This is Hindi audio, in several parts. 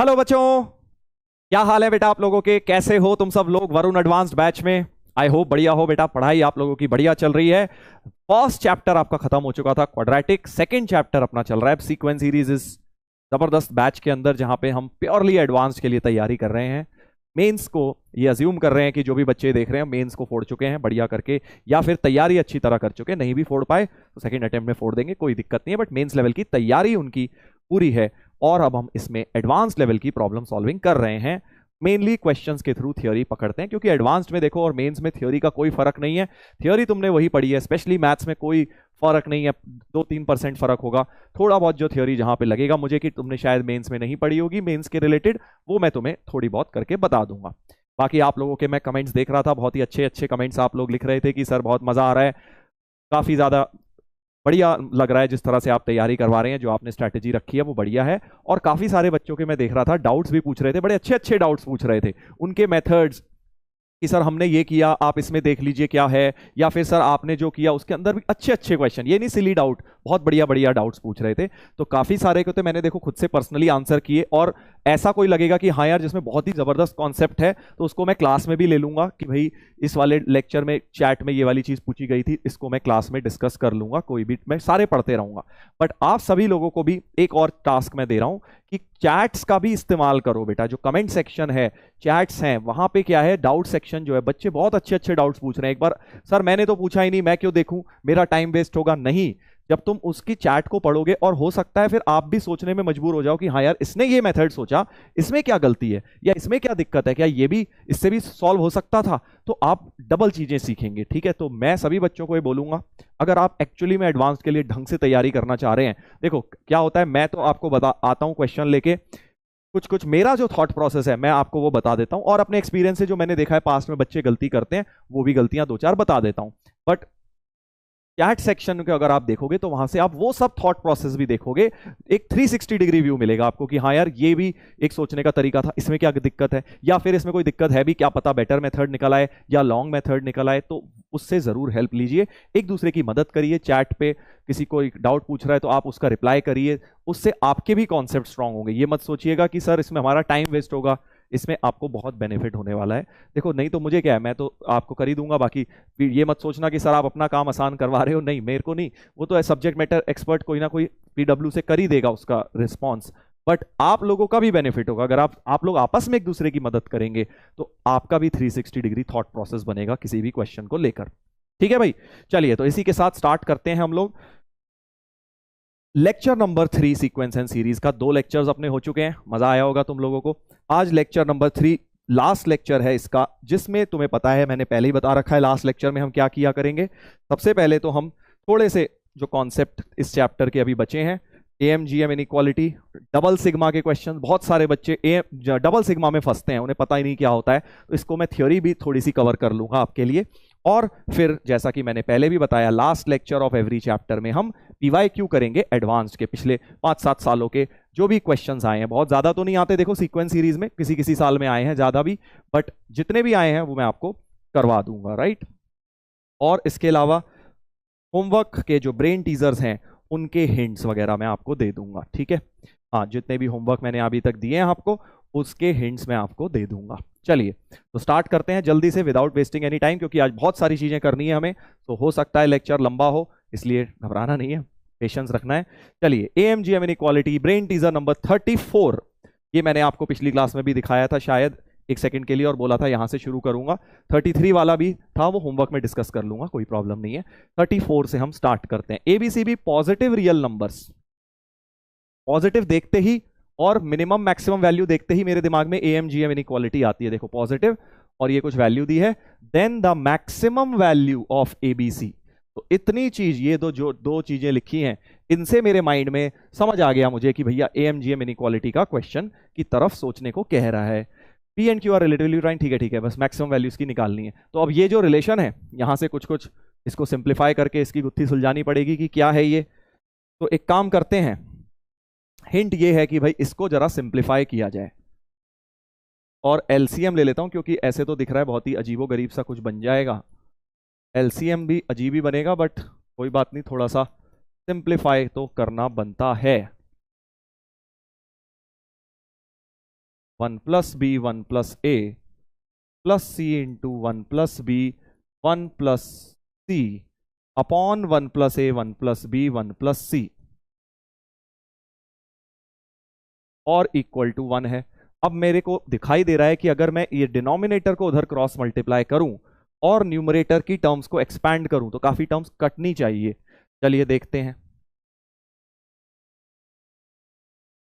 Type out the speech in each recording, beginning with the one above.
हेलो बच्चों, क्या हाल है बेटा आप लोगों के? कैसे हो तुम सब लोग वरुण एडवांस्ड बैच में? आई होप बढ़िया हो बेटा। पढ़ाई आप लोगों की बढ़िया चल रही है। फर्स्ट चैप्टर आपका खत्म हो चुका था क्वाड्रेटिक, सेकंड चैप्टर अपना चल रहा है सीक्वेंस सीरीज इस जबरदस्त बैच के अंदर, जहां पे हम प्योरली एडवांस्ड के लिए तैयारी कर रहे हैं। मेंस को ये अज्यूम कर रहे हैं कि जो भी बच्चे देख रहे हैं मेंस को फोड़ चुके हैं बढ़िया करके, या फिर तैयारी अच्छी तरह कर चुके हैं। नहीं भी फोड़ पाए तो सेकंड अटेम्प्ट में फोड़ देंगे, कोई दिक्कत नहीं है। बट मेंस लेवल की तैयारी उनकी पूरी है। और अब हम इसमें एडवांस लेवल की प्रॉब्लम सॉल्विंग कर रहे हैं। मेनली क्वेश्चंस के थ्रू थ्योरी पकड़ते हैं, क्योंकि एडवांस्ड में देखो और मेंस में थ्योरी का कोई फर्क नहीं है। थ्योरी तुमने वही पढ़ी है, स्पेशली मैथ्स में कोई फर्क नहीं है, 2-3% फर्क होगा थोड़ा बहुत। जो थ्योरी जहां पे लगेगा मुझे कि तुमने शायद मेंस में नहीं पढ़ी होगी मेंस के रिलेटेड, वो मैं तुम्हें थोड़ी बहुत करके बता दूंगा। बाकी आप लोगों के मैं कमेंट्स देख रहा था, बहुत ही अच्छे अच्छे कमेंट्स आप लोग लिख रहे थे कि सर बहुत मजा आ रहा है, काफी ज्यादा बढ़िया लग रहा है जिस तरह से आप तैयारी करवा रहे हैं, जो आपने स्ट्रैटेजी रखी है वो बढ़िया है। और काफी सारे बच्चों के मैं देख रहा था डाउट्स भी पूछ रहे थे, बड़े अच्छे अच्छे डाउट्स पूछ रहे थे। उनके मेथड्स कि सर हमने ये किया, आप इसमें देख लीजिए क्या है, या फिर सर आपने जो किया उसके अंदर भी अच्छे अच्छे क्वेश्चन, ये नहीं सिली डाउट, बहुत बढ़िया बढ़िया डाउट्स पूछ रहे थे। तो काफी सारे को तो मैंने देखो खुद से पर्सनली आंसर किए। और ऐसा कोई लगेगा कि हाँ यार जिसमें बहुत ही जबरदस्त कॉन्सेप्ट है, तो उसको मैं क्लास में भी ले लूंगा कि भाई इस वाले लेक्चर में चैट में ये वाली चीज पूछी गई थी, इसको मैं क्लास में डिस्कस कर लूंगा, कोई भी मैं सारे पढ़ते रहूंगा। बट आप सभी लोगों को भी एक और टास्क मैं दे रहा हूं कि चैट्स का भी इस्तेमाल करो बेटा। जो कमेंट सेक्शन है, चैट्स हैं, वहां पे क्या है, डाउट सेक्शन जो है, बच्चे बहुत अच्छे अच्छे डाउट्स पूछ रहे हैं। एक बार सर मैंने तो पूछा ही नहीं, मैं क्यों देखूं, मेरा टाइम वेस्ट होगा, नहीं। जब तुम उसकी चैट को पढ़ोगे और हो सकता है फिर आप भी सोचने में मजबूर हो जाओ कि हाँ यार इसने ये मेथड सोचा, इसमें क्या गलती है या इसमें क्या दिक्कत है, क्या ये भी इससे भी सॉल्व हो सकता था, तो आप डबल चीजें सीखेंगे। ठीक है, तो मैं सभी बच्चों को ये बोलूंगा, अगर आप एक्चुअली में एडवांस के लिए ढंग से तैयारी करना चाह रहे हैं, देखो क्या होता है, मैं तो आपको बता आता हूं क्वेश्चन लेके, कुछ कुछ मेरा जो थॉट प्रोसेस है मैं आपको वो बता देता हूं, और अपने एक्सपीरियंस से जो मैंने देखा है पास्ट में बच्चे गलती करते हैं, वो भी गलतियां दो चार बता देता हूं। बट चैट सेक्शन के अगर आप देखोगे तो वहां से आप वो सब थॉट प्रोसेस भी देखोगे, एक 360 डिग्री व्यू मिलेगा आपको कि हाँ यार ये भी एक सोचने का तरीका था, इसमें क्या दिक्कत है, या फिर इसमें कोई दिक्कत है भी, क्या पता बेटर मेथड निकल आए या लॉन्ग मेथड निकल आए। तो उससे जरूर हेल्प लीजिए, एक दूसरे की मदद करिए। चैट पे किसी को एक डाउट पूछ रहा है तो आप उसका रिप्लाई करिए, उससे आपके भी कॉन्सेप्ट स्ट्रांग होंगे। ये मत सोचिएगा कि सर इसमें हमारा टाइम वेस्ट होगा, इसमें आपको बहुत बेनिफिट होने वाला है। देखो नहीं तो मुझे क्या है, मैं तो आपको कर ही दूंगा, बाकी ये मत सोचना कि सर आप अपना काम आसान करवा रहे हो, नहीं मेरे को नहीं, वो तो है सब्जेक्ट मैटर एक्सपर्ट, कोई ना कोई पीडब्ल्यू से कर ही देगा उसका रिस्पॉन्स। बट आप लोगों का भी बेनिफिट होगा अगर आप लोग आपस में एक दूसरे की मदद करेंगे, तो आपका भी 360 डिग्री थॉट प्रोसेस बनेगा किसी भी क्वेश्चन को लेकर। ठीक है भाई, चलिए तो इसी के साथ स्टार्ट करते हैं हम लोग। Lecture number 3 sequence and series का 2 लेक्चर्स अपने हो चुके हैं, मजा आया होगा तुम लोगों को। आज लेक्चर नंबर 3 लास्ट लेक्चर है इसका, जिसमें तुम्हें पता है मैंने पहले ही बता रखा है लास्ट लेक्चर में हम क्या किया करेंगे। सबसे पहले तो हम थोड़े से जो कॉन्सेप्ट इस चैप्टर के अभी बचे हैं, एएमजीएम इनइक्वालिटी, डबल सिग्मा के क्वेश्चन, बहुत सारे बच्चे डबल सिग्मा में फंसते हैं, उन्हें पता ही नहीं क्या होता है, तो इसको मैं थ्योरी भी थोड़ी सी कवर कर लूंगा आपके लिए। और फिर जैसा कि मैंने पहले भी बताया, last lecture of every chapter में हम पीवाईक्यू करेंगे एडवांस्ड के, पिछले 5-7 सालों के जो भी क्वेश्चंस आए हैं। बहुत ज्यादा तो नहीं आते देखो सीक्वेंस सीरीज में, किसी किसी साल में आए हैं ज्यादा भी, बट जितने भी आए हैं वो मैं आपको करवा दूंगा, राइट। और इसके अलावा होमवर्क के जो ब्रेन टीजर्स हैं उनके हिंट्स वगैरह मैं आपको दे दूंगा, ठीक है। हाँ, जितने भी होमवर्क मैंने अभी तक दिए हैं आपको, उसके हिंट्स मैं आपको दे दूंगा। चलिए तो स्टार्ट करते हैं जल्दी से विदाउट वेस्टिंग एनी टाइम, क्योंकि आज बहुत सारी चीजें करनी है हमें, तो हो सकता है लेक्चर लंबा हो, इसलिए घबराना नहीं है, पेशेंस रखना है। चलिए, एएमजीएम इनइक्वालिटी ब्रेन टीजर नंबर 34, ये मैंने आपको पिछली क्लास में भी दिखाया था शायद एक सेकंड के लिए, और बोला था यहां से शुरू करूंगा। 33 वाला भी था, वो होमवर्क में डिस्कस कर लूंगा, कोई प्रॉब्लम नहीं है। 34 से हम स्टार्ट करते हैं। एबीसीबी पॉजिटिव रियल नंबर्स, पॉजिटिव देखते ही और मिनिमम मैक्सिमम वैल्यू देखते ही मेरे दिमाग में एएमजीएम इनइक्वालिटी आती है। देखो पॉजिटिव और ये कुछ वैल्यू दी है, then the maximum value of abc. तो इतनी चीज, ये जो दो चीजें लिखी हैं, इनसे मेरे माइंड में समझ आ गया मुझे कि भैया एएमजीएम इनइक्वालिटी का क्वेश्चन की तरफ सोचने को कह रहा है। P and Q R relatively right, ठीक है, बस मैक्सिमम वैल्यूज की निकालनी है। तो अब ये जो रिलेशन है, यहां से कुछ कुछ इसको सिंप्लीफाई करके इसकी गुत्थी सुलझानी पड़ेगी कि क्या है ये। तो एक काम करते हैं, हिंट ये है कि भाई इसको जरा सिंप्लीफाई किया जाए, और एलसीएम ले लेता हूं, क्योंकि ऐसे तो दिख रहा है बहुत ही अजीबो गरीब सा कुछ बन जाएगा। एलसीएम भी अजीब ही बनेगा, बट कोई बात नहीं, थोड़ा सा सिंप्लीफाई तो करना बनता है। 1 plus B 1 plus a plus c into 1 plus B 1 plus C upon 1 plus A 1 plus B 1 plus सी और इक्वल टू 1 है। अब मेरे को दिखाई दे रहा है कि अगर मैं ये डिनोमिनेटर को उधर क्रॉस मल्टीप्लाई करूं और न्यूमरेटर की टर्म्स को एक्सपैंड करूं तो काफी टर्म्स कटनी चाहिए। चलिए देखते हैं।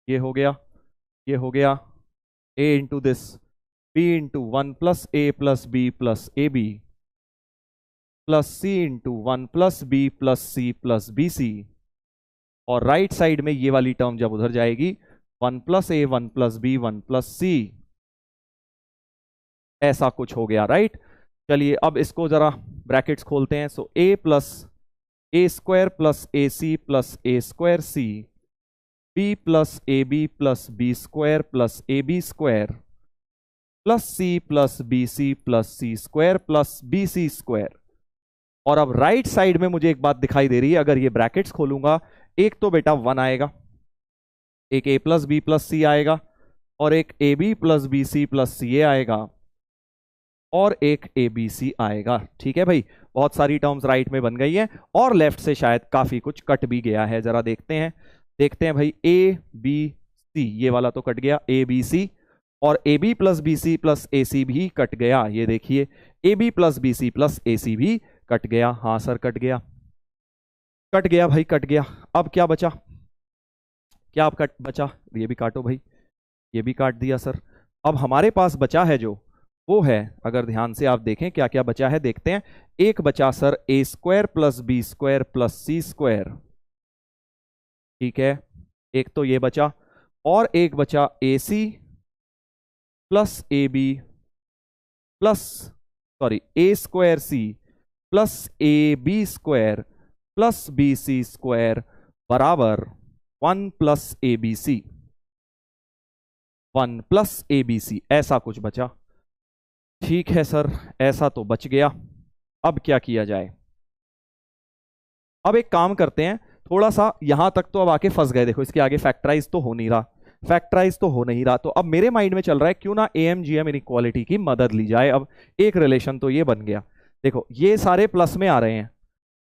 ये हो गया, ये हो गया a into this b into 1 plus a plus B plus A B plus c into 1 plus B plus c plus B C और राइट साइड में ये वाली टर्म जब उधर जाएगी 1 प्लस ए 1 प्लस बी 1 प्लस सी, ऐसा कुछ हो गया, राइट। चलिए अब इसको जरा ब्रैकेट्स खोलते हैं। So a plus a square plus A C plus a square c b plus A B plus B square plus A B square plus c plus B C plus C square plus B C square. और अब राइट साइड में मुझे एक बात दिखाई दे रही है, अगर ये ब्रैकेट्स खोलूंगा एक तो बेटा 1 आएगा, एक a plus B plus C आएगा और एक A B plus B C plus C A आएगा और एक ए बी सी आएगा। ठीक है भाई, बहुत सारी टर्म्स राइट में बन गई हैं और लेफ्ट से शायद काफी कुछ कट भी गया है। जरा देखते हैं, देखते हैं भाई। ए बी सी ये वाला तो कट गया, ए बी सी और A B plus B C plus A C भी कट गया। ये देखिए A B plus B C plus A C भी कट गया। हाँ सर कट गया, कट गया भाई कट गया। अब क्या बचा, क्या अब कट बचा, ये भी काटो भाई, ये भी काट दिया सर। अब हमारे पास बचा है जो वो है, अगर ध्यान से आप देखें क्या क्या बचा है, देखते हैं। एक बचा sir A square plus B square plus C square, ठीक है, एक तो ये बचा और एक बचा A C plus A B plus sorry A square C plus A B square plus B C square बराबर 1 प्लस ए बी सी, 1 प्लस ए बी सी, ऐसा कुछ बचा। ठीक है सर, ऐसा तो बच गया। अब क्या किया जाए, अब एक काम करते हैं, थोड़ा सा यहां तक तो अब आके फंस गए। देखो इसके आगे फैक्टराइज तो हो नहीं रहा, फैक्टराइज तो हो नहीं रहा, तो अब मेरे माइंड में चल रहा है क्यों ना AMGM इनइक्वालिटी की मदद ली जाए। अब एक रिलेशन तो ये बन गया, देखो ये सारे प्लस में आ रहे हैं।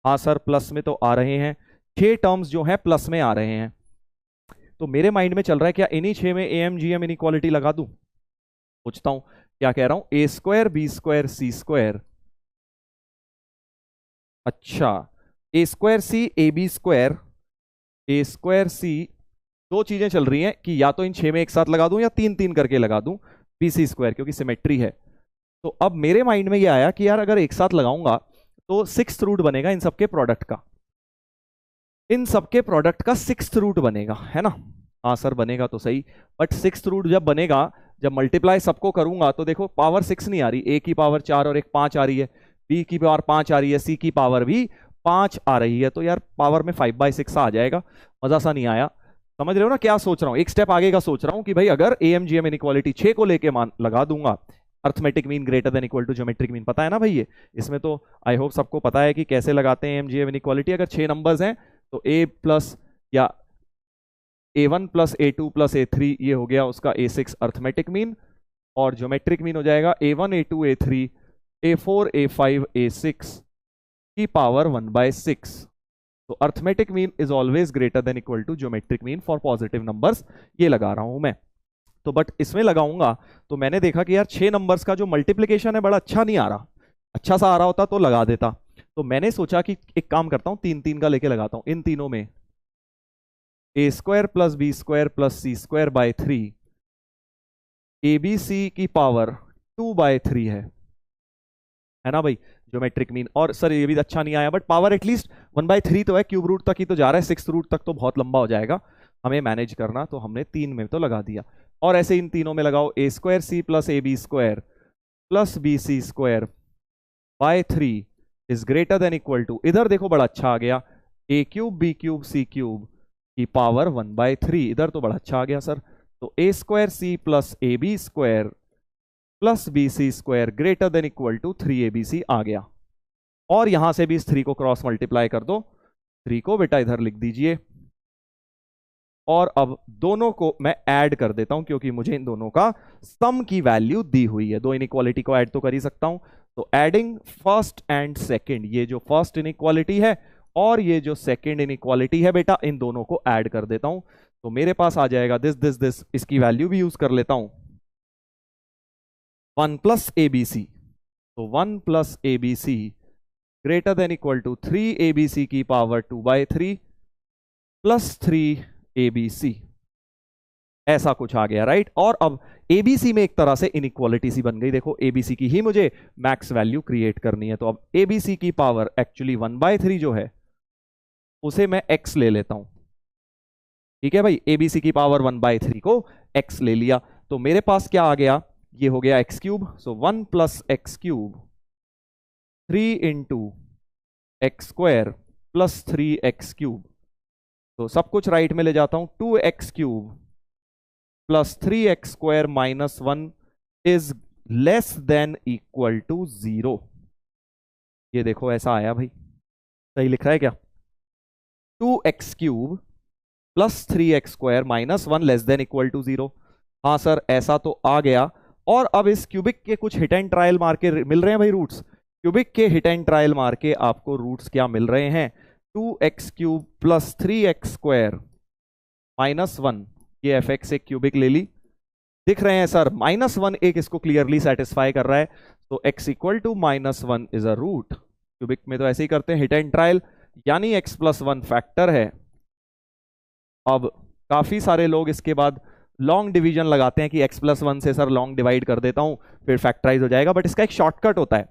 हाँ सर प्लस में तो आ रहे हैं, 6 टर्म्स जो हैं प्लस में आ रहे हैं। तो मेरे माइंड में चल रहा है क्या इन्हीं 6 में AMGM इनइक्वालिटी लगा दूं। पूछता हूं, क्या कह रहा हूं, A square B square C square, अच्छा A square C A B square, A square C, दो चीजें चल रही हैं कि या तो इन 6 में एक साथ लगा दूं या 3-3 करके लगा दूं बी सी स्क्वायर, क्योंकि सिमेट्री है। तो अब मेरे माइंड में ये आया कि यार अगर एक साथ लगाऊंगा तो 6th रूट बनेगा इन सबके प्रोडक्ट का, इन सबके प्रोडक्ट का 6th रूट बनेगा, है ना। हाँ सर बनेगा तो सही, बट 6th रूट जब बनेगा, जब मल्टीप्लाई सबको करूंगा तो देखो पावर 6 नहीं आ रही, ए की पावर 4 और एक 5 आ रही है, बी की पावर 5 आ रही है, सी की पावर भी 5 आ रही है, तो यार पावर में 5/6 आ जाएगा। मजा सा नहीं आया, समझ रहे हो ना क्या सोच रहा हूं, एक स्टेप आगे का सोच रहा हूं कि भाई अगर AMGM इनइक्वालिटी 6 को लेके मान लगा दूंगा, arithmetic mean greater than equal to geometric mean, पता है ना भाई ये, इसमें तो आई होप सबको पता है कि कैसे लगाते हैं AMGM इनइक्वालिटी। अगर 6 नंबर्स हैं तो A प्लस या A1 plus A2 plus A3 ये हो गया उसका A6 अर्थमेटिक मीन, और ज्योमेट्रिक मीन हो जाएगा A1 A2 A3 A4 A5 A6 की पावर 1/6। तो arithmetic mean is always greater than equal to geometric mean for positive numbers, ये लगा रहा हूं मैं। तो बट इसमें लगाऊंगा तो मैंने देखा कि यार 6 नंबर्स का जो मल्टीप्लीकेशन है बड़ा अच्छा नहीं आ रहा, अच्छा सा आ रहा होता तो लगा देता। तो मैंने सोचा कि एक काम करता हूं 3-3 का लेके लगाता हूं। इन तीनों में A square plus B square plus C square by 3 ABC की पावर 2/3 है ना भाई, ज्योमेट्रिक मीन। और सर ये भी अच्छा नहीं आया, बट पावर एटलीस्ट 1/3 तो है, क्यूब रूट तक ही तो जा रहा है, 6th रूट तक तो बहुत लंबा हो जाएगा हमें मैनेज करना, तो हमने 3 में तो लगा दिया। और ऐसे इन तीनों में लगाओ, A square C plus A B square plus B C square by 3 is greater than equal to, इधर देखो बड़ा अच्छा आ गया, A cube B cube C cube की पावर 1/3, इधर तो बड़ा अच्छा आ गया सर। तो A square C plus A B square plus B C square greater than equal to 3ABC आ गया। और यहां से भी इस 3 को क्रॉस मल्टीप्लाई कर दो, 3 को बेटा इधर लिख दीजिए और अब दोनों को मैं ऐड कर देता हूं क्योंकि मुझे इन दोनों का सम की वैल्यू दी हुई है। दो इनइक्वालिटी को ऐड तो कर ही सकता हूं। तो एडिंग फर्स्ट एंड सेकंड, ये जो फर्स्ट इनइक्वालिटी है और ये जो सेकंड इनइक्वालिटी है बेटा, इन दोनों को ऐड कर देता हूं। तो मेरे पास आ जाएगा दिस दिस दिस, इसकी वैल्यू भी यूज कर लेता हूं, 1 प्लस एबीसी। तो 1 plus abc greater than equal to 3 abc की पावर 2/3 प्लस 3 एबीसी, ऐसा कुछ आ गया, राइट। और अब एबीसी में एक तरह से इनइक्वालिटी सी बन गई। देखो एबीसी की ही मुझे मैक्स वैल्यू क्रिएट करनी है। तो अब एबीसी की पावर एक्चुअली 1/3 जो है उसे मैं x ले लेता हूं। ठीक है भाई, एबीसी की पावर 1/3 को x ले लिया। तो मेरे पास क्या आ गया, ये हो गया x cube. So 1 plus x cube 3 into x square plus 3x cube. तो सब कुछ राइट में ले जाता हूं, 2x cube plus 3x square minus 1 is less than equal to 0। ये देखो ऐसा आया भाई, सही लिख रहा है क्या? 2x cube plus 3x square minus 1 less than equal to 0। हाँ सर ऐसा तो आ गया। और अब इस क्यूबिक के कुछ हिट एंड ट्रायल मार के मिल रहे हैं भाई रूट्स। क्यूबिक के हिट एंड ट्रायल मार के आपको रूट्स क्या मिल रहे हैं, 2x cube plus 3x square minus 1, ये एफ एक्स एक क्यूबिक ले ली, दिख रहे हैं सर -1 एक इसको क्लियरली सेटिस्फाई कर रहा है। तो x equal to -1 is a root. Cubic में तो ऐसे ही करते हैं हिट एंड ट्रायल, यानी x प्लस 1 फैक्टर है। अब काफी सारे लोग इसके बाद लॉन्ग डिवीजन लगाते हैं कि x प्लस 1 से सर लॉन्ग डिवाइड कर देता हूं फिर फैक्टराइज हो जाएगा, बट इसका एक शॉर्टकट होता है।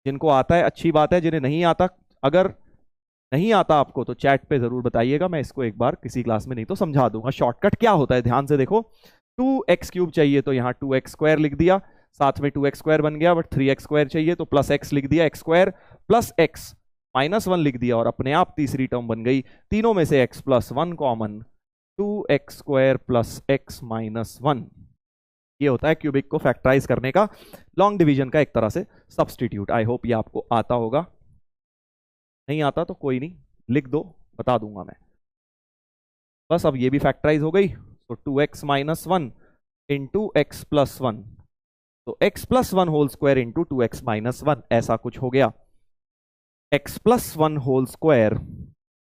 जिनको आता है अच्छी बात है, जिन्हें नहीं आता, अगर नहीं आता आपको तो चैट पे जरूर बताइएगा, मैं इसको एक बार किसी क्लास में नहीं तो समझा दूंगा। शॉर्टकट क्या होता है ध्यान से देखो, 2x क्यूब चाहिए तो यहाँ 2x स्क्वायर लिख दिया, साथ में 2x स्क्वायर बन गया, बट 3x स्क्वायर चाहिए तो प्लस x लिख दिया, x square plus x minus 1 लिख दिया और अपने आप तीसरी टर्म बन गई। तीनों में से x plus 1 common, 2x square plus x minus 1। ये होता है क्यूबिक को फैक्टराइज करने का लॉन्ग डिवीजन का एक तरह से सब्सटीट्यूट। आई होप ये आपको आता होगा, नहीं आता तो कोई नहीं, लिख दो, बता दूंगा मैं। बस अब ये भी फैक्टराइज हो गई। तो 2x minus 1 into x plus 1, तो x plus 1 whole square into 2x minus 1, ऐसा कुछ हो गया। x plus 1 whole square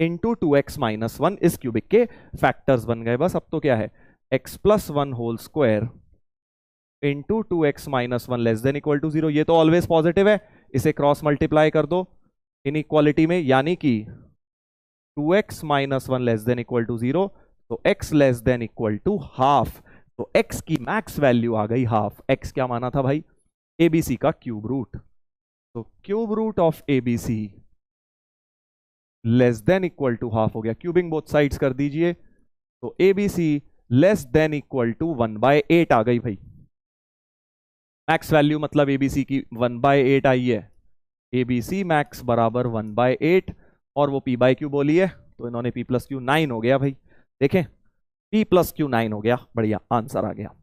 into 2x minus 1 इस क्यूबिक के फैक्टर्स बन गए। बस अब तो क्या है, x plus 1 whole square into 2x minus 1 less than equal to 0। ये तो ऑलवेज पॉजिटिव है, इसे क्रॉस मल्टीप्लाई कर दो इनइक्वालिटी में, यानी कि 2x minus 1 less than equal to 0, तो x less than equal to half. तो x की मैक्स वैल्यू आ गई हाफ। x क्या माना था भाई, abc का क्यूब रूट। तो cube root of abc less than equal to half हो गया। क्यूबिंग बोथ साइड्स कर दीजिए, तो abc less than equal to 1/8 आ गई भाई। मैक्स वैल्यू मतलब abc की 1/8 आई है। abc मैक्स बराबर 1/8 और वो p बाई क्यू बोली है, तो इन्होंने p प्लस क्यू 9 हो गया भाई। देखें p प्लस क्यू 9 हो गया, बढ़िया आंसर आ गया।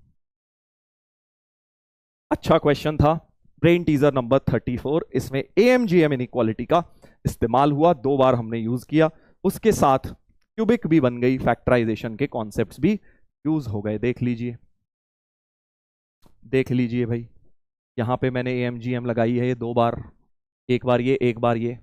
अच्छा क्वेश्चन था। ब्रेन टीजर नंबर 34, इसमें AMGM इनइक्वालिटी का इस्तेमाल हुआ, 2 बार हमने यूज किया, उसके साथ क्यूबिक भी बन गई, फैक्टराइजेशन के कॉन्सेप्ट्स भी यूज हो गए। देख लीजिए, देख लीजिए भाई, यहां पे मैंने AMGM लगाई है ये 2 बार, एक बार ये, एक बार ये।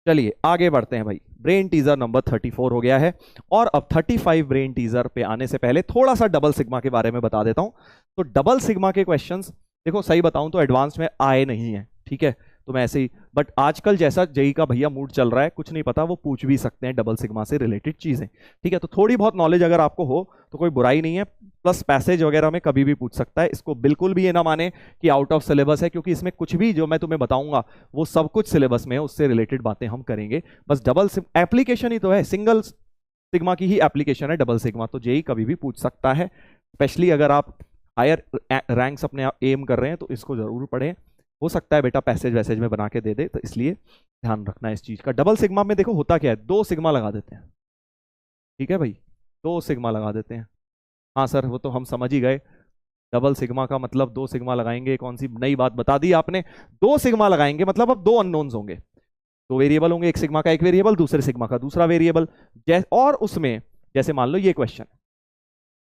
चलिए आगे बढ़ते हैं भाई। ब्रेन टीजर नंबर 34 हो गया है और अब 35 ब्रेन टीजर पे आने से पहले थोड़ा सा डबल सिग्मा के बारे में बता देता हूं। तो डबल सिग्मा के क्वेश्चंस देखो सही बताऊं तो एडवांस में आए नहीं है, ठीक है, तो मैं ऐसे ही, बट आजकल जैसा जेई का भैया मूड चल रहा है, कुछ नहीं पता, वो पूछ भी सकते हैं डबल सिग्मा से रिलेटेड चीजें, ठीक है। तो थोड़ी बहुत नॉलेज अगर आपको हो तो कोई बुराई नहीं है, प्लस पैसेज वगैरह में कभी भी पूछ सकता है। इसको बिल्कुल भी ये ना माने कि आउट ऑफ सिलेबस है, क्योंकि इसमें कुछ भी जो मैं तुम्हें बताऊंगा वो सब कुछ सिलेबस में है, उससे रिलेटेड बातें हम करेंगे। बस डबल एप्लीकेशन ही तो है, सिंगल सिग्मा की ही एप्लीकेशन है डबल सिग्मा, तो जेई कभी भी पूछ सकता है। स्पेशली अगर आप हायर रैंक्स अपने एम कर रहे हैं तो इसको जरूर पढ़ें, हो सकता है बेटा पैसेज वैसेज में बना के दे दे, तो इसलिए ध्यान रखना है इस चीज का। डबल सिग्मा में देखो होता क्या है, 2 सिग्मा लगा देते हैं, ठीक है भाई, 2 सिग्मा लगा देते हैं। हाँ सर वो तो हम समझ ही गए, डबल सिग्मा का मतलब 2 सिग्मा लगाएंगे, कौन सी नई बात बता दी आपने। 2 सिग्मा लगाएंगे मतलब अब 2 अननोन्स होंगे, दो वेरिएबल होंगे, एक सिग्मा का एक वेरिएबल, दूसरे सिग्मा का दूसरा वेरिएबल। और उसमें जैसे मान लो ये क्वेश्चन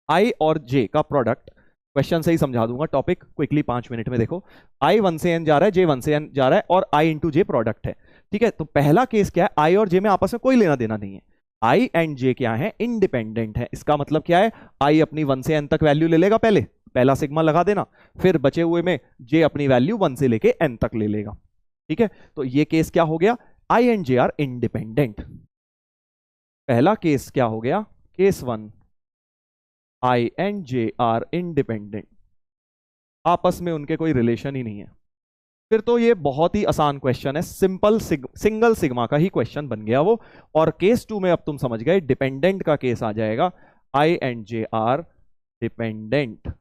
आई और जे का प्रोडक्ट, क्वेश्चन से ही समझा दूंगा टॉपिक क्विकली 5 मिनट में। देखो आई 1 से n जा रहा है, जे 1 से n जा रहा है और आई इंटू जे प्रोडक्ट है, ठीक है। तो पहला केस क्या है, आई और जे में आपस में कोई लेना देना नहीं है, आई एंड जे क्या है, इंडिपेंडेंट है। इसका मतलब क्या है, आई अपनी 1 से n तक वैल्यू ले लेगा, पहले पहला सिग्मा लगा देना, फिर बचे हुए में जे अपनी वैल्यू 1 से लेके n तक ले लेगा, ठीक है। तो ये केस क्या हो गया, आई एंड जे आर इंडिपेंडेंट। पहला केस क्या हो गया, case 1 I and J are independent, आपस में उनके कोई रिलेशन ही नहीं है। फिर तो ये बहुत ही आसान क्वेश्चन है, सिंपल सिंगल सिग्मा का ही क्वेश्चन बन गया वो। और केस 2 में अब तुम समझ गए, डिपेंडेंट का केस आ जाएगा, आई एंड जे आर डिपेंडेंट,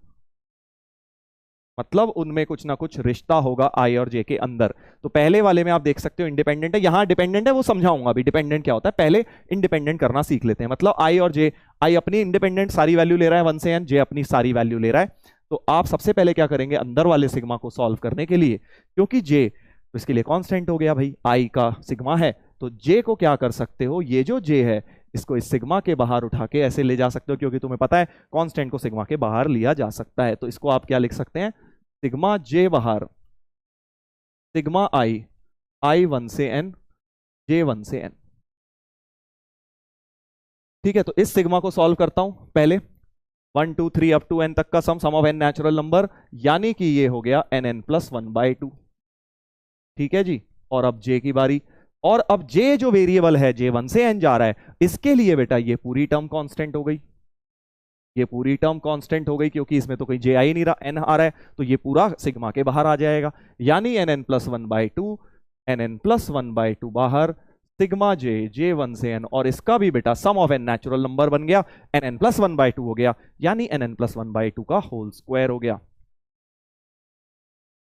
मतलब उनमें कुछ ना कुछ रिश्ता होगा आई और जे के अंदर। तो पहले वाले में आप देख सकते हो इंडिपेंडेंट है, यहां डिपेंडेंट है, वो समझाऊंगा अभी डिपेंडेंट क्या होता है, पहले इंडिपेंडेंट करना सीख लेते हैं। मतलब आई और जे, आई अपनी इंडिपेंडेंट सारी वैल्यू ले रहा है 1 से n, जे अपनी सारी वैल्यू ले रहा है। तो आप सबसे पहले क्या करेंगे, अंदर वाले सिग्मा को सॉल्व करने के लिए, क्योंकि जे तो इसके लिए कांस्टेंट हो गया भाई, आई का सिग्मा है, तो जे को क्या कर सकते हो, ये जो जे है इसको इस सिग्मा के बाहर उठा के ऐसे ले जा सकते हो, क्योंकि तुम्हें पता है कांस्टेंट को सिग्मा के बाहर लिया जा सकता है। तो इसको आप क्या लिख सकते हैं, सिग्मा जे बाहर, सिग्मा आई, आई 1 से n, जे 1 से n, ठीक है। तो इस सिग्मा को सॉल्व करता हूं पहले, 1 2 3 अप टू n तक का सम ऑफ n नेचुरल नंबर, यानी कि ये हो गया nn+1/2, ठीक है जी। और अब जे की बारी, और अब जे जो वेरिएबल है, जे 1 से n जा रहा है, इसके लिए बेटा ये पूरी टर्म कांस्टेंट हो गई, ये पूरी टर्म कांस्टेंट हो गई, क्योंकि इसमें तो कोई जे आ ही नहीं रहा, n आ रहा है, तो ये पूरा सिग्मा के बाहर आ जाएगा, यानी nn+1/2, nn+1/2 बाहर, सिग्मा जे, जे 1 से n, और इसका भी बेटा सम ऑफ n नेचुरल नंबर बन गया, nn+1/2 हो गया, यानी nn+1/2 का होल स्क्वायर हो गया।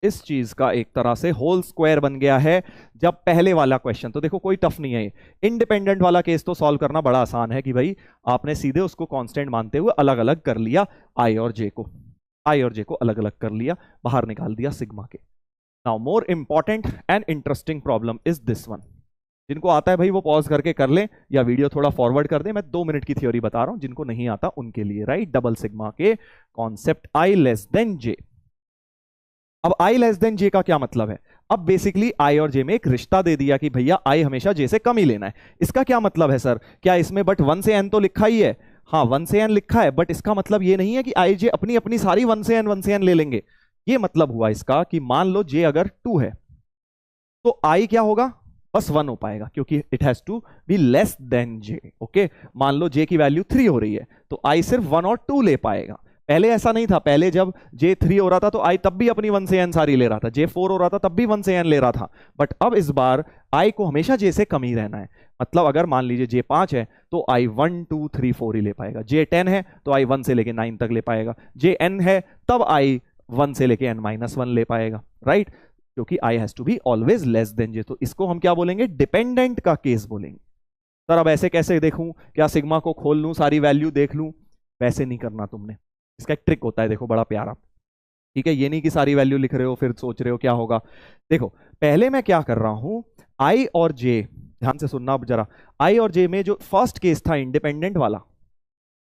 इस चीज का एक तरह से होल स्क्वायर बन गया है जब पहले वाला क्वेश्चन, तो देखो कोई टफ नहीं है ये। इंडिपेंडेंट वाला केस तो सॉल्व करना बड़ा आसान है कि भाई आपने सीधे उसको कांस्टेंट मानते हुए अलग अलग कर लिया, आई और जे को, आई और जे को अलग अलग कर लिया, बाहर निकाल दिया सिग्मा के। Now more important and interesting problem is this one. जिनको आता है भाई वो पॉज करके कर ले या वीडियो थोड़ा फॉरवर्ड कर दे, मैं 2 मिनट की थ्योरी बता रहा हूं, जिनको नहीं आता उनके लिए, राइट। डबल सिग्मा के कॉन्सेप्ट, आई लेस देन जे। अब आई लेस देन जे का क्या मतलब है, अब बेसिकली आई और जे में एक रिश्ता दे दिया कि भैया आई हमेशा जे से कम ही लेना है। इसका क्या मतलब है सर, क्या इसमें बट 1 से n तो लिखा ही है, हाँ 1 से n लिखा है, बट इसका मतलब ये नहीं है कि आई जे अपनी अपनी सारी 1 से n ले लेंगे। ये मतलब हुआ इसका कि मान लो जे अगर 2 है तो आई क्या होगा, बस 1 हो पाएगा, क्योंकि it has to be less than j. Okay, मान लो जे की वैल्यू 3 हो रही है तो आई सिर्फ 1 और 2 ले पाएगा। पहले ऐसा नहीं था, पहले जब जे 3 हो रहा था तो आई तब भी अपनी 1 से n सारी ले रहा था, जे 4 हो रहा था तब भी 1 से n ले रहा था, बट अब इस बार आई को हमेशा जे से कम ही रहना है। मतलब अगर मान लीजिए जे 5 है तो आई 1 2 3 4 ही ले पाएगा, जे 10 है तो आई 1 से लेके 9 तक ले पाएगा, जे n है तब आई 1 से लेके n-1 ले पाएगा, राइट, क्योंकि I has to be always less than J. तो इसको हम क्या बोलेंगे, डिपेंडेंट का केस बोलेंगे। सर अब ऐसे कैसे देखूं, क्या सिग्मा को खोल लूं, सारी वैल्यू देख लूं, वैसे नहीं करना तुमने, इसका एक ट्रिक होता है, देखो बड़ा प्यारा, ठीक है। ये नहीं कि सारी वैल्यू लिख रहे हो फिर सोच रहे हो क्या होगा। देखो पहले मैं क्या कर रहा हूं, आई और जे, ध्यान से सुनना जरा, आई और जे में जो फर्स्ट केस था इंडिपेंडेंट वाला,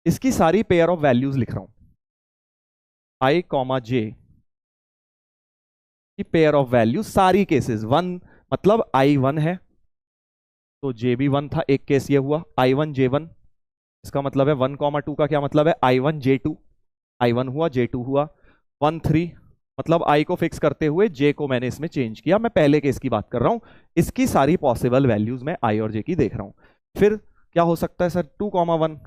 इसकी सारी पेयर ऑफ वैल्यूज लिख रहा हूं, आई कॉमा जे की पेयर ऑफ वैल्यू, सारी केसेस 1, मतलब आई 1 है तो जे भी 1 था, एक केस ये हुआ आई 1 जे 1, इसका मतलब है 1,2 का क्या मतलब है, आई 1 जे 2, आई 1 हुआ जे 2 हुआ, 1 3, मतलब आई को फिक्स करते हुए जे को मैंने इसमें चेंज किया, मैं पहले केस की बात कर रहा हूं, इसकी सारी पॉसिबल वैल्यूज मैं आई और जे की देख रहा हूं। फिर क्या हो सकता है सर, 2,1,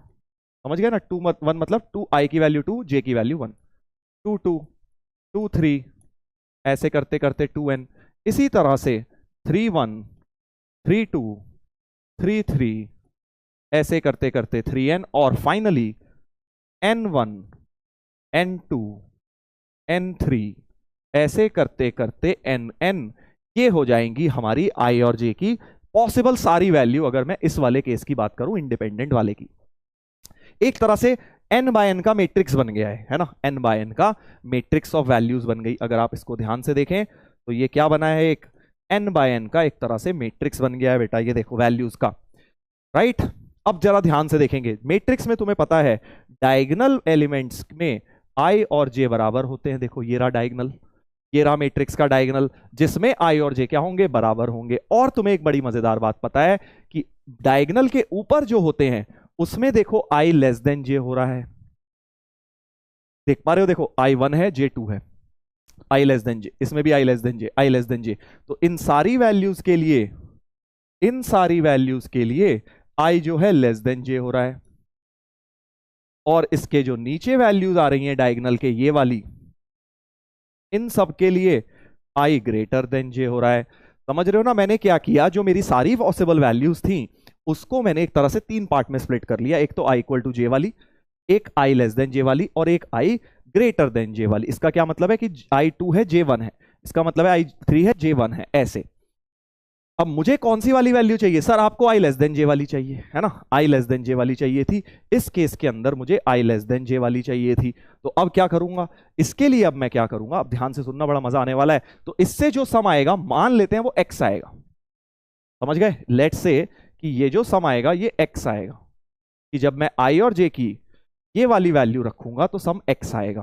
समझ गया ना, 2 1 मतलब 2, आई की वैल्यू 2, जे की वैल्यू 1, 2 2 2 3, ऐसे करते करते 2n, इसी तरह से 3 1 3 2 3 3, ऐसे करते करते 3n, और फाइनली n1 n2 n3, ऐसे करते करते nn। ये हो जाएंगी हमारी आई और जे की पॉसिबल सारी वैल्यू, अगर मैं इस वाले केस की बात करूं, इंडिपेंडेंट वाले की। एक तरह से n बाय n का मैट्रिक्स बन गया है ना, n बाय n का मैट्रिक्स ऑफ वैल्यूज बन गई। अगर आप इसको ध्यान से देखें तो ये क्या बना है, एक n बाय n का एक तरह से मैट्रिक्स बन गया है बेटा, ये देखो वैल्यूज का, राइट। अब जरा ध्यान से देखेंगे, मैट्रिक्स में तुम्हें पता है डायगोनल एलिमेंट्स में i और j बराबर होते हैं। देखो ये रहा डायगोनल, ये रहा मैट्रिक्स का डायगोनल, जिसमें i और j क्या होंगे, बराबर होंगे। और तुम्हें एक बड़ी मजेदार बात पता है कि डायगोनल के ऊपर जो होते हैं उसमें देखो i लेस देन j हो रहा है, देख पा रहे हो, देखो i1 है j2 है, i लेस देन j, इसमें भी i less than j, i less than j। तो इन सारी वैल्यूज के लिए, इन सारी वैल्यूज के लिए i जो है लेस देन j हो रहा है, और इसके जो नीचे वैल्यूज आ रही हैं डायगोनल के, ये वाली, इन सब के लिए i ग्रेटर देन j हो रहा है। समझ रहे हो ना मैंने क्या किया, जो मेरी सारी पॉसिबल वैल्यूज थी उसको मैंने एक तरह से तीन पार्ट में स्प्लिट कर लिया, एक तो i इक्वल टू j वाली, एक i लेस देन j वाली, और एक i ग्रेटर देन j वाली। इसका क्या मतलब है कि i2 है j1 है, इसका मतलब है i3 है j1 है, ऐसे। अब मुझे कौन सी वाली वैल्यू चाहिए सर, आपको i लेस देन j वाली चाहिए है ना, i लेस देन j वाली चाहिए थी, इस केस के अंदर मुझे i लेस देन j वाली चाहिए थी। तो अब क्या करूंगा इसके लिए, अब मैं क्या करूंगा, अब ध्यान से सुनना, बड़ा मजा आने वाला है। तो इससे जो सम आएगा, मान लेते हैं वो x आएगा, समझ गए, लेट्स से कि ये जो सम आएगा ये x आएगा, कि जब मैं i और j की ये वाली वैल्यू रखूंगा तो सम x आएगा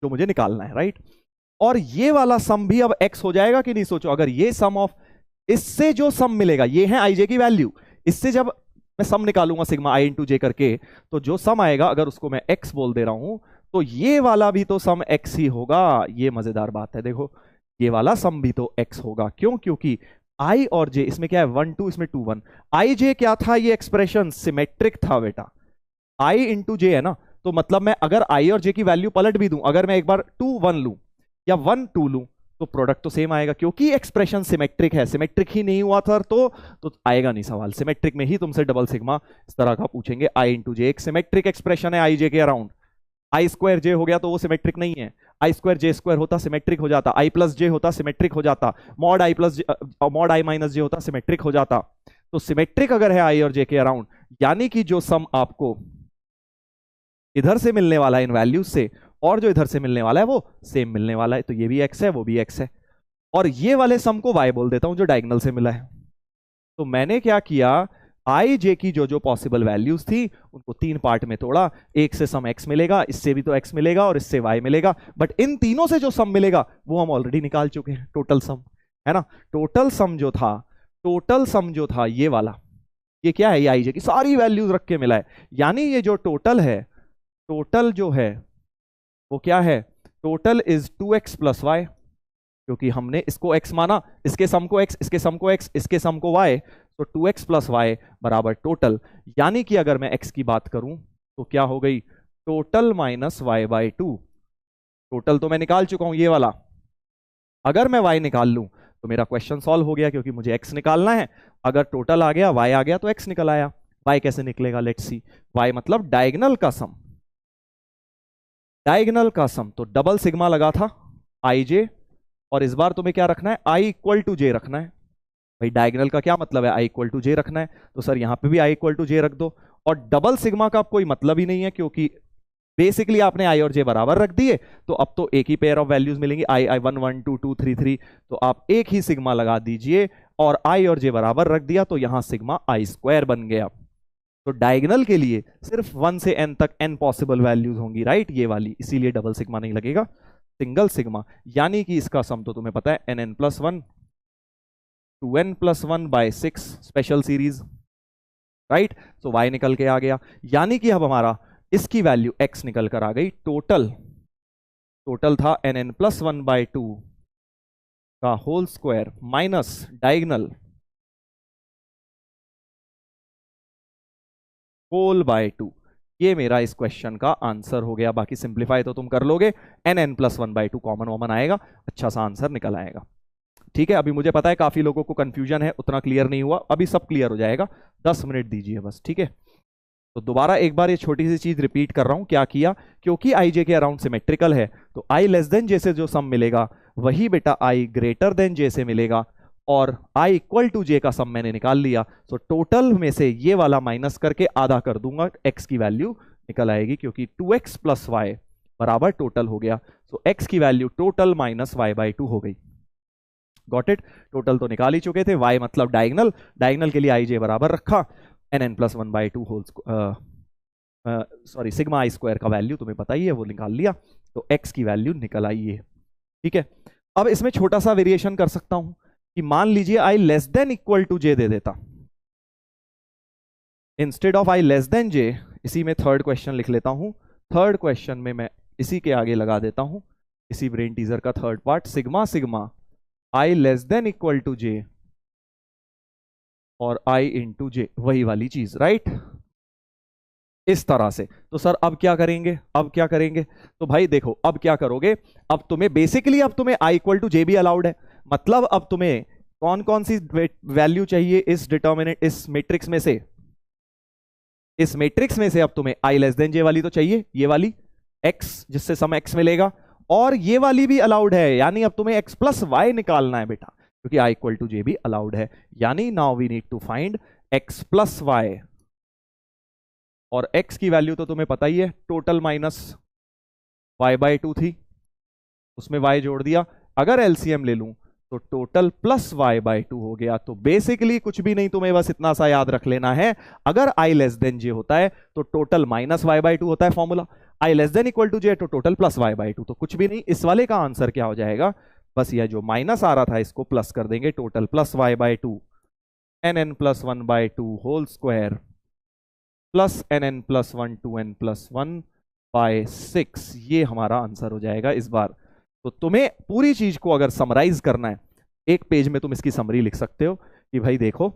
जो मुझे निकालना है, राइट। और ये वाला सम भी अब x हो जाएगा कि नहीं, सोचो, अगर ये सम ऑफ, इससे जो सम मिलेगा, ये है i j की वैल्यू, इससे जब मैं सम निकालूंगा सिग्मा i इंटू j करके, तो जो सम आएगा अगर उसको मैं x बोल दे रहा हूं तो ये वाला भी तो सम x ही होगा। ये मजेदार बात है, देखो ये वाला सम भी तो x होगा, क्यों, क्योंकि i और j, इसमें क्या है 1 2, इसमें 2 1, i j क्या था, ये एक्सप्रेशन सिमेट्रिक था बेटा, i इंटू j है ना, तो मतलब मैं अगर i और j की वैल्यू पलट भी दूं, अगर मैं एक बार 2 1 लूं या 1 2 लूं तो प्रोडक्ट तो सेम आएगा, क्योंकि एक्सप्रेशन सिमेट्रिक है। सिमेट्रिक ही नहीं हुआ था तो आएगा नहीं सवाल। सिमेट्रिक में ही तुमसे डबल सिग्मा इस तरह का पूछेंगे, i इंटू जे एक सिमेट्रिक एक्सप्रेशन है i j के अराउंड, i स्क्वायर j हो गया तो वो सिमेट्रिक नहीं है, i स्क्वायर j स्क्वायर होता सिमेट्रिक हो जाता, i प्लस j होता सिमेट्रिक हो जाता, mod i plus mod i minus j होता सिमेट्रिक हो जाता। तो सिमेट्रिक अगर है i और j के अराउंड, यानी कि जो सम आपको इधर से मिलने वाला है इन वैल्यूज से, और जो इधर से मिलने वाला है वो सेम मिलने वाला है, तो ये भी x है वो भी x है, और ये वाले सम को y बोल देता हूं जो डायगोनल से मिला है। तो मैंने क्या किया, i j की जो जो पॉसिबल वैल्यूज थी उनको तीन पार्ट में तोड़ा, एक से सम x मिलेगा, इससे भी तो x मिलेगा, और इससे y मिलेगा, बट इन तीनों से जो सम मिलेगा वो हम ऑलरेडी निकाल चुके हैं, टोटल सम है ना। टोटल सम जो था, टोटल सम जो था ये वाला, ये क्या है, ये i j की सारी वैल्यूज रख के मिला है, यानी ये जो टोटल है, टोटल जो है वो क्या है, total is 2x plus y, क्योंकि हमने इसको x माना, इसके सम को x, इसके सम को x, इसके सम को y, तो 2x प्लस y बराबर टोटल। यानी कि अगर मैं x की बात करूं तो क्या हो गई, total minus y by 2। Total तो मैं निकाल चुका हूं ये वाला, अगर मैं y निकाल लूं तो मेरा क्वेश्चन सॉल्व हो गया, क्योंकि मुझे x निकालना है। अगर टोटल आ गया, y आ गया, तो x निकल आया। y कैसे निकलेगा, लेट्स सी। y मतलब डायगोनल का सम, डायगोनल का सम, तो डबल सिग्मा लगा था i j, और इस बार तुम्हें क्या रखना है, i इक्वल टू j रखना है। भाई डायगोनल का क्या मतलब है, i इक्वल टू j रखना है, तो सर यहां पे भी i इक्वल टू j रख दो। और डबल सिग्मा का कोई मतलब ही नहीं है, क्योंकि बेसिकली आपने i और j बराबर रख दिए, तो अब तो एक ही पेयर ऑफ वैल्यूज मिलेंगी, i 1 1 2 2 3 3, तो आप एक ही सिग्मा लगा दीजिए, और i और j बराबर रख दिया, तो यहां सिग्मा i स्क्वायर बन गया। तो डायगोनल के लिए सिर्फ 1 से n तक n पॉसिबल वैल्यूज होंगी, राइट, ये वाली, इसीलिए डबल सिग्मा नहीं लगेगा, सिंगल सिग्मा। यानी कि इसका सम तो तुम्हें पता है nn plus 1 2n plus 1 by 6 special series, right. तो y निकल के आ गया, यानी कि अब हमारा इसकी वैल्यू x निकल कर आ गई। टोटल, टोटल था nn प्लस 1 बाय 2 का whole square minus diagonal whole by 2। ये मेरा इस क्वेश्चन का आंसर हो गया। बाकी सिंप्लीफाई तो तुम कर लोगे, nn plus 1 by 2 common woman आएगा, अच्छा सा आंसर निकल आएगा। ठीक है, अभी मुझे पता है काफी लोगों को कंफ्यूजन है, उतना क्लियर नहीं हुआ, अभी सब क्लियर हो जाएगा, 10 मिनट दीजिए बस, ठीक है। तो दोबारा एक बार ये छोटी सी चीज रिपीट कर रहा हूं, क्या किया, क्योंकि i j के अराउंड सिमेट्रिकल है, तो i लेस देन j से जो सम मिलेगा वही बेटा i ग्रेटर देन j से मिलेगा, और i इक्वल टू j का सम मैंने निकाल लिया। तो टोटल में से ये वाला माइनस करके आधा कर दूंगा, x की वैल्यू निकल आएगी, क्योंकि 2x प्लस y बराबर टोटल हो गया। तो x की value total minus y by 2 हो गई। Got it. टोटल तो निकाल ही चुके थे, y मतलब डायगनल, डायगनल के लिए आई जे बराबर रखा nn+1/2 होल सॉरी सिग्मा आई स्क्वायर का वैल्यू तुम्हें पता ही है, वो निकाल लिया, तो x की वैल्यू निकल आई है। ठीक है, अब इसमें छोटा सा वेरिएशन कर सकता हूं कि मान लीजिए i less than equal to J दे देता, instead of i less than J, इसी में थर्ड क्वेश्चन लिख लेता हूं, थर्ड क्वेश्चन में मैं इसी के आगे लगा देता हूं, इसी ब्रेन टीजर का third part, sigma sigma i less than equal to J और i इंटू जे, वही वाली चीज, राइट, इस तरह से। तो सर अब क्या करेंगे, अब क्या करेंगे, तो भाई देखो अब क्या करोगे, अब तुम्हें बेसिकली अब तुम्हें i इक्वल टू जे भी अलाउड है, मतलब अब तुम्हें कौन कौन सी वैल्यू चाहिए इस डिटर्मिनेंट, इस मैट्रिक्स में से, इस मैट्रिक्स में से अब तुम्हें i लेस देन जे वाली तो चाहिए, ये वाली x जिससे सम x मिलेगा, और ये वाली भी अलाउड है, यानी अब तुम्हें x प्लस वाई निकालना है बेटा, क्योंकि i इक्वल टू जे भी अलाउड है, यानी now we need to find x plus y, और x की वैल्यू तो तुम्हें पता ही है, टोटल माइनस y/2 थी, उसमें y जोड़ दिया, अगर एलसीएम ले लूं तो टोटल प्लस y/2 हो गया। तो बेसिकली कुछ भी नहीं, तुम्हें बस इतना सा याद रख लेना है, अगर i लेस देन जे होता है तो टोटल माइनस y/2 होता है formula, i less than equal to J तो टोटल प्लस y/2, तो कुछ भी नहीं, इस वाले का आंसर क्या हो जाएगा, बस यह जो माइनस आ रहा था इसको प्लस कर देंगे, total plus y/2 nn+1/2 whole square plus nn+1 2n+1/6, ये हमारा आंसर हो जाएगा इस बार। तो तुम्हें पूरी चीज को अगर समराइज करना है, एक पेज में तुम इसकी समरी लिख सकते हो कि भाई देखो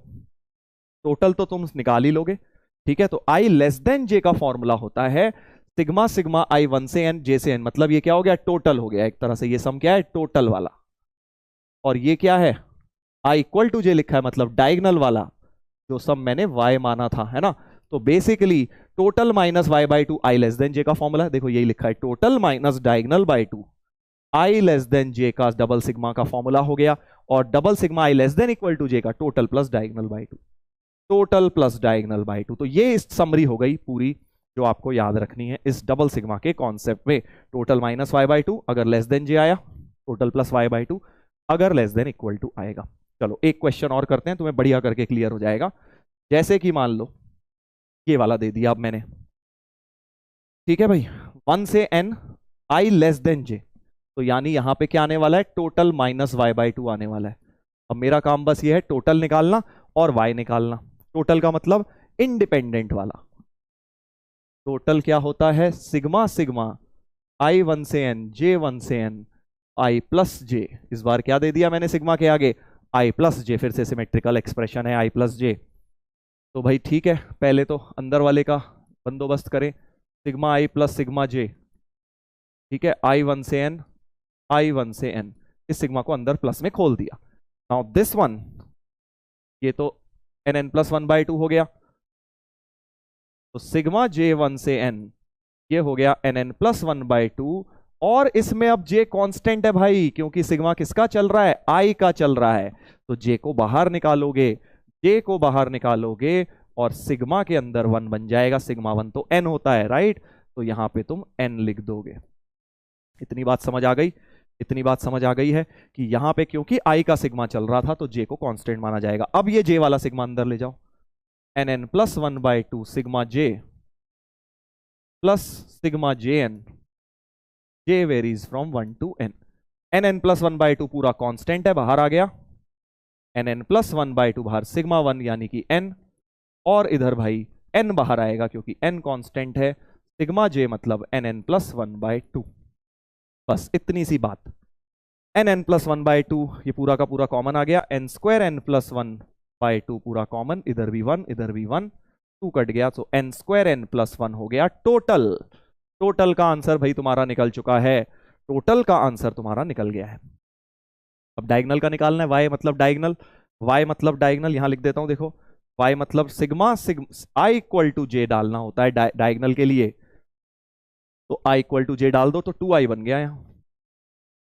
टोटल तो तुम निकाल ही लोगे, ठीक है, तो i लेस देन जे का फॉर्मूला होता है सिग्मा सिग्मा i 1 से n जे से n, मतलब ये क्या हो गया, टोटल हो गया एक तरह से, ये सम क्या है, टोटल वाला, और ये क्या है, i इक्वल टू जे लिखा है, मतलब डायगनल वाला, जो सम मैंने y माना था, है ना। तो basically total minus y/2 i less than J का फॉर्मूला, देखो यही लिखा है, total minus diagonal by 2 i less than J का डबल सिग्मा का फॉर्मूला हो गया, और double sigma i less than equal to J का total plus diagonal by 2, total plus diagonal by 2। तो ये इस समरी हो गई पूरी जो आपको याद रखनी है इस डबल सिग्मा के कॉन्सेप्ट में, टोटल माइनस y/2 अगर लेस देन जे आया, टोटल प्लस y/2 अगर लेस देन इक्वल टू आएगा। चलो एक क्वेश्चन और करते हैं, तुम्हें बढ़िया करके क्लियर हो जाएगा। जैसे कि मान लो ये वाला दे दिया अब मैंने, ठीक है भाई, 1 से n i less than j, तो यानी यहां पे क्या आने वाला है, टोटल माइनस y/2 आने वाला है। अब मेरा काम बस ये है टोटल निकालना और y निकालना, टोटल का मतलब इंडिपेंडेंट वाला, टोटल क्या होता है, सिग्मा सिग्मा i 1 से n j 1 से n i प्लस j, इस बार क्या दे दिया मैंने सिग्मा के आगे, i प्लस j, फिर से सिमेट्रिकल एक्सप्रेशन है i प्लस j। तो भाई ठीक है, पहले तो अंदर वाले का बंदोबस्त करें, sigma i plus sigma j, ठीक है, i 1 से n i 1 से n, इस सिग्मा को अंदर प्लस में खोल दिया। नाउ दिस वन, ये तो nn+1/2 हो गया, तो सिग्मा j 1 से n ये हो गया nn+1/2, और इसमें अब j कांस्टेंट है भाई, क्योंकि सिग्मा किसका चल रहा है, i का चल रहा है, तो j को बाहर निकालोगे, j को बाहर निकालोगे और सिग्मा के अंदर 1 बन जाएगा, सिग्मा 1 तो n होता है, राइट, तो यहां पे तुम n लिख दोगे। इतनी बात समझ आ गई, इतनी बात समझ आ गई है कि यहां पे क्योंकि i का सिग्मा चल रहा था तो j को कांस्टेंट माना जाएगा। अब ये j वाला सिग्मा अंदर ले जाओ, nn+1/2 sigma j plus sigma jn, j varies from 1 to n, nn+1/2 पूरा कांस्टेंट है, बाहर आ गया, nn+1/2 बाहर सिग्मा 1 यानी कि n, और इधर भाई n बाहर आएगा क्योंकि n कांस्टेंट है, सिग्मा j मतलब nn+1/2, बस इतनी सी बात। nn+1/2 ये पूरा का पूरा कॉमन आ गया, n² n+1/2 पूरा कॉमन, इधर भी 1 इधर भी 1, 2 कट गया, तो n² n+1 हो गया टोटल। टोटल का आंसर भाई तुम्हारा निकल चुका है, टोटल का आंसर तुम्हारा निकल गया है। अब डायगनल का निकालना है, y मतलब डायगनल, y मतलब डायगनल यहां लिख देता हूं, देखो y मतलब sigma i equal to j डालना होता है डायगनल के लिए, तो i इक्वल टू j डाल दो तो 2i बन गया यहां,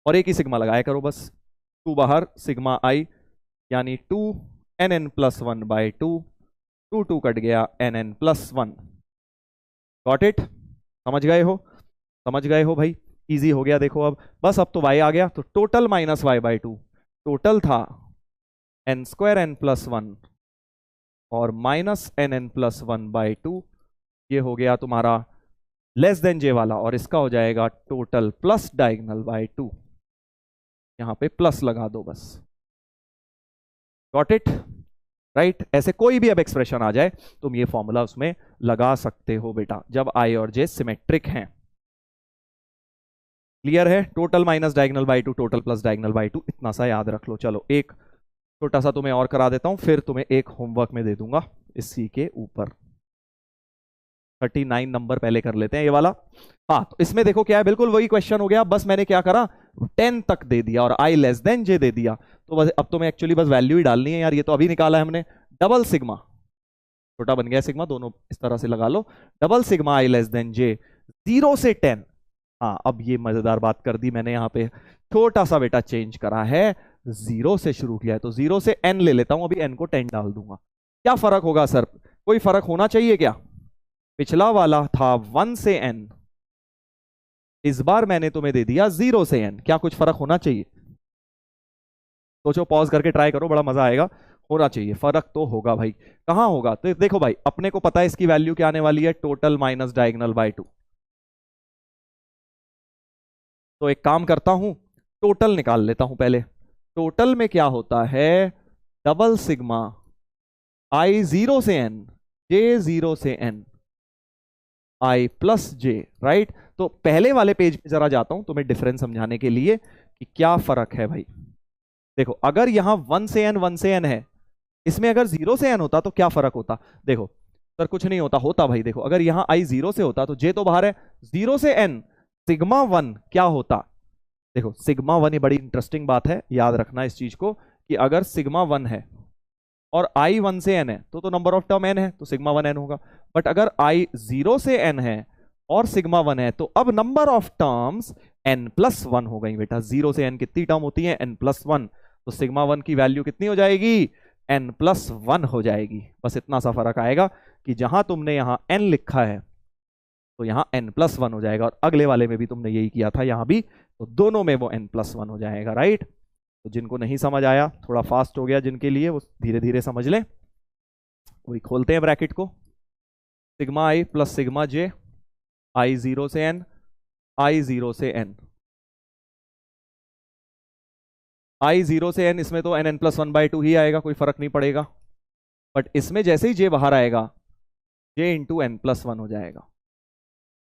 और एक ही सिग्मा लगाया करो बस, 2 बाहर सिग्मा i यानी 2 nn+1/2, 2 कट गया nn+1, गॉट इट, समझ गए हो, समझ गए हो भाई, इजी हो गया। देखो अब बस अब तो y आ गया, तो टोटल माइनस y/2, टोटल था N square N plus one और minus N N plus one by two, ये हो गया तुम्हारा लेस देन जे वाला, और इसका हो जाएगा total plus diagonal by two. यहां पे प्लस लगा दो बस। Got it? राइट? ऐसे कोई भी अब एक्सप्रेशन आ जाए तुम ये फॉर्मूला उसमें लगा सकते हो बेटा, जब आई और जे सिमेट्रिक हैं। क्लियर है? Total minus diagonal by two, total plus diagonal by two, इतना सा याद रख लो। चलो एक छोटा सा तुम्हें और करा देता हूं, फिर तुम्हें एक होमवर्क में दे दूंगा इसी के ऊपर। 39 नंबर पहले कर लेते हैं ये वाला। हाँ, तो इसमें देखो क्या है, बिल्कुल वही क्वेश्चन हो गया, बस मैंने क्या करा, 10 तक दे दिया और आई लेस देन जे दे दिया। तो बस अब तुम्हें एक्चुअली बस वैल्यू ही डालनी है यार, ये तो अभी निकाला है हमने। डबल सिग्मा, छोटा बन गया सिग्मा, दोनों इस तरह से लगा लो। डबल सिग्मा आई लेस देन जे 0 से 10। हाँ, अब ये मजेदार बात कर दी मैंने, यहाँ पे छोटा सा बेटा चेंज करा है, 0 से शुरू किया है, तो 0 से n ले लेता हूं, अभी n को 10 डाल दूंगा। क्या फर्क होगा सर? कोई फर्क होना चाहिए क्या? पिछला वाला था 1 से n, इस बार मैंने तुम्हें दे दिया 0 से n, क्या कुछ फर्क होना चाहिए? सोचो, पॉज करके ट्राई करो, बड़ा मजा आएगा। होना चाहिए, फर्क तो होगा भाई। कहां होगा? तो देखो भाई, अपने को पता है इसकी वैल्यू क्या आने वाली है, टोटल माइनस डायगोनल बाय 2। तो एक काम करता हूं, टोटल निकाल लेता हूं पहले। टोटल में क्या होता है, डबल सिग्मा आई 0 से n, जे 0 से n, आई प्लस जे। राइट? तो पहले वाले पेज पे जरा जाता हूं तुम्हें डिफरेंस समझाने के लिए कि क्या फर्क है भाई। देखो, अगर यहां 1 से n है, इसमें अगर 0 से n होता तो क्या फर्क होता? देखो सर, कुछ नहीं होता भाई। देखो, अगर यहां i 0 से होता तो j तो बाहर है, 0 से n सिग्मा 1 क्या होता? देखो, सिग्मा 1, ये बड़ी इंटरेस्टिंग बात है, याद रखना इस चीज को, कि अगर सिग्मा 1 है और i 1 से n है तो नंबर ऑफ टर्म n है, तो सिग्मा 1 n होगा। बट अगर i 0 से n है और सिग्मा 1 है, तो अब number of terms n plus 1 हो गई बेटा। 0 से n कितनी टर्म होती है? n plus 1। तो सिग्मा 1 की वैल्यू कितनी हो जाएगी? n प्लस 1 हो जाएगी। बस इतना सा फर्क आएगा कि जहां तुमने यहां n लिखा है तो यहां n प्लस 1 हो जाएगा, और अगले वाले में भी तुमने यही किया था यहां भी, तो दोनों में वो n प्लस 1 हो जाएगा। राइट? तो जिनको नहीं समझ आया, थोड़ा फास्ट हो गया जिनके लिए, वो धीरे धीरे समझ लें। वही खोलते हैं ब्रैकेट को, सिग्मा आई प्लस सिग्मा जे, आई 0 से n, आई 0 से n, आई 0 से n, इसमें तो n प्लस 1 बाई 2 ही आएगा, कोई फर्क नहीं पड़ेगा। बट इसमें जैसे ही j बाहर आएगा, j इंटू n प्लस 1 हो जाएगा।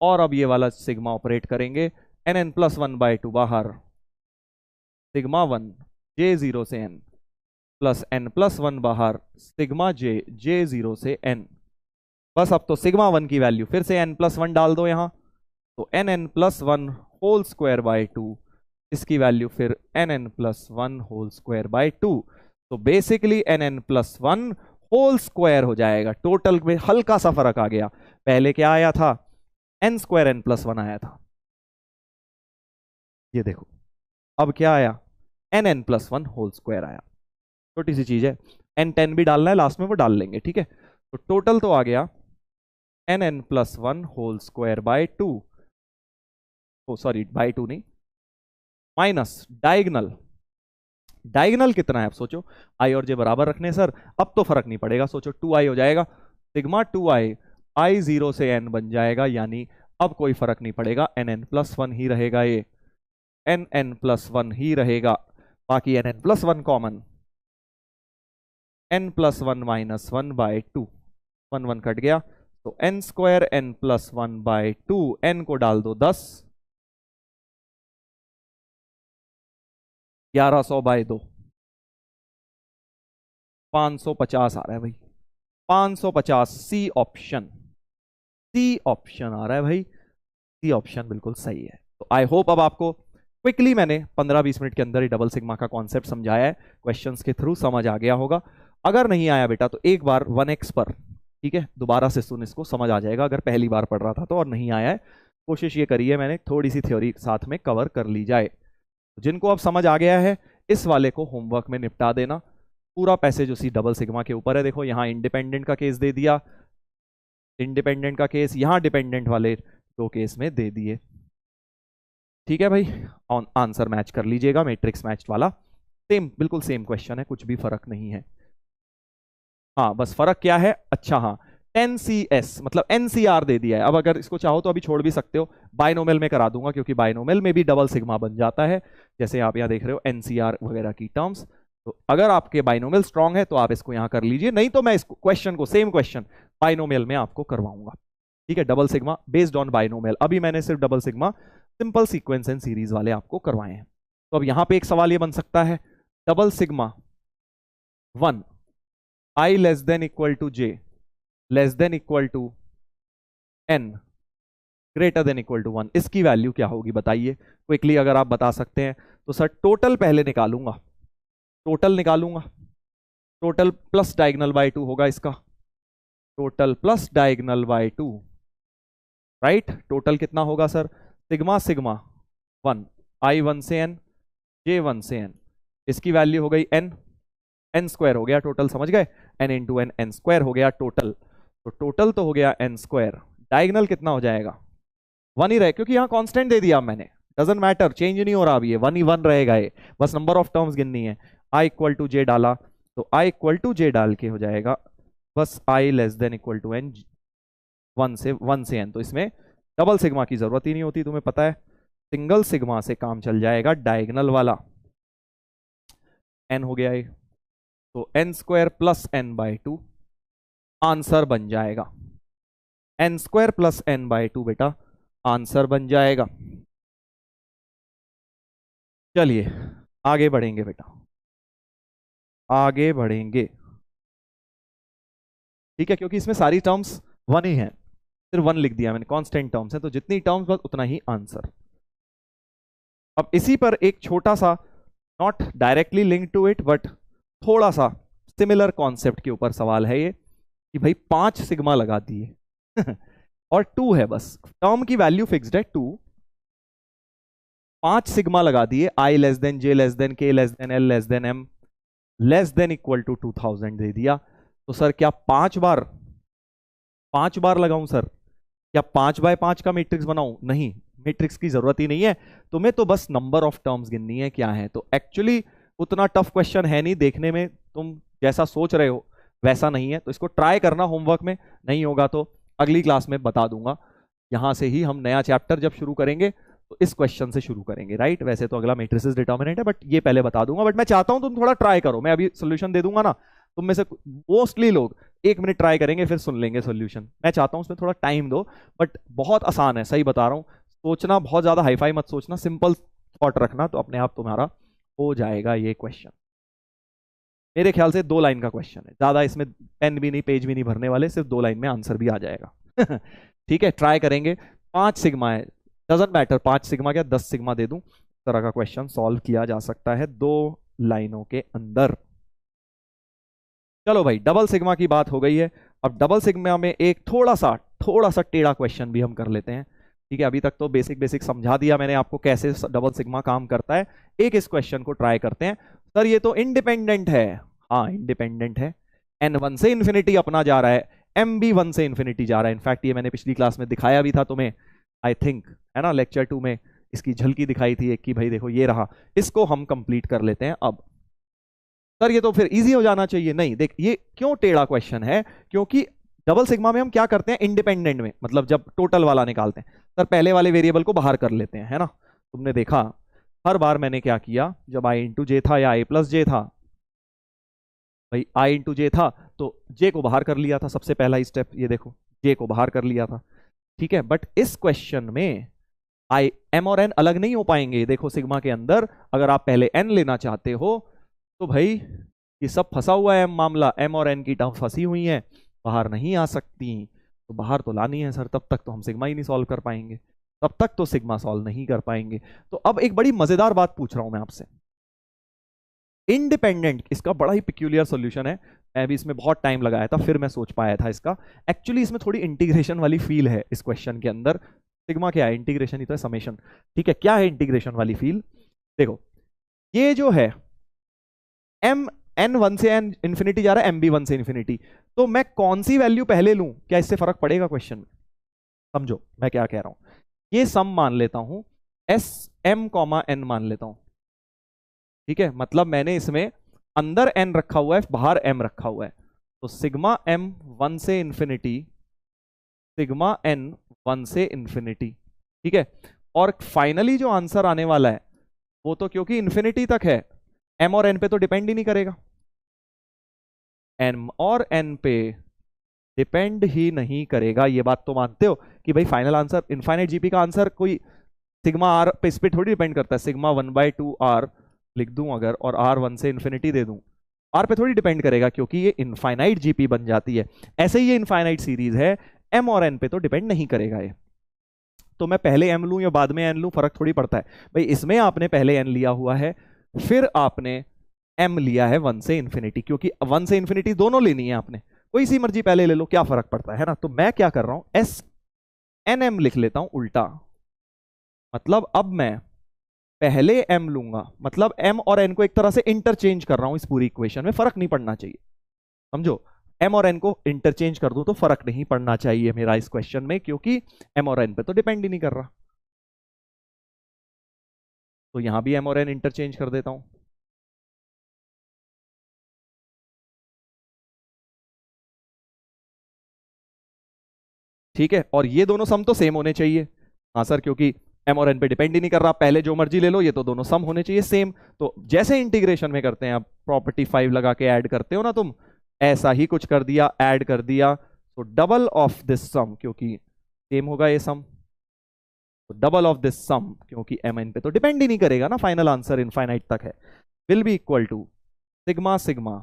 और अब ये वाला सिग्मा ऑपरेट करेंगे, n प्लस 1 बाई 2 बाहर, सिग्मा 1 j 0 से n प्लस n प्लस 1 बाहर, सिग्मा j 0 से n। बस अब तो सिग्मा 1 की वैल्यू फिर से n प्लस 1 डाल दो यहां, तो n plus 1 whole square by 2, इसकी वैल्यू फिर n plus 1 whole square by 2। तो basically n plus 1 whole square हो जाएगा। टोटल में हल्का सा फर्क आ गया, पहले क्या आया था, n स्क्वायर n प्लस 1 आया था, ये देखो अब क्या आया, n प्लस 1 होल स्क्वायर आया। छोटी सी चीज है, n 10 भी डालना है लास्ट में, वो डाल लेंगे, ठीक है। तो टोटल तो आ गया n plus 1 whole square by 2, oh sorry by 2 नहीं, माइनस डायगनल। डायगनल कितना है? अब सोचो, आई और जे बराबर रखने सर, अब तो फर्क नहीं पड़ेगा, सोचो 2i हो जाएगा, सिग्मा 2i आई 0 से n बन जाएगा, यानी अब कोई फर्क नहीं पड़ेगा, n प्लस 1 ही रहेगा, ये n प्लस 1 ही रहेगा, बाकी n plus 1 common, n plus 1 minus 1 by 2, 1 1 cut गया, तो n square n plus 1 by 2, n को डाल दो 10, 1100 बाय 2, 550 आ रहा है भाई, 550। सी ऑप्शन, सी ऑप्शन आ रहा है भाई, सी ऑप्शन बिल्कुल सही है। तो आई होप अब आपको क्विकली मैंने 15-20 मिनट के अंदर ही डबल सिग्मा का कॉन्सेप्ट समझाया है, क्वेश्चंस के थ्रू समझ आ गया होगा। अगर नहीं आया बेटा तो एक बार 1x पर, ठीक है, दोबारा से सुन, इसको समझ आ जाएगा अगर पहली बार पढ़ रहा था तो, और नहीं आया है, कोशिश ये करिए मैंने थोड़ी सी थ्योरी साथ में कवर कर ली जाए। जिनको अब समझ आ गया है, इस वाले को होमवर्क में निपटा देना। पूरा पैसेज उसी डबल सिग्मा के ऊपर है। देखो यहाँ इंडिपेंडेंट का केस दे दिया, इंडिपेंडेंट का केस, यहाँ डिपेंडेंट वाले 2 केस में दे दिए, ठीक है भाई। आंसर मैच कर लीजिएगा, मैट्रिक्स मैच वाला सेम, बिल्कुल सेम क्वेश्चन है, कुछ भी फर्क नहीं है। हाँ बस फर्क क्या है, अच्छा हाँ 10CS मतलब NCR दे दिया है। अब अगर इसको चाहो तो अभी छोड़ भी सकते हो, बाइनोमियल में करा दूंगा क्योंकि बाइनोमियल में भी डबल सिग्मा बन जाता है, जैसे आप यहाँ देख रहे हो NCR वगैरह की टर्म्स। तो अगर आपके बाइनोमियल स्ट्रांग है तो आप इसको यहाँ कर लीजिए, नहीं तो मैं इस क्वेश्चन को, सेम क्वेश्चन बाइनोमियल में आपको करवाऊंगा। ठीक है, double sigma based on binomial. अभी मैंने सिर्फ double sigma simple sequence and series वाले आपको करवाए हैं। तो अब यहां पे एक सवाल ये बन सकता है, double sigma 1 I less than equal to J less than equal to N greater than equal to 1, इसकी वैल्यू क्या होगी बताइए क्विकली, अगर आप बता सकते हैं तो। सर टोटल पहले निकालूंगा, टोटल निकालूंगा, टोटल प्लस डायगोनल बाय 2 होगा इसका, total plus diagonal by 2, right. Total कितना होगा सर, सिग्मा सिग्मा 1 I1 से N J1 से N, इसकी वैल्यू हो गई n स्क्वायर हो गया टोटल, समझ गए, n into n, n square हो गया टोटल। तो टोटल तो हो गया n स्क्वायर, डायगोनल कितना हो जाएगा 1 ही रहे, क्योंकि यहाँ कांस्टेंट दे दिया मैंने, डजंट मैटर, चेंज नहीं हो रहा अभी, ये 1 ही 1 रहेगा, ये बस नंबर ऑफ टर्म्स गिननी है। i इक्वल टू जे डाला तो i इक्वल टू जे डाल के हो जाएगा बस i less than equal to n 1 से n। तो इसमें डबल सिग्मा की जरूरत ही नहीं होती, तुम्हें पता है, सिंगल सिग्मा से काम चल जाएगा, डायगोनल वाला n हो गया ये, तो n square plus n by 2 answer बन जाएगा, n square plus n by 2 बेटा आंसर बन जाएगा। चलिए आगे बढ़ेंगे बेटा, आगे बढ़ेंगे, ठीक है, क्योंकि इसमें सारी टर्म्स 1 ही है, सिर्फ 1 लिख दिया मैंने, कांस्टेंट टर्म्स है तो जितनी टर्म्स बस उतना ही आंसर। अब इसी पर एक छोटा सा, not directly link to it but थोड़ा सा सिमिलर कॉन्सेप्ट के ऊपर सवाल है ये, कि भाई 5 सिग्मा लगा दिए और 2 है, बस टर्म की वैल्यू फिक्स्ड है 2, 5 सिग्मा लगा दिए, I less than J less than K less than L less than M less than equal to 2000 दे दिया। तो सर क्या 5 बार लगाऊं सर, क्या 5 बाय 5 का मैट्रिक्स बनाऊं, नहीं, मैट्रिक्स की जरूरत ही नहीं है, तुम्हें तो बस नंबर ऑफ टर्म्स गिननी है क्या है। तो एक्चुअली उतना टफ क्वेश्चन है नहीं, देखने में तुम जैसा सोच रहे हो वैसा नहीं है, तो इसको ट्राई करना होमवर्क में, नहीं होगा तो अगली क्लास में बता दूंगा। यहां से ही हम नया चैप्टर जब शुरू करेंगे तो इस क्वेश्चन से शुरू करेंगे, राइट। वैसे तो अगला मैट्रिसेस डिटर्मिनेंट है, बट ये पहले बता दूंगा, बट मैं चाहता हूं तुम थोड़ा ट्राई करो, मैं अभी सोल्यूशन दे दूंगा ना, तुम में से मोस्टली लोग 1 मिनट ट्राई करेंगे फिर सुन लेंगे सोल्यूशन, मैं चाहता हूं उसमें थोड़ा टाइम दो, बट बहुत आसान है, सही बता रहा हूं, सोचना बहुत ज्यादा हाईफाई मत सोचना, सिंपल थॉट रखना, तो अपने आप तुम्हारा हो जाएगा ये क्वेश्चन। मेरे ख्याल से 2 लाइन का क्वेश्चन है, ज्यादा इसमें पेन भी नहीं, पेज भी नहीं भरने वाले, सिर्फ 2 लाइन में आंसर भी आ जाएगा ठीक है, ट्राई करेंगे। 5 सिग्मा है, डजंट मैटर 5 सिग्मा क्या 10 सिग्मा दे दूं, इस तरह का क्वेश्चन सॉल्व किया जा सकता है 2 लाइनों के अंदर। चलो भाई, डबल सिग्मा की बात हो गई है, अब डबल सिग्मा में एक थोड़ा सा टेढ़ा क्वेश्चन भी हम कर लेते हैं, ठीक है। अभी तक तो बेसिक समझा दिया मैंने आपको कैसे डबल सिग्मा काम करता है, एक इस क्वेश्चन को ट्राई करते हैं। सर ये तो इंडिपेंडेंट है, हाँ इंडिपेंडेंट है, n1 से इन्फिनिटी अपना जा रहा है, MB1 से इन्फिनिटी जा रहा है, इनफैक्ट ये मैंने पिछली क्लास में दिखाया भी था तुम्हें, आई थिंक है ना, लेक्चर 2 में इसकी झलकी दिखाई थी एक, कि भाई देखो ये रहा, इसको हम कंप्लीट कर लेते हैं। अब सर ये तो फिर इजी हो जाना चाहिए, नहीं, देख ये क्यों टेढ़ा क्वेश्चन है, क्योंकि डबल सिग्मा में हम क्या करते हैं इंडिपेंडेंट में, मतलब जब टोटल वाला निकालते हैं सर पहले वाले वेरिएबल को बाहर कर लेते हैं, है ना। तुमने देखा हर बार मैंने क्या किया, जब i इंटू जे था या i प्लस जे था, भाई i इंटू जे था तो j को बाहर कर लिया था, सबसे पहला ही स्टेप, ये देखो j को बाहर कर लिया था, ठीक है। बट इस क्वेश्चन में i m और n अलग नहीं हो पाएंगे, देखो सिग्मा के अंदर अगर आप पहले n लेना चाहते हो तो भाई ये सब फंसा हुआ है मामला, m और n की टर्म फंसी हुई है, बाहर नहीं आ सकती, तो बाहर तो लानी है सर, तब तक तो हम सिग्मा ही नहीं सॉल्व कर पाएंगे, तब तक तो सिग्मा सॉल्व नहीं कर पाएंगे। तो अब एक बड़ी मजेदार बात पूछ रहा हूं मैं आपसे, इंडिपेंडेंट, इसका बड़ा ही पिक्यूलियर सॉल्यूशन है, मैं भी इसमें बहुत टाइम लगाया था फिर मैं सोच पाया था इसका। एक्चुअली इसमें थोड़ी इंटीग्रेशन वाली फील है इस क्वेश्चन के अंदर, सिग्मा क्या है, इंटीग्रेशन ही तो है, समेशन, ठीक है। क्या है इंटीग्रेशन वाली फील, देखो ये जो है m n1 से n इंफिनिटी जा रहा है, MB1 से इंफिनिटी, तो मैं कौन सी वैल्यू पहले लूं, क्या इससे फर्क पड़ेगा क्वेश्चन में, समझो मैं क्या कह रहा हूं। ये सम मान लेता हूं, S m n मान लेता हूं, ठीक है, मतलब मैंने इसमें अंदर n रखा हुआ है, बाहर m रखा हुआ है। तो सिग्मा m 1 से इंफिनिटी, सिग्मा n 1 से इंफिनिटी। ठीक है, और फाइनली जो आंसर आने वाला है वो तो क्योंकि इंफिनिटी तक है, m और n पे तो डिपेंड ही नहीं करेगा, m और n पे डिपेंड ही नहीं करेगा। ये बात तो मानते हो कि भाई फाइनल आंसर, इनफाइनाइट जीपी का आंसर कोई सिग्मा आर पे, इस पे थोड़ी डिपेंड करता है। सिग्मा 1/2 आर लिख दूं अगर, और आर 1 से इंफिनिटी दे दूं, आर पे थोड़ी डिपेंड करेगा क्योंकि ये इनफाइनाइट जीपी बन जाती है। ऐसे ही ये इनफाइनाइट सीरीज है, एम और एन पे तो डिपेंड नहीं करेगा ये। तो मैं पहले एम लूं या बाद में एन लूं, फर्क थोड़ी पड़ता है भाई। इसमें आपने पहले एन लिया हुआ है, फिर आपने एम लिया है 1 से इंफिनिटी, क्योंकि 1 से इंफिनिटी दोनों लेनी है आपने, कोई सी मर्जी पहले ले लो, क्या फर्क पड़ता है ना। तो मैं क्या कर रहा हूं, एस एन एम लिख लेता हूं उल्टा, मतलब अब मैं पहले m लूंगा, मतलब m और n को एक तरह से इंटरचेंज कर रहा हूं इस पूरी इक्वेशन में, फर्क नहीं पड़ना चाहिए, समझो। m और n को इंटरचेंज कर दूं तो फर्क नहीं पड़ना चाहिए मेरा इस क्वेश्चन में, क्योंकि m और n पे तो डिपेंड ही नहीं कर रहा। तो यहां भी m और n इंटरचेंज कर देता हूं। ठीक है, और ये दोनों सम तो सेम होने चाहिए। हाँ सर, क्योंकि m और n पे डिपेंड ही नहीं कर रहा, पहले जो मर्जी ले लो, ये तो दोनों सम होने चाहिए सेम। तो जैसे इंटीग्रेशन में करते हैं, आप प्रॉपर्टी 5 लगा के ऐड करते हो ना तुम, ऐसा ही कुछ कर दिया, ऐड कर दिया। तो डबल ऑफ दिस सम, क्योंकि सेम होगा ये सम, तो डबल ऑफ दिस सम, क्योंकि m n पे तो डिपेंड ही नहीं करेगा ना, फाइनल आंसर इनफाइनाइट तक है, will be equal to sigma sigma,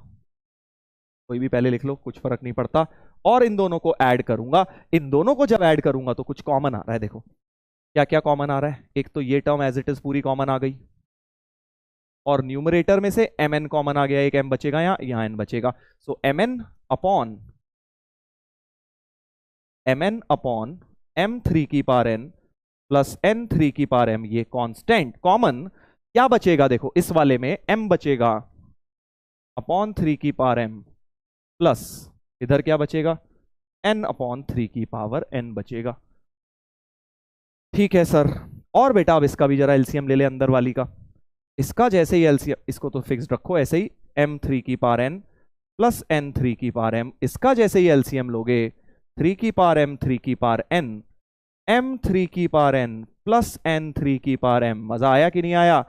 कोई भी पहले लिख लो, कुछ फर्क नहीं पड़ता। और इन दोनों को ऐड करूंगा, इन दोनों को जब ऐड करूंगा तो कुछ कॉमन आ रहा है, देखो क्या क्या कॉमन आ रहा है। एक तो ये टर्म एज इट इज पूरी कॉमन आ गई, और न्यूमरेटर में से एम एन कॉमन आ गया, एक एम बचेगा, यहाँ एन बचेगा। सो एम एन अपॉन एम 3 की पावर एन प्लस एन 3 की पावर एम, ये कांस्टेंट कॉमन क्या बचेगा, देखो इस वाले में एम बचेगा अपॉन 3 की पावर एम, प्लस इधर क्या बचेगा, एन अपॉन 3 की पावर एन बचेगा। ठीक है सर, और बेटा अब इसका भी जरा एलसीएम ले ले अंदर वाली का। इसका जैसे ही एलसीएम, इसको तो फिक्स रखो ऐसे ही, m3 की पावर n प्लस n3 की पावर m, इसका जैसे ही एलसीएम लोगे 3 की पावर m 3 की पावर n, m3 की पावर n प्लस n3 की पावर m। मजा आया कि नहीं आया,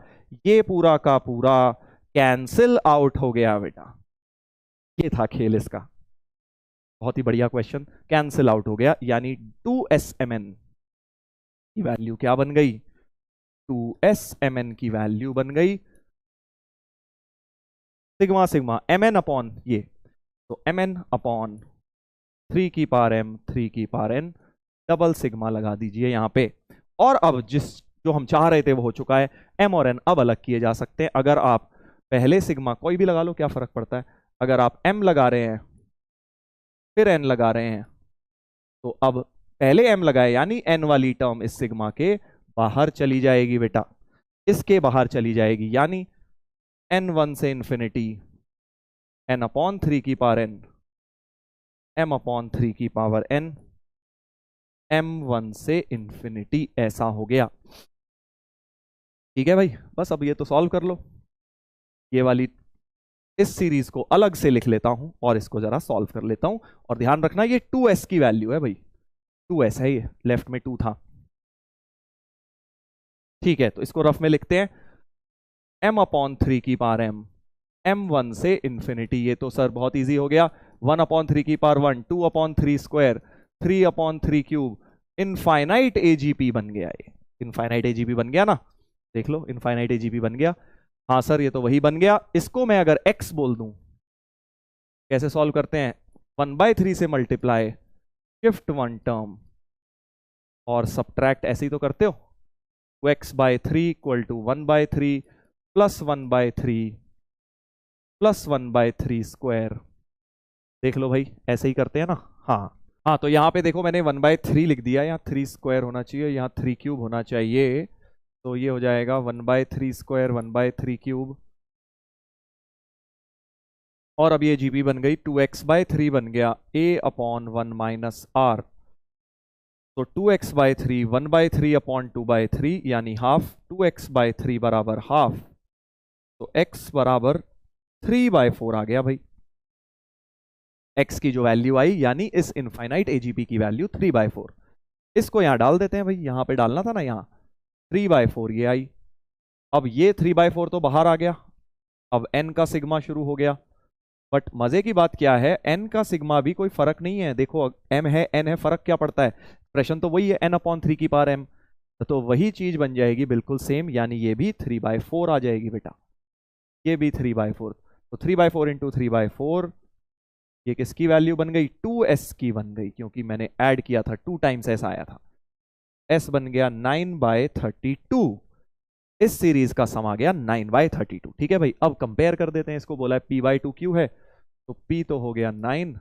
ये पूरा का पूरा कैंसिल आउट हो गया बेटा, ये था खेल इसका। बहुत ही बढ़िया क्वेश्चन, कैंसिल आउट हो गया, यानी 2smn की वैल्यू क्या बन गई, 2smn की वैल्यू बन गई सिग्मा सिग्मा mn अपॉन ये, तो mn अपॉन 3 की पावर m 3 की पावर n, डबल सिग्मा लगा दीजिए यहां पे। और अब जो हम चाह रहे थे वो हो चुका है, m और n अब अलग किए जा सकते हैं। अगर आप पहले सिग्मा कोई भी लगा लो, क्या फर्क पड़ता है, अगर आप m लगा रहे हैं फिर n लगा रहे हैं, तो अब पहले m लगाए, यानी n वाली टर्म इस सिग्मा के बाहर चली जाएगी बेटा, इसके बाहर चली जाएगी, यानी n1 से इंफिनिटी n अपॉन 3 की पावर n, m अपॉन 3 की पावर n, m1 से इंफिनिटी, ऐसा हो गया। ठीक है भाई, बस अब ये तो सॉल्व कर लो। ये वाली इस सीरीज को अलग से लिख लेता हूं और इसको जरा सॉल्व कर लेता हूं, और ध्यान रखना ये 2s की वैल्यू है भाई, 2s है, ये लेफ्ट में 2 था। ठीक है, तो इसको रफ में लिखते हैं, m अपॉन 3 की पावर m, m1 से इंफिनिटी, ये तो सर बहुत इजी हो गया, 1 अपॉन 3 की power 1, 2 upon 3 square, 3 upon 3 cube, infinite AGP बन गया, ये इनफाइनाइट एजीपी बन गया ना, देख लो इनफाइनाइट एजीपी बन गया। हाँ सर ये तो वही बन गया। इसको मैं अगर x बोल दूं, कैसे सॉल्व करते हैं, 1/3 से मल्टीप्लाई, शिफ्ट 1 टर्म और सब्ट्रैक्ट, ऐसे ही तो करते हो, तो x/3 equal to 1/3 plus 1/3 plus 1/3 square, देख लो भाई ऐसे ही करते हैं ना। हाँ हाँ, तो यहाँ पे देखो मैंने 1/3 लिख दिया, यहाँ 3 स्क्वायर होना चाहिए, यहाँ 3 क्यूब होना चाहिए, तो ये हो जाएगा 1/3 स्क्वायर 1/3 क्यूब, और अब ये जीबी बन गई 2x/3 बन गया a अपॉन 1 माइनस आर, तो 2x/3 1/3 अपॉन 2/3 यानी हाफ, 2x/3 बराबर हाफ, तो x बराबर 3/4 आ गया भाई। x की जो वैल्यू आई यानी इस इनफाइनाइट एजीपी की वैल्यू 3/4। इसको यहां डाल देते हैं भाई, यहां पे डालना था ना, यहां 3/4 ये आई। अब ये 3/4 तो बाहर आ गया। अब n का सिग्मा शुरू हो गया। बट मजे की बात क्या है, n का सिग्मा भी कोई फर्क नहीं है। देखो m है n है, फर्क क्या पड़ता है, एक्सप्रेशन तो वही है n/3 की पावर m। तो वही चीज बन जाएगी बिल्कुल सेम, यानी ये भी 3/4 आ जाएगी बेटा, ये भी 3/4। तो 3/4 इंटू 3/4, ये किसकी वैल्यू बन गई, 2s की बन गई, क्योंकि मैंने ऐड किया था 2 टाइम्स s आया था। s बन गया 9/32। इस सीरीज का सम आ गया 9/32। ठीक है भाई, अब कंपेयर कर देते हैं इसको। बोला है p/2 क्यू है, तो p तो हो गया 9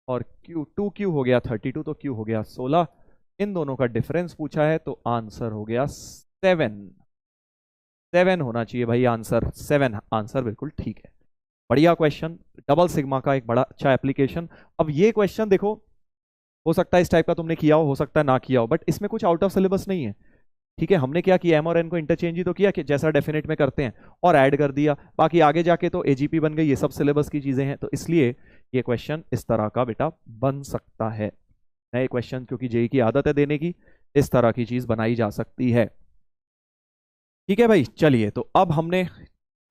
और q हो गया 32, तो q हो गया 16। इन दोनों का डिफरेंस पूछा है, तो आंसर हो गया 7 होना चाहिए भाई आंसर। 7 आंसर बिल्कुल ठीक है। बढ़िया क्वेश्चन, डबल सिग्मा का एक बड़ा अच्छा एप्लीकेशन। अब ये क्वेश्चन देखो, हो सकता है इस टाइप का तुमने किया हो सकता है ना किया हो, बट इसमें कुछ आउट ऑफ सिलेबस नहीं है। ठीक है, हमने क्या किया, m और n को इंटरचेंज ही तो किया कि जैसा डेफिनेट में करते हैं, और ऐड कर दिया। बाकी आगे जाके तो एजीपी बन गई, ये सब सिलेबस की चीजें हैं, तो इसलिए ये क्वेश्चन इस तरह का बेटा बन सकता है। नए क्वेश्चन क्योंकि जेई की आदत है देने की, इस तरह की चीज बनाई जा सकती है। ठीक है भाई, चलिए तो अब हमने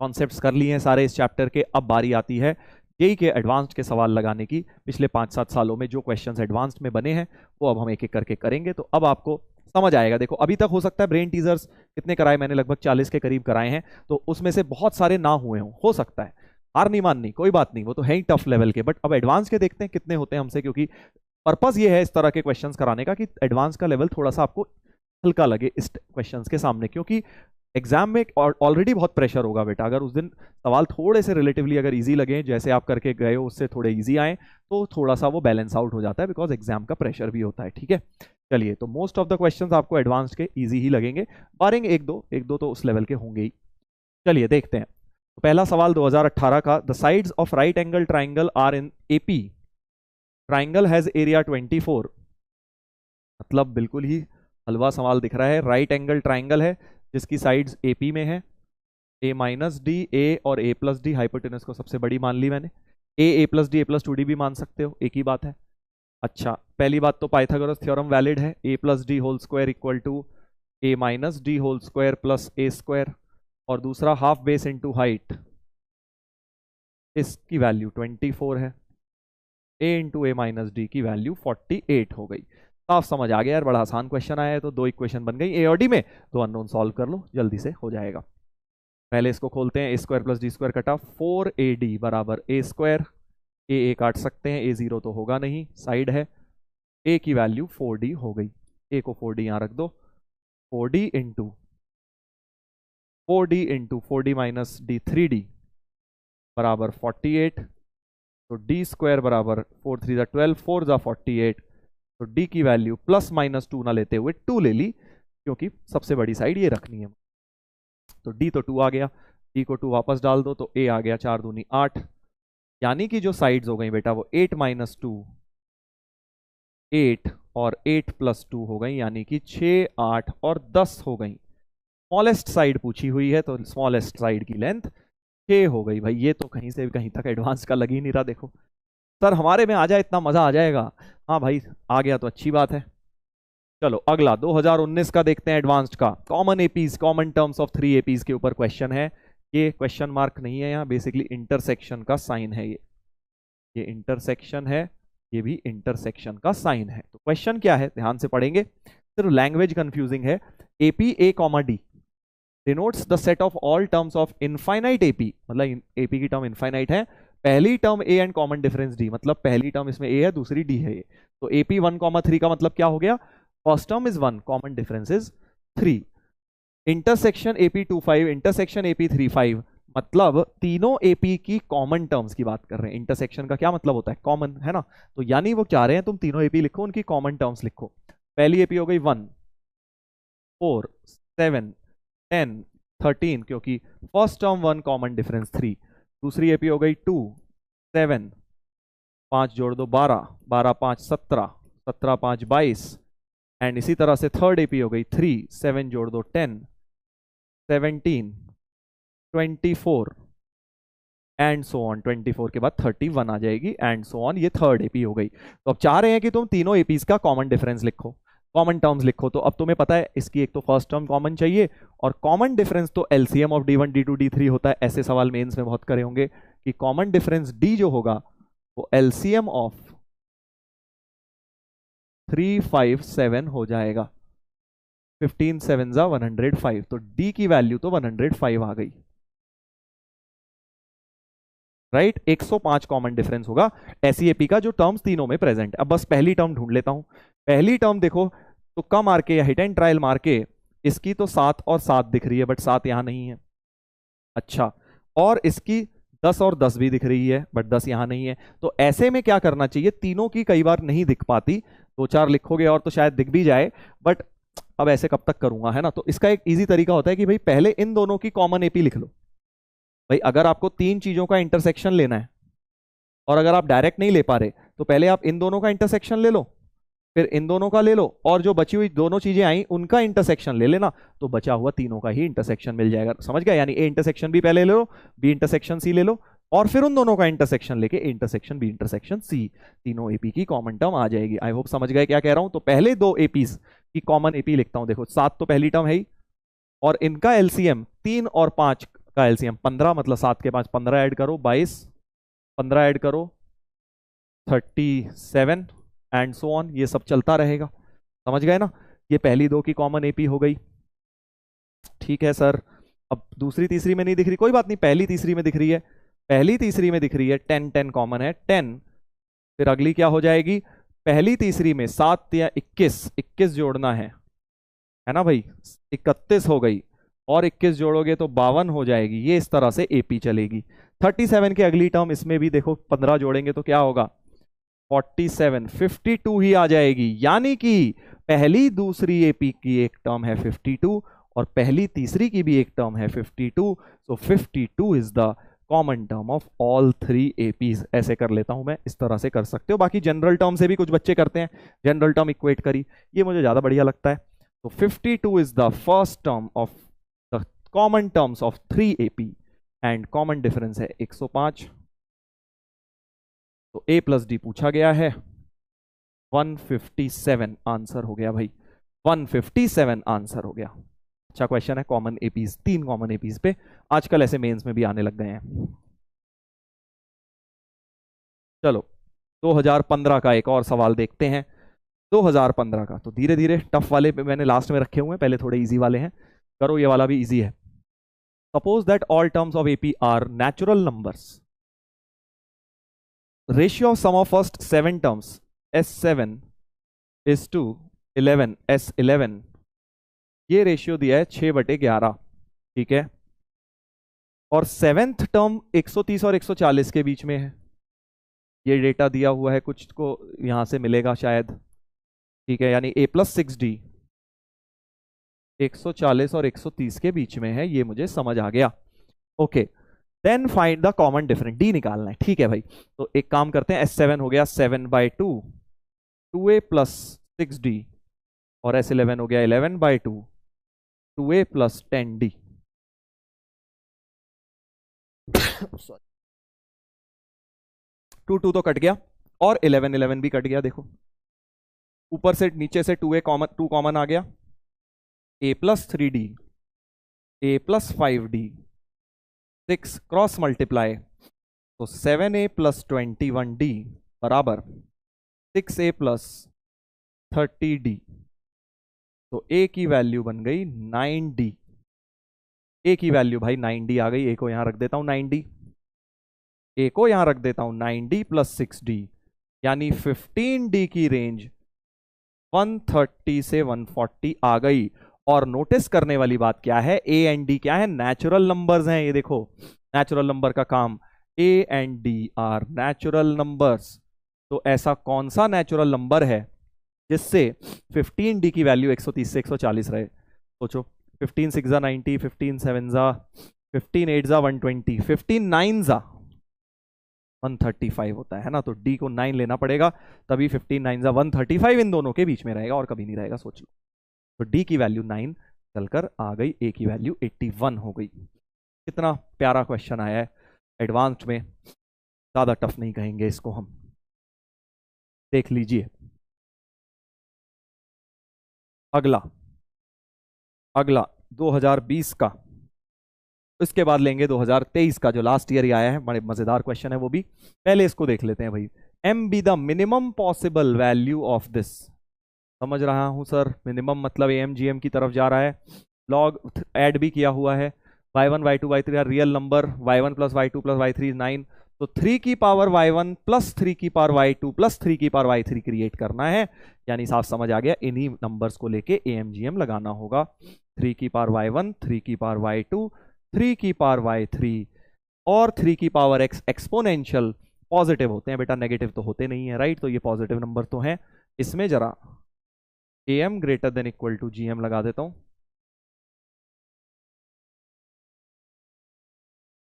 कॉन्सेप्ट्स कर लिए हैं सारे इस चैप्टर के। अब बारी आती है जेई के एडवांस्ड के सवाल लगाने की। पिछले 5-7 सालों में जो क्वेश्चंस एडवांस्ड में बने हैं वो अब हम एक एक करके करेंगे, तो अब आपको समझ आएगा। देखो अभी तक हो सकता है ब्रेन टीजर्स कितने कराए मैंने, लगभग 40 के करीब कराए हैं, तो उसमें से बहुत सारे ना हुए हों, हो सकता है। हार नहीं माननी, कोई बात नहीं, वो तो है ही टफ लेवल के। बट अब एडवांस के देखते हैं कितने होते हैं हमसे, क्योंकि पर्पस ये है इस तरह के क्वेश्चंस कराने का कि एडवांस का लेवल थोड़ा सा आपको हल्का लगे इस क्वेश्चंस के सामने, क्योंकि एग्जाम में ऑलरेडी बहुत प्रेशर होगा बेटा। अगर उस दिन सवाल थोड़े से रिलेटिवली अगर इजी लगे, जैसे आप करके गए हो उससे थोड़े इजी आए, तो थोड़ा सा वो बैलेंस आउट हो जाता है, बिकॉज एग्जाम का प्रेशर भी होता है। ठीक है, चलिए तो मोस्ट ऑफ द क्वेश्चंस आपको एडवांस्ड के इजी ही लगेंगे, बारिंग एक दो तो उस लेवल के होंगे ही। चलिए देखते हैं। तो पहला सवाल 2018 का, the sides of right angle triangle are in AP, triangle has area 24। मतलब बिल्कुल ही हलवा सवाल दिख रहा है। राइट एंगल ट्राइंगल है जिसकी साइड्स एपी में है, a-d, a और a+d, हाइपोटेनस को सबसे बड़ी मान ली मैंने। a+d a+2d भी मान सकते हो, एक ही बात है। अच्छा, पहली बात तो पाइथागोरस थ्योरम वैलिड है, a+d whole square equal to a-d whole square plus a square, और दूसरा हाफ बेस इनटू हाइट, इसकी वैल्यू 24 है, a इंटू a-d की वैल्यू 48 हो गई। साफ समझ आ गया यार, बड़ा आसान क्वेश्चन आया है। तो दो इक्वेशन बन गई ए और डी में, तो अननोन सॉल्व कर लो, जल्दी से हो जाएगा। पहले इसको खोलते हैं, a² + d² कटा 4ad बराबर a², a काट सकते हैं, a0 तो होगा नहीं, साइड है, a की वैल्यू 4d हो गई। a को 4d यहां रख दो, 4d into 4d minus d 3d बराबर 48, तो d² बराबर 4 3 12, 4 48, तो d की वैल्यू +-2 ना लेते हुए 2 ले ली, क्योंकि सबसे बड़ी साइड ये रखनी है। तो d तो 2 आ गया, d को 2 वापस डाल दो, तो a आ गया 4 दूनी 8, यानी कि जो साइड्स हो गई बेटा वो 8 - 2 8 और 8 + 2 हो गई, यानी कि 6 8 और 10 हो गई। स्मॉलेस्ट साइड पूछी हुई है, तो स्मॉलेस्ट साइड की लेंथ 6 हो गई। भाई ये तो कहीं से कहीं तक एडवांस का लग ही नहीं रहा। देखो सर हमारे में आ जाए इतना मजा आ जाएगा। हाँ भाई आ गया तो अच्छी बात है। चलो अगला 2019 का देखते हैं एडवांस्ड का। Common APs, common terms of 3 APs के ऊपर क्वेश्चन है। ये क्वेश्चन मार्क नहीं है यहाँ, बेसिकली इंटरसेक्शन का साइन है ये इंटरसेक्शन है, ये भी इंटरसेक्शन का साइन है। तो क्वेश्चन क्या है ध्यान से पढ़ेंगे, सिर्फ लैंग्वेज कंफ्यूजिंग है। AP A comma D denotes the set of all terms of infinite AP, मतलब एपी की टर्म इनफाइनाइट है, पहली term A and common difference D, मतलब पहली टर्म इसमें ए है दूसरी डी है ये। तो एपी 1,3 का मतलब क्या हो गया, first term is 1, common difference is 3। Intersection AP 25 intersection AP 35, मतलब तीनों एपी की कॉमन टर्म्स की बात कर रहे हैं। इंटरसेक्शन का क्या मतलब होता है, कॉमन है ना, तो यानी वो चाह रहे हैं तुम तीनों एपी लिखो, उनकी कॉमन टर्म्स लिखो। पहली एपी हो गई 1 4 7 10 13, क्योंकि फर्स्ट टर्म 1 कॉमन डिफरेंस 3। दूसरी एपी हो गई 2 7 5 जोड़ दो 12 12 5 17 17 5 22, एंड इसी तरह से थर्ड एपी हो गई 3 7 जोड़ दो 10 17 24 एंड सो ऑन, 24 के बाद 31 आ जाएगी एंड सो ऑन, ये थर्ड एपी हो गई। तो अब चाह रहे हैं कि तुम तीनों एपीज का कॉमन डिफरेंस लिखो, कॉमन टर्म्स लिखो। तो अब तुम्हें पता है इसकी एक तो फर्स्ट टर्म कॉमन चाहिए, और कॉमन डिफरेंस तो LCM of D1 D2 D3 होता है। ऐसे सवाल मेंस में बहुत करे होंगे कि कॉमन डिफरेंस D जो होगा वो एलसीएम ऑफ 357 हो जाएगा। 15 7 जा 105, तो D की वैल्यू तो 105 आ गई, राइट। 105 कॉमन डिफरेंस होगा ऐसी एपी का जो टर्म्स तीनों में प्रेजेंट है। अब बस पहली टर्म ढूंढ लेता हूं। पहली टर्म देखो, तुक्का मार के या हिट एंड ट्रायल मार के, इसकी तो 7 और 7 दिख रही है, बट 7 यहां नहीं है। अच्छा, और इसकी 10 और 10 भी दिख रही है, बट 10 यहां नहीं है। तो ऐसे में क्या करना चाहिए, तीनों की कई बार नहीं दिख पाती, 2-4 लिखोगे और तो शायद दिख भी जाए, बट अब ऐसे कब तक करूंगा, है ना। तो इसका एक इजी तरीका होता है कि भाई पहले इन दोनों की कॉमन एपी लिख लो। भाई अगर आपको तीन चीजों का इंटरसेक्शन लेना है और अगर आप डायरेक्ट नहीं ले पा रहे, तो पहले आप इन दोनों का इंटरसेक्शन ले लो, फिर इन दोनों का ले लो, और जो बची हुई दोनों चीजें आई उनका इंटरसेक्शन ले लेना, तो बचा हुआ तीनों का ही इंटरसेक्शन मिल जाएगा। समझ गया, यानी ए इंटरसेक्शन बी पहले ले लो, बी इंटरसेक्शन सी ले लो, और फिर उन दोनों का इंटरसेक्शन लेके a intersection b intersection c, तीनों एपी की कॉमन टर्म आ जाएगी। आई होप समझ गए क्या कह रहा हूं। तो पहले दो एपीज की कॉमन एपी लिखता हूं। देखो 7 तो पहली टर्म है ही, और इनका एलसीएम 3 और 5 का एलसीएम 15, मतलब 7 के 5 15 ऐड करो 22, 15 ऐड करो 37 एंड सो ऑन, ये सब चलता रहेगा। समझ गए ना, ये पहली दो की कॉमन एपी हो गई। ठीक है सर, अब दूसरी तीसरी में नहीं दिख रही, कोई बात नहीं, पहली तीसरी में दिख रही है। पहली तीसरी में दिख रही है 10 10 कॉमन है 10, फिर अगली क्या हो जाएगी, पहली तीसरी में 7 या 21, 21 जोड़ना है ना भाई, 31 हो गई, और 21 जोड़ोगे तो 52 हो जाएगी। ये इस तरह से एपी चलेगी। 37 की अगली टर्म, इसमें भी देखो 15 जोड़ेंगे तो क्या होगा, 47, 52 ही आ जाएगी। यानी कि पहली दूसरी एपी की एक टर्म है 52 और पहली तीसरी की भी एक टर्म है 52। सो 52 is the common term of all 3 APs. ऐसे कर लेता हूं मैं, इस तरह से कर सकते हो। बाकी जनरल टर्म से भी कुछ बच्चे करते हैं, जनरल टर्म इक्वेट करी, ये मुझे ज्यादा बढ़िया लगता है। तो 52 is the first term of the common terms of 3 AP and common difference है 105। तो ए प्लस डी पूछा गया है, 157 आंसर हो गया भाई, 157 आंसर हो गया। अच्छा क्वेश्चन है, कॉमन एपीज, 3 कॉमन एपीज पे आजकल ऐसे मेंस में भी आने लग गए हैं। चलो 2015 का एक और सवाल देखते हैं। 2015 का, तो धीरे धीरे टफ वाले पे मैंने लास्ट में रखे हुए हैं, पहले थोड़े इजी वाले हैं, करो ये वाला भी इजी है। Suppose that all terms of AP are natural numbers, ratio of sum of first 7 terms S7 is to 11 S11, ये रेशियो दिया है 6/11, ठीक है। और सेवेंथ टर्म 130 और 140 के बीच में है, ये डेटा दिया हुआ है, कुछ को यहां से मिलेगा शायद, ठीक है। यानी a + 6d 140 और 130 के बीच में है, ये मुझे समझ आ गया। Okay, then find the common difference, d निकालना है, ठीक है भाई। तो एक काम करते हैं, S7 हो गया 7/2, 2a + 6d, और S11 हो गया 11/2, 2a + 10d। 2 तो कट गया, और 11 भी कट गया। देखो ऊपर से नीचे से 2a कॉमन, 2 कॉमन आ गया, a + 3d, a + 5d, 6 cross multiply, तो 7a + 21d बराबर 6a + 30d। तो a की वैल्यू बन गई 9d। a की वैल्यू भाई 9d आ गई, a को यहां रख देता हूं 9d, a को यहां रख देता हूं 9d + 6d, यानी 15d की रेंज 130 से 140 आ गई। और नोटिस करने वाली बात क्या है, a एंड d क्या है, नेचुरल नंबर्स हैं। ये देखो नेचुरल नंबर का काम, a and d are natural numbers. तो ऐसा कौन सा नेचुरल नंबर है जिससे 15d की वैल्यू 130 से 140 रहे। सोचो, 15 6 जा 90, 15 7 जा 15 8 जा 120, 15 9 जा 135 होता है ना। तो d को 9 लेना पड़ेगा, तभी 15 9 जा 135 इन दोनों के बीच में रहेगा, और कभी नहीं रहेगा, सोच लो। तो d की वैल्यू 9 चलकर आ गई, a की वैल्यू 81 हो गई। कितना प्यारा क्वेश्चन आया है एडवांस्ड में, ज्यादा टफ नहीं कहेंगे इसको हम। देख लीजिए अगला, अगला 2020 का, इसके बाद लेंगे 2023 का जो लास्ट ईयर ही आया है, बड़े मजेदार क्वेश्चन है वो भी। पहले इसको देख लेते हैं भाई। M be the minimum possible value of this. समझ रहा हूं सर, मिनिमम मतलब एम जी एम की तरफ जा रहा है। लॉग ऐड भी किया हुआ है, y1 y2 y3 are real number, y1 plus y2 plus y3 is 9, तो 3 की पावर y1 प्लस 3 की पावर y2 प्लस 3 की पावर y3 क्रिएट करना है। यानी साफ समझ आ गया, इन्हीं नंबर्स को लेके AMGM लगाना होगा। 3 की पावर y1, 3 की पावर y2, 3 की पावर y3 और 3 की पावर x एक्सपोनेंशियल पॉजिटिव होते हैं बेटा, नेगेटिव तो होते नहीं है, राइट। तो ये पॉजिटिव नंबर तो हैं। इसमें जरा am greater than equal to gm लगा देता हूं।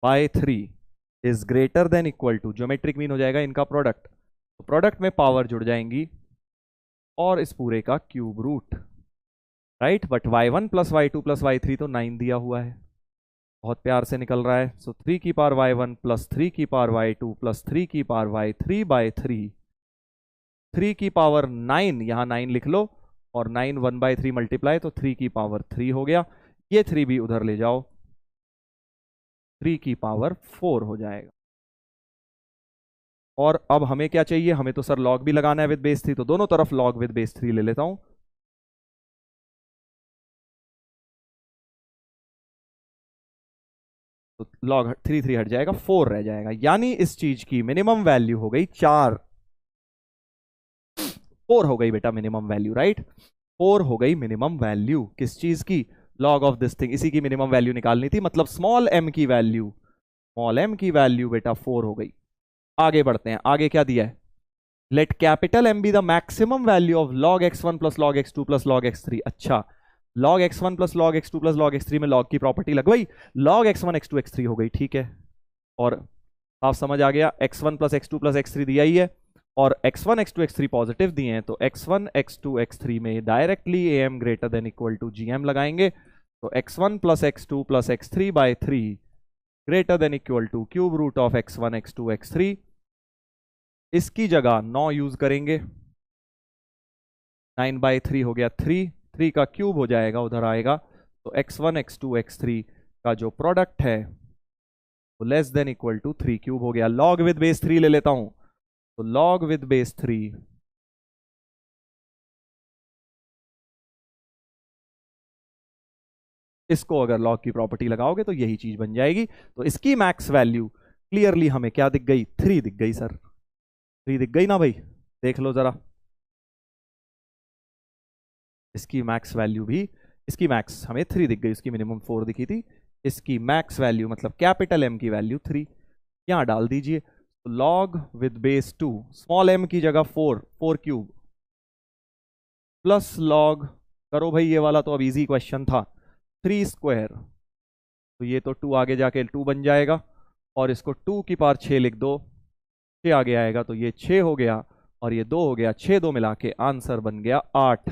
By 3 is greater than equal to, geometric mean हो जाएगा इनका प्रोडक्ट, तो प्रोडक्ट में पावर जुड़ जाएंगी और इस पूरे का cube root, right. But y1 plus y2 plus y3 तो 9 दिया हुआ है, बहुत प्यार से निकल रहा है। सो 3 की पावर y1 प्लस 3 की पावर y2 प्लस 3 की पावर y3 बाय 3, 3 की पावर 9, यहां 9 लिख लो, और 9 1/3 मल्टीप्लाई, तो 3 की पावर 3 हो गया। ये 3 भी उधर ले जाओ, 3 की पावर 4 हो जाएगा। और अब हमें क्या चाहिए, हमें तो सर लॉग भी लगाना है विद बेस 3, तो दोनों तरफ लॉग विद बेस 3 ले लेता हूं। तो लॉग 3 3 हट जाएगा, 4 रह जाएगा। यानी इस चीज की मिनिमम वैल्यू हो गई 4, 4 हो गई बेटा मिनिमम वैल्यू, राइट। 4 हो गई मिनिमम वैल्यू किस चीज की, लॉग ऑफ दिस थिंग, इसी की मिनिमम वैल्यू निकालनी थी, मतलब स्मॉल m की वैल्यू, स्मॉल m की वैल्यू बेटा 4 हो गई। आगे बढ़ते हैं, आगे क्या दिया है, let capital M be the maximum value of log x1 plus log x2 plus log x3। अच्छा, log x1 plus log x2 plus log x3 में log की प्रॉपर्टी लगवाई, log x1 x2 x3 हो गई, ठीक है। और आप समझ आ गया, x1 plus x2 plus x3 दिया ही है, और x1 x2 x3 पॉजिटिव दिए हैं, तो x1 x2 x3 में directly am greater than equal to gm लगाएंगे। तो x1 plus x2 plus x3 by 3 greater than equal to cube root of x1 x2 x3। इसकी जगह 9 यूज करेंगे, 9/3 हो गया 3, 3 का क्यूब हो जाएगा उधर आएगा, तो x1 x2 x3 का जो प्रोडक्ट है वो less than equal to 3 cube हो गया। लॉग विद बेस 3 ले लेता हूं, तो लॉग विद बेस 3 इसको अगर लॉग की प्रॉपर्टी लगाओगे तो यही चीज बन जाएगी। तो इसकी मैक्स वैल्यू क्लियरली हमें क्या दिख गई, 3 दिख गई सर, 3 दिख गई ना भाई, देख लो जरा। इसकी मैक्स वैल्यू भी, इसकी मैक्स हमें 3 दिख गई, इसकी मिनिमम 4 दिखी थी, इसकी मैक्स वैल्यू मतलब कैपिटल M की वैल्यू 3 यहां डाल दीजिए। तो log with base 2, small m की जगह 4, 4 क्यूब प्लस लॉग करो भाई, ये वाला तो अब इजी क्वेश्चन था, 3 स्क्वायर, तो ये तो 2 आगे जाके 2 बन जाएगा, और इसको 2 की पावर 6 लिख दो, 6 आगे आएगा तो ये 6 हो गया, और ये 2 हो गया, 6 2 मिला के आंसर बन गया 8,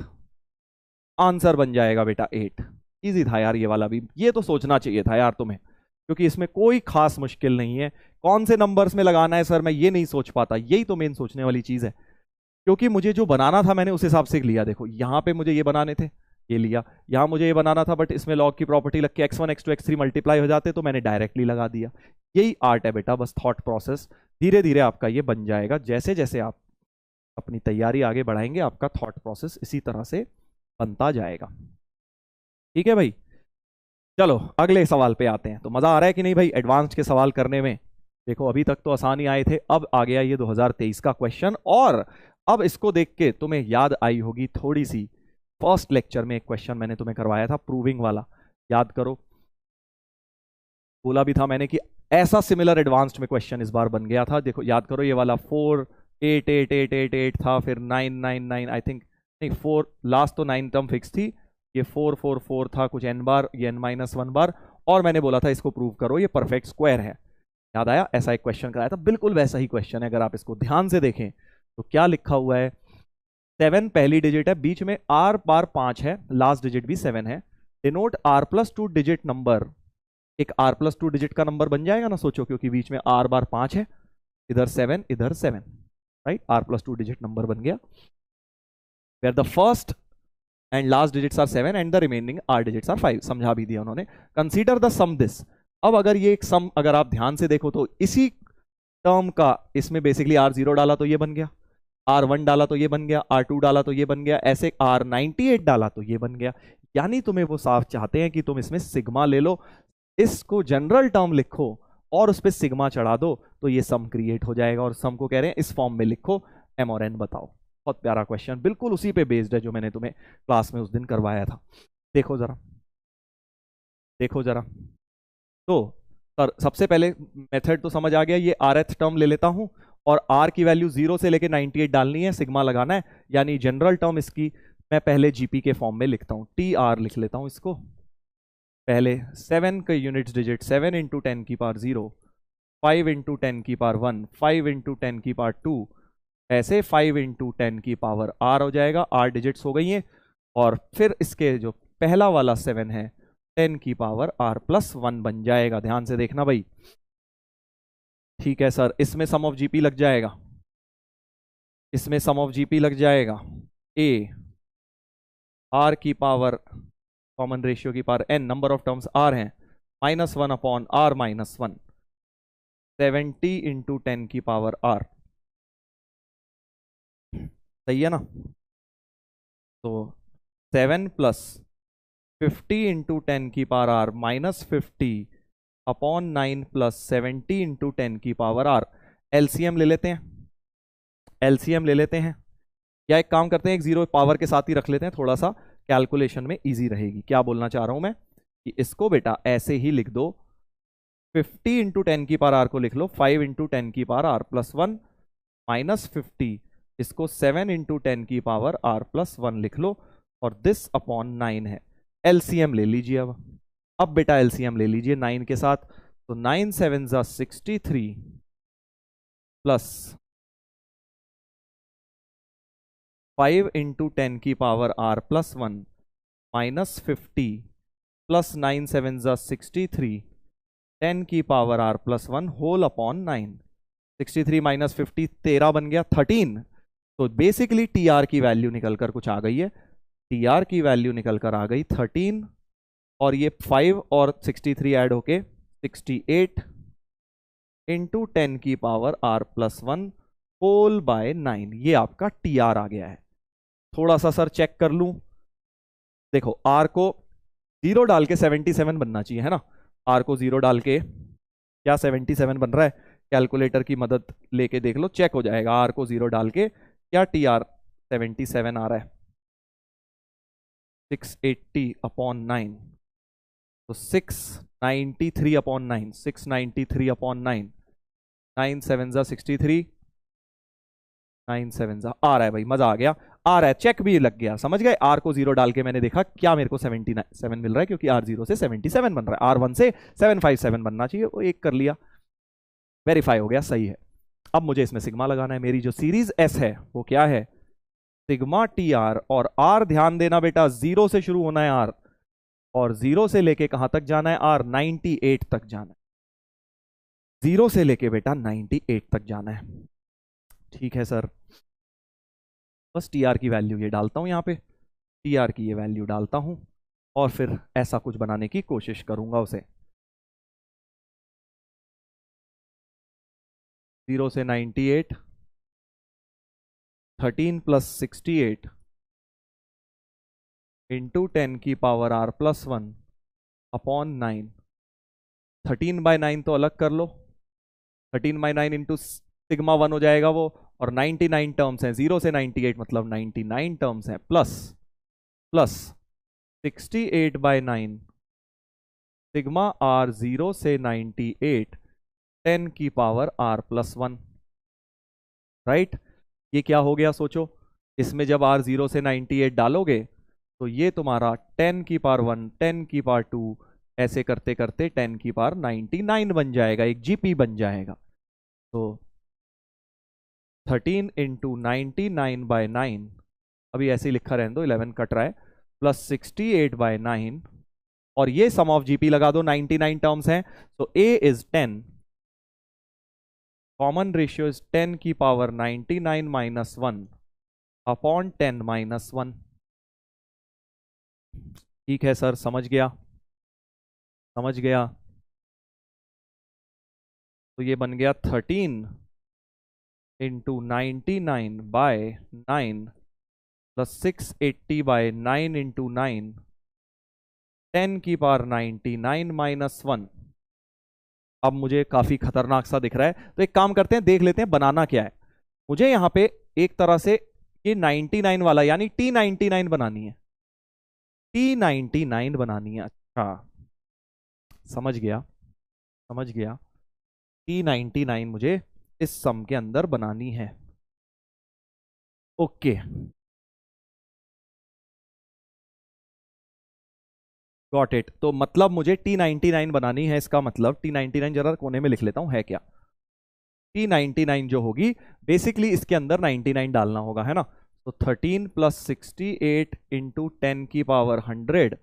आंसर बन जाएगा बेटा 8। इजी था यार ये वाला भी, ये तो सोचना चाहिए था यार तुम्हें, क्योंकि इसमें कोई खास मुश्किल नहीं है। कौन से नंबर्स में लगाना है सर मैं ये नहीं सोच पाता, यही तो मेन सोचने वाली चीज है, क्योंकि मुझे जो बनाना था मैंने उस हिसाब से लिया। देखो यहाँ पे मुझे ये बनाने थे, ये लिया, यहाँ मुझे ये बनाना था, बट इसमें लॉग की प्रॉपर्टी लग के x1 x2 x3 मल्टीप्लाई हो जाते, तो मैंने डायरेक्टली लगा दिया। यही आर्ट है बेटा, बस थॉट प्रोसेस, धीरे धीरे आपका ये बन जाएगा, जैसे जैसे आप अपनी तैयारी आगे बढ़ाएंगे आपका थॉट प्रोसेस इसी तरह से बनता जाएगा। ठीक है भाई, चलो अगले सवाल पे आते हैं। तो मजा आ रहा है कि नहीं भाई एडवांस्ड के सवाल करने में, देखो अभी तक तो आसान ही आए थे, अब आ गया ये 2023 का क्वेश्चन, और अब इसको देख के तुम्हें याद आई होगी थोड़ी सी, फर्स्ट लेक्चर में एक क्वेश्चन मैंने तुम्हें करवाया था प्रूविंग वाला, याद करो, बोला भी था मैंने कि ऐसा सिमिलर एडवांस्ड में क्वेश्चन इस बार बन गया था। देखो याद करो, ये वाला 4 8 8 8 8 8 था, फिर 9 9 9 आई थिंक, नहीं 4 लास्ट तो 9 टर्म फिक्स थी, ये 4 4 4 था, कुछ n बार, ये n-1 बार, और मैंने बोला था इसको प्रूव करो ये परफेक्ट स्क्वायर है। याद आया, ऐसा एक क्वेश्चन कराया था, बिल्कुल वैसा ही क्वेश्चन है। अगर आप इसको ध्यान से देखें तो क्या लिखा हुआ है, 7 पहली डिजिट है, बीच में r बार 5 है, लास्ट डिजिट भी 7 है, डिनोट r+2 डिजिट नंबर एक r+2 डिजिट का नंबर बन जाएगा ना, सोचो, क्योंकि बीच में r बार 5 है, इधर 7, इधर 7, राइट, r+2 डिजिट नंबर बन गया, where the first and last digits are 7 and the remaining r digits are 5। समझा भी दिया उन्होंने। Consider the sum this. अब अगर ये एक सम अगर आप ध्यान से देखो तो इसी टर्म का, इसमें बेसिकली r0 डाला तो ये बन गया, r1 डाला तो ये बन गया, r2 डाला तो ये बन गया, ऐसे r98 डाला तो ये बन गया। यानी तुम्हें वो साफ चाहते हैं कि तुम इसमें सिग्मा ले लो, इसको जनरल टर्म लिखो और उस पर सिग्मा चढ़ा दो, तो ये सम क्रिएट हो जाएगा। और सम को कह रहे हैं इस फॉर्म में लिखो, m और n बताओ। बहुत प्यारा क्वेश्चन, बिल्कुल उसी पे बेस्ड है जो मैंने तुम्हें क्लास में उस दिन करवाया था। देखो जरा, देखो जरा। तो सर सबसे पहले मेथड तो समझ आ गया, ये rth टर्म ले लेता हूं और r की वैल्यू 0 से लेके 98 डालनी है, सिग्मा लगाना है, यानी जनरल टर्म इसकी मैं पहले जीपी के फॉर्म में लिखता हूं, TR लिख लेता हूं इसको। पहले 7 के यूनिट्स डिजिट 7 इंटू 10 की पावर 0, 5 इंटू 10 की पावर 1, 5 इंटू 10 की पावर 2, ऐसे 5 इंटू 10 की पावर r हो जाएगा, r डिजिट्स हो गई हैं। और फिर इसके जो पहला वाला 7 है 10 की पावर r+1 बन जाएगा। ध्यान से देखना भाई, ठीक है सर, इसमें सम ऑफ जीपी लग जाएगा, इसमें सम ऑफ जीपी लग जाएगा, a r की पावर कॉमन रेशियो की power n, number of terms r हैं, -1 अपॉन r-1, 70 इंटू 10 की पावर r। सही है ना? तो 7 प्लस 50 इंटू 10 की power r -50 upon 9 plus 70 into 10 की पावर r। एलसीएम ले लेते हैं, एलसीएम ले लेते हैं, या एक काम करते हैं, एक जीरो पावर के साथ ही रख लेते हैं, थोड़ा सा कैलकुलेशन में इजी रहेगी। क्या बोलना चाह रहा हूं मैं कि इसको बेटा ऐसे ही लिख दो, 50 इंटू 10 की पावर r को लिख लो 5 इंटू 10 की पावर r+1 -50, इसको 7 इंटू 10 की पावर r+1 लिख लो, और दिस अपॉन 9 है। एलसीएम ले लीजिए अब बेटा एलसीएम ले लीजिए 9 के साथ, तो 9 7 जा 63 प्लस 5 इंटू 10 की पावर r+1 -50 प्लस 9 7 जा 63 10 की power r+1 whole upon 9। 63 minus 50 13 बन गया 13। तो बेसिकली टीआर की वैल्यू निकलकर कुछ आ गई है, टीआर की वैल्यू निकलकर आ गई 13, और ये 5 और 63 ऐड होके 68 इंटू 10 की पावर r+1 होल बाय 9, ये आपका टीआर आ गया है। थोड़ा सा सर चेक कर लूं, देखो r को 0 डाल के 77 बनना चाहिए, है ना? r को 0 डाल के क्या 77 बन रहा है? कैलकुलेटर की मदद लेके देख लो, चेक हो जाएगा। r को 0 डाल के क्या टीआर 77 आ रहा है, 680 अपॉन 9, तो 693 अपॉन 9, 693 अपॉन 9, 9 7 जा 63, 9 7 जा आ रहा है भाई, मजा आ गया, आ रहा है, चेक भी लग गया, समझ गए। r को 0 डाल के मैंने देखा क्या मेरे को 77 मिल रहा है, क्योंकि r0 से 77 बन रहा है, r1 से 757 बनना चाहिए, वो एक कर लिया, वेरीफाई हो गया, सही है। अब मुझे इसमें सिग्मा लगाना है, मेरी जो सीरीज एस है वो क्या है, सिग्मा टी आर, और आर ध्यान देना बेटा 0 से शुरू होना है आर, और 0 से लेके कहां तक जाना है आर, 98 तक जाना है, 0 से लेके बेटा 98 तक जाना है। ठीक है सर, बस टी आर की वैल्यू ये डालता हूं, यहां पे टी आर की ये वैल्यू डालता हूं, और फिर ऐसा कुछ बनाने की कोशिश करूंगा उसे। 0 से 98, 13 प्लस 68 इंटू 10 की पावर r+1 अपॉन 9, 13 बाय 9 तो अलग कर लो, 13 बाय 9 इंटू सिग्मा 1 हो जाएगा वो, और 99 टर्म्स हैं, 0 से 98 मतलब 99 टर्म्स हैं, प्लस 68 बाय 9 सिग्मा r 0 से 98 10 की पावर r+1, राइट। ये क्या हो गया सोचो, इसमें जब r 0 से 98 डालोगे तो ये तुम्हारा 10 की पावर 1, 10 की पावर 2, ऐसे करते करते 10 की पावर 99 बन जाएगा, एक जीपी बन जाएगा। तो 13 इंटू 99 बाय 9, अभी ऐसे ही लिखा रहने दो, 11 कट रहा है, प्लस 68 बाय 9 और ये सम ऑफ जीपी लगा दो, 99 टर्म्स हैं, तो ए इज 10, कॉमन रेशियो इज 10 की पावर 99 माइनस 1 अपॉन 10 माइनस 1। ठीक है सर, समझ गया, समझ गया। तो ये बन गया 13 into 99 by 9 plus 680 by 9 into 9, 10 की पावर 99 माइनस 1। अब मुझे काफी खतरनाक सा दिख रहा है, तो एक काम करते हैं, देख लेते हैं बनाना क्या है। मुझे यहां पे एक तरह से ये 99 वाला यानी T99 बनानी है, T99 बनानी है। अच्छा, समझ गया, समझ गया। T99 मुझे इस सम के अंदर बनानी है। Okay, got it. तो मतलब मुझे T99 बनानी है, इसका मतलब T99 जरा कोने में लिख लेता हूं, है क्या। T99 जो होगी बेसिकली इसके अंदर 99 डालना होगा, है ना। तो 13 प्लस 68 इंटू 10 की पावर 100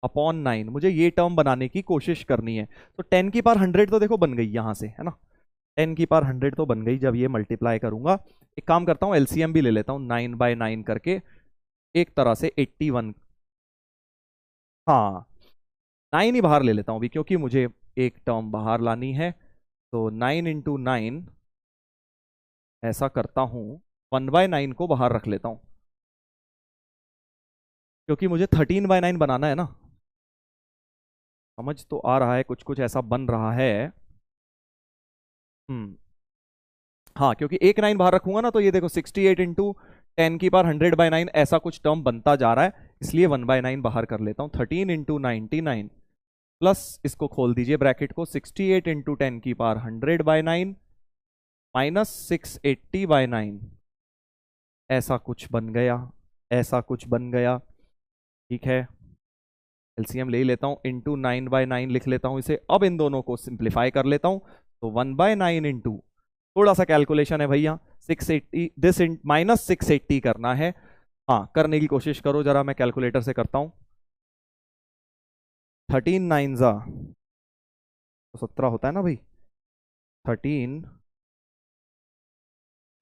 अपॉन 9, मुझे ये टर्म बनाने की कोशिश करनी है। तो 10 की पावर 100 तो देखो बन गई यहां से, है ना, 10 की पावर 100 तो बन गई जब ये मल्टीप्लाई करूंगा। एक काम करता हूं, एलसीएम भी ले लेता हूं, 9 बाय 9 करके, एक तरह से 81, हाँ 9 ही बाहर ले लेता हूं अभी, क्योंकि मुझे एक टर्म बाहर लानी है। तो 9 इंटू 9, ऐसा करता हूं 1 बाय 9 को बाहर रख लेता हूं, क्योंकि मुझे 13 बाय 9 बनाना है ना। समझ तो आ रहा है, कुछ कुछ ऐसा बन रहा है। हाँ, क्योंकि एक 9 बाहर रखूंगा ना, तो ये देखो 68 इंटू 10 की पावर 100 बाय 9 ऐसा कुछ टर्म बनता जा रहा है, इसलिए 1 बाय 9 बाहर कर लेता हूं। 13 इंटू 99 प्लस, इसको खोल दीजिए ब्रैकेट को, 68 इंटू 10 की पावर 100 बाय 9 माइनस 680 बाय 9, ऐसा कुछ बन गया, ऐसा कुछ बन गया। ठीक है, एलसीएम ले ही लेता हूं, इंटू 9 बाय 9 लिख लेता हूं इसे। अब इन दोनों को सिंप्लीफाई कर लेता हूं, तो 1 बाय 9 इंटू, थोड़ा सा कैलकुलेशन है भैया, 680 दिस माइनस 680 करना है। हाँ, करने की कोशिश करो जरा, मैं कैलकुलेटर से करता हूं। 13 9 जा तो 17 होता है ना भाई, 13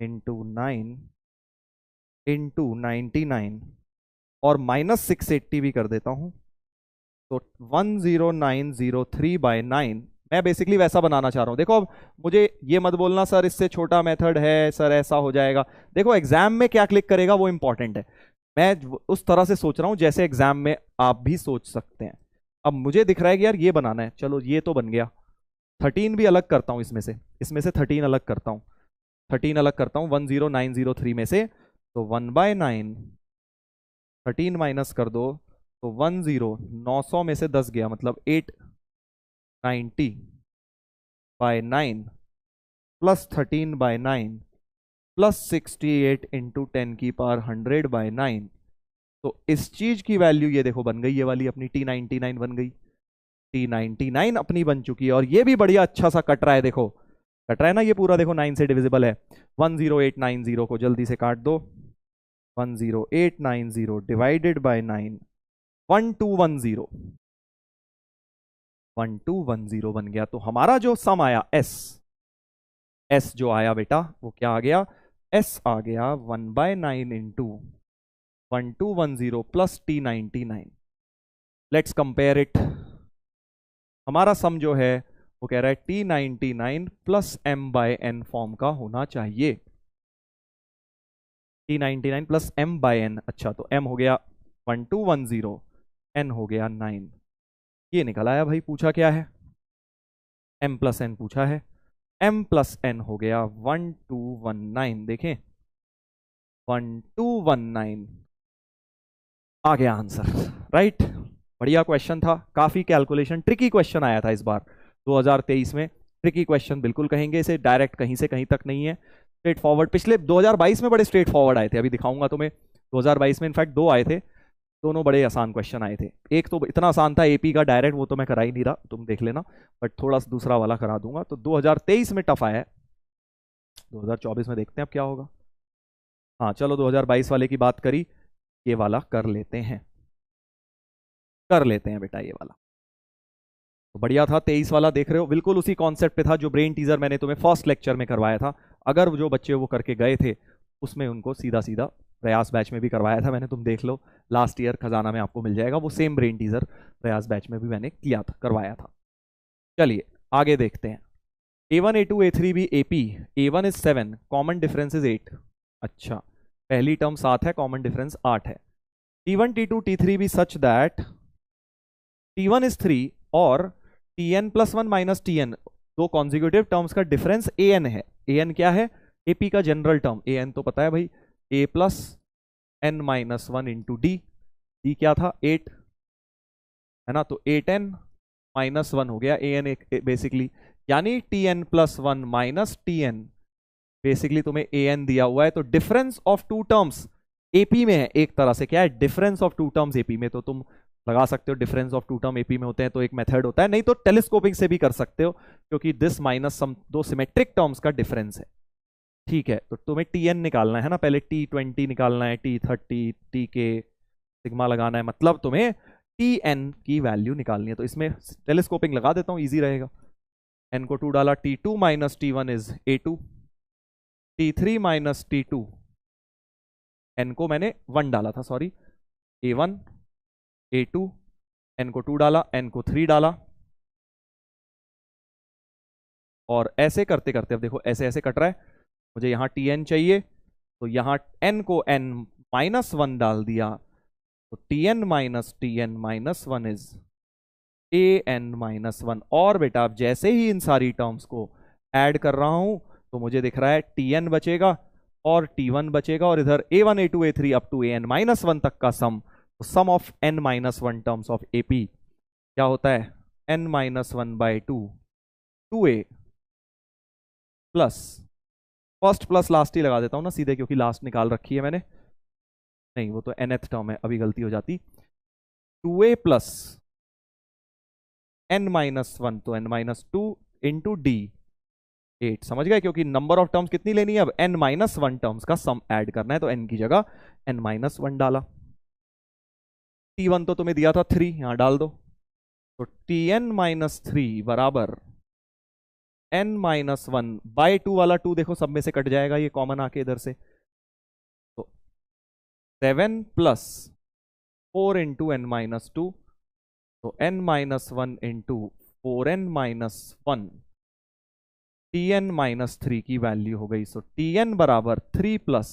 इंटू 9 इंटू 99 और माइनस 680 भी कर देता हूं, तो 10903 बाय 9। मैं बेसिकली वैसा बनाना चाह रहा हूं। देखो, अब मुझे ये मत बोलना सर इससे छोटा मेथड है, सर ऐसा हो जाएगा। देखो एग्जाम में क्या क्लिक करेगा वो इंपॉर्टेंट है। मैं उस तरह से सोच रहा हूं जैसे एग्जाम में आप भी सोच सकते हैं। अब मुझे दिख रहा है कि यार ये बनाना है, चलो ये तो बन गया। 13 भी अलग करता हूं इसमें से 13 अलग करता हूं, 13 अलग करता हूं 10903 में से। तो 1 बाय 9, 13 माइनस कर दो, तो 900 में से 10 गया, मतलब 890 by 9 plus 13 by 9 plus 68 into 10 की पावर 100 बाय 9। तो इस चीज की वैल्यू ये देखो बन गई, ये वाली अपनी T99 बन गई, T99 अपनी बन चुकी है। और ये भी बढ़िया अच्छा सा कट रहा है, देखो कट रहा है ना ये पूरा, देखो 9 से डिविजिबल है। 10890 को जल्दी से काट दो, 10890 डिवाइडेड बाय 9, 1210, 1210 बन गया। तो हमारा जो सम आया एस जो आया बेटा वो क्या आ गया, एस आ गया 1 by 9 into 1210 plus T99। Let's compare it. हमारा सम जो है वो कह रहा है T99 plus m by n form का होना चाहिए, T99 plus m by n। अच्छा, तो m हो गया 1210, n हो गया 9, ये निकल आया भाई। पूछा क्या है, m प्लस n पूछा है, m प्लस n हो गया 1219। देखें 1219 आ गया आंसर, राइट। बढ़िया क्वेश्चन था, काफी कैलकुलेशन, ट्रिकी क्वेश्चन आया था इस बार 2023 में। ट्रिकी क्वेश्चन बिल्कुल कहेंगे इसे, डायरेक्ट कहीं से कहीं तक नहीं है, स्ट्रेट फॉरवर्ड। पिछले 2022 में बड़े स्ट्रेट फॉरवर्ड आए थे, अभी दिखाऊंगा तुम्हें। 2022 में इनफैक्ट 2 आए थे, दोनों बड़े आसान क्वेश्चन आए थे। एक तो इतना आसान था एपी का डायरेक्ट, वो तो मैं करा ही नहीं रहा, तुम देख लेना, बट थोड़ा सा दूसरा वाला करा दूंगा। तो 2023 में टफ आया है, 2024 में देखते हैं अब क्या होगा। हाँ चलो, 2022 वाले की बात करी, ये वाला कर लेते हैं, कर लेते हैं बेटा ये वाला। तो बढ़िया था। 23 वाला देख रहे हो, बिल्कुल उसी कॉन्सेप्ट पे था जो ब्रेन टीजर मैंने तुम्हें फर्स्ट लेक्चर में करवाया था। अगर जो बच्चे वो करके गए थे उसमें उनको सीधा सीधा प्रयास बैच में भी करवाया था मैंने, तुम देख लो लास्ट ईयर खजाना में आपको मिल जाएगा, वो सेम ब्रेन टीजर प्रयास बैच में भी मैंने किया था, करवाया था। चलिए आगे देखते हैं। A1 A2 A3 भी AP, A1 is 7, common difference is 8। अच्छा, पहली टर्म 7 है, कॉमन डिफरेंस 8 है। T1 T2 T3 भी सच दैट T1 is 3 और Tn plus 1 माइनस Tn, दो कॉन्जिक्यूटिव टर्म्स का डिफरेंस An है। An क्या है? AP का जनरल टर्म An तो पता है भाई, A plus n minus 1 into D. D क्या था? 8 है ना, तो 8n माइनस 1 हो गया An बेसिकली, यानी Tn plus 1 minus Tn, basically तुम्हें An दिया हुआ है। तो difference of two terms AP में है, एक तरह से क्या है, difference of two terms AP में। तो तुम लगा सकते हो difference of two term AP में होते हैं तो एक मेथड होता है, नहीं तो टेलीस्कोपिंग से भी कर सकते हो, क्योंकि दिस माइनस सम दो सिमेट्रिक टर्म्स का डिफरेंस है। ठीक है, तो तुम्हें Tn निकालना है ना, पहले T20 निकालना है, T30, Tk, सिग्मा लगाना है, मतलब तुम्हें Tn की वैल्यू निकालनी है। तो इसमें टेलीस्कोपिंग लगा देता हूं, इजी रहेगा। n को 2 डाला, T2 minus T1 is A2, T3 minus T2, n को मैंने 1 डाला था, सॉरी, A1 A2, n को 2 डाला, n को 3 डाला, और ऐसे करते करते अब देखो ऐसे ऐसे कट रहा है। मुझे यहां Tn चाहिए, तो यहां n को n माइनस 1 डाल दिया, तो Tn minus Tn minus 1 is An minus 1। और बेटा अब जैसे ही इन सारी टर्म्स को ऐड कर रहा हूं तो मुझे दिख रहा है Tn बचेगा और T1 बचेगा, और इधर A1 A2 A3 up to An minus 1 तक का सम, तो sum of n minus 1 terms of AP क्या होता है? n minus 1 by 2, 2a plus, first plus last ही लगा देता हूं ना सीधे, क्योंकि लास्ट निकाल रखी है मैंने, नहीं वो तो nth टर्म है, अभी गलती हो जाती, 2a प्लस n माइनस 1, तो n माइनस 2 इंटू डी 8, समझ गए? क्योंकि नंबर ऑफ टर्म्स कितनी लेनी है अब? n माइनस 1 टर्म्स का सम ऐड करना है, तो n की जगह n माइनस 1 डाला। T1 तो तुम्हें दिया था 3, यहां डाल दो, तो Tn माइनस 3 बराबर n माइनस 1 बाई 2 वाला 2 देखो सब में से कट जाएगा, ये कॉमन आके इधर से, तो 7 प्लस 4 इंटू n माइनस 2, तो n minus 1 into 4n minus 1, Tn minus 3 की वैल्यू हो गई। सो Tn बराबर 3 plus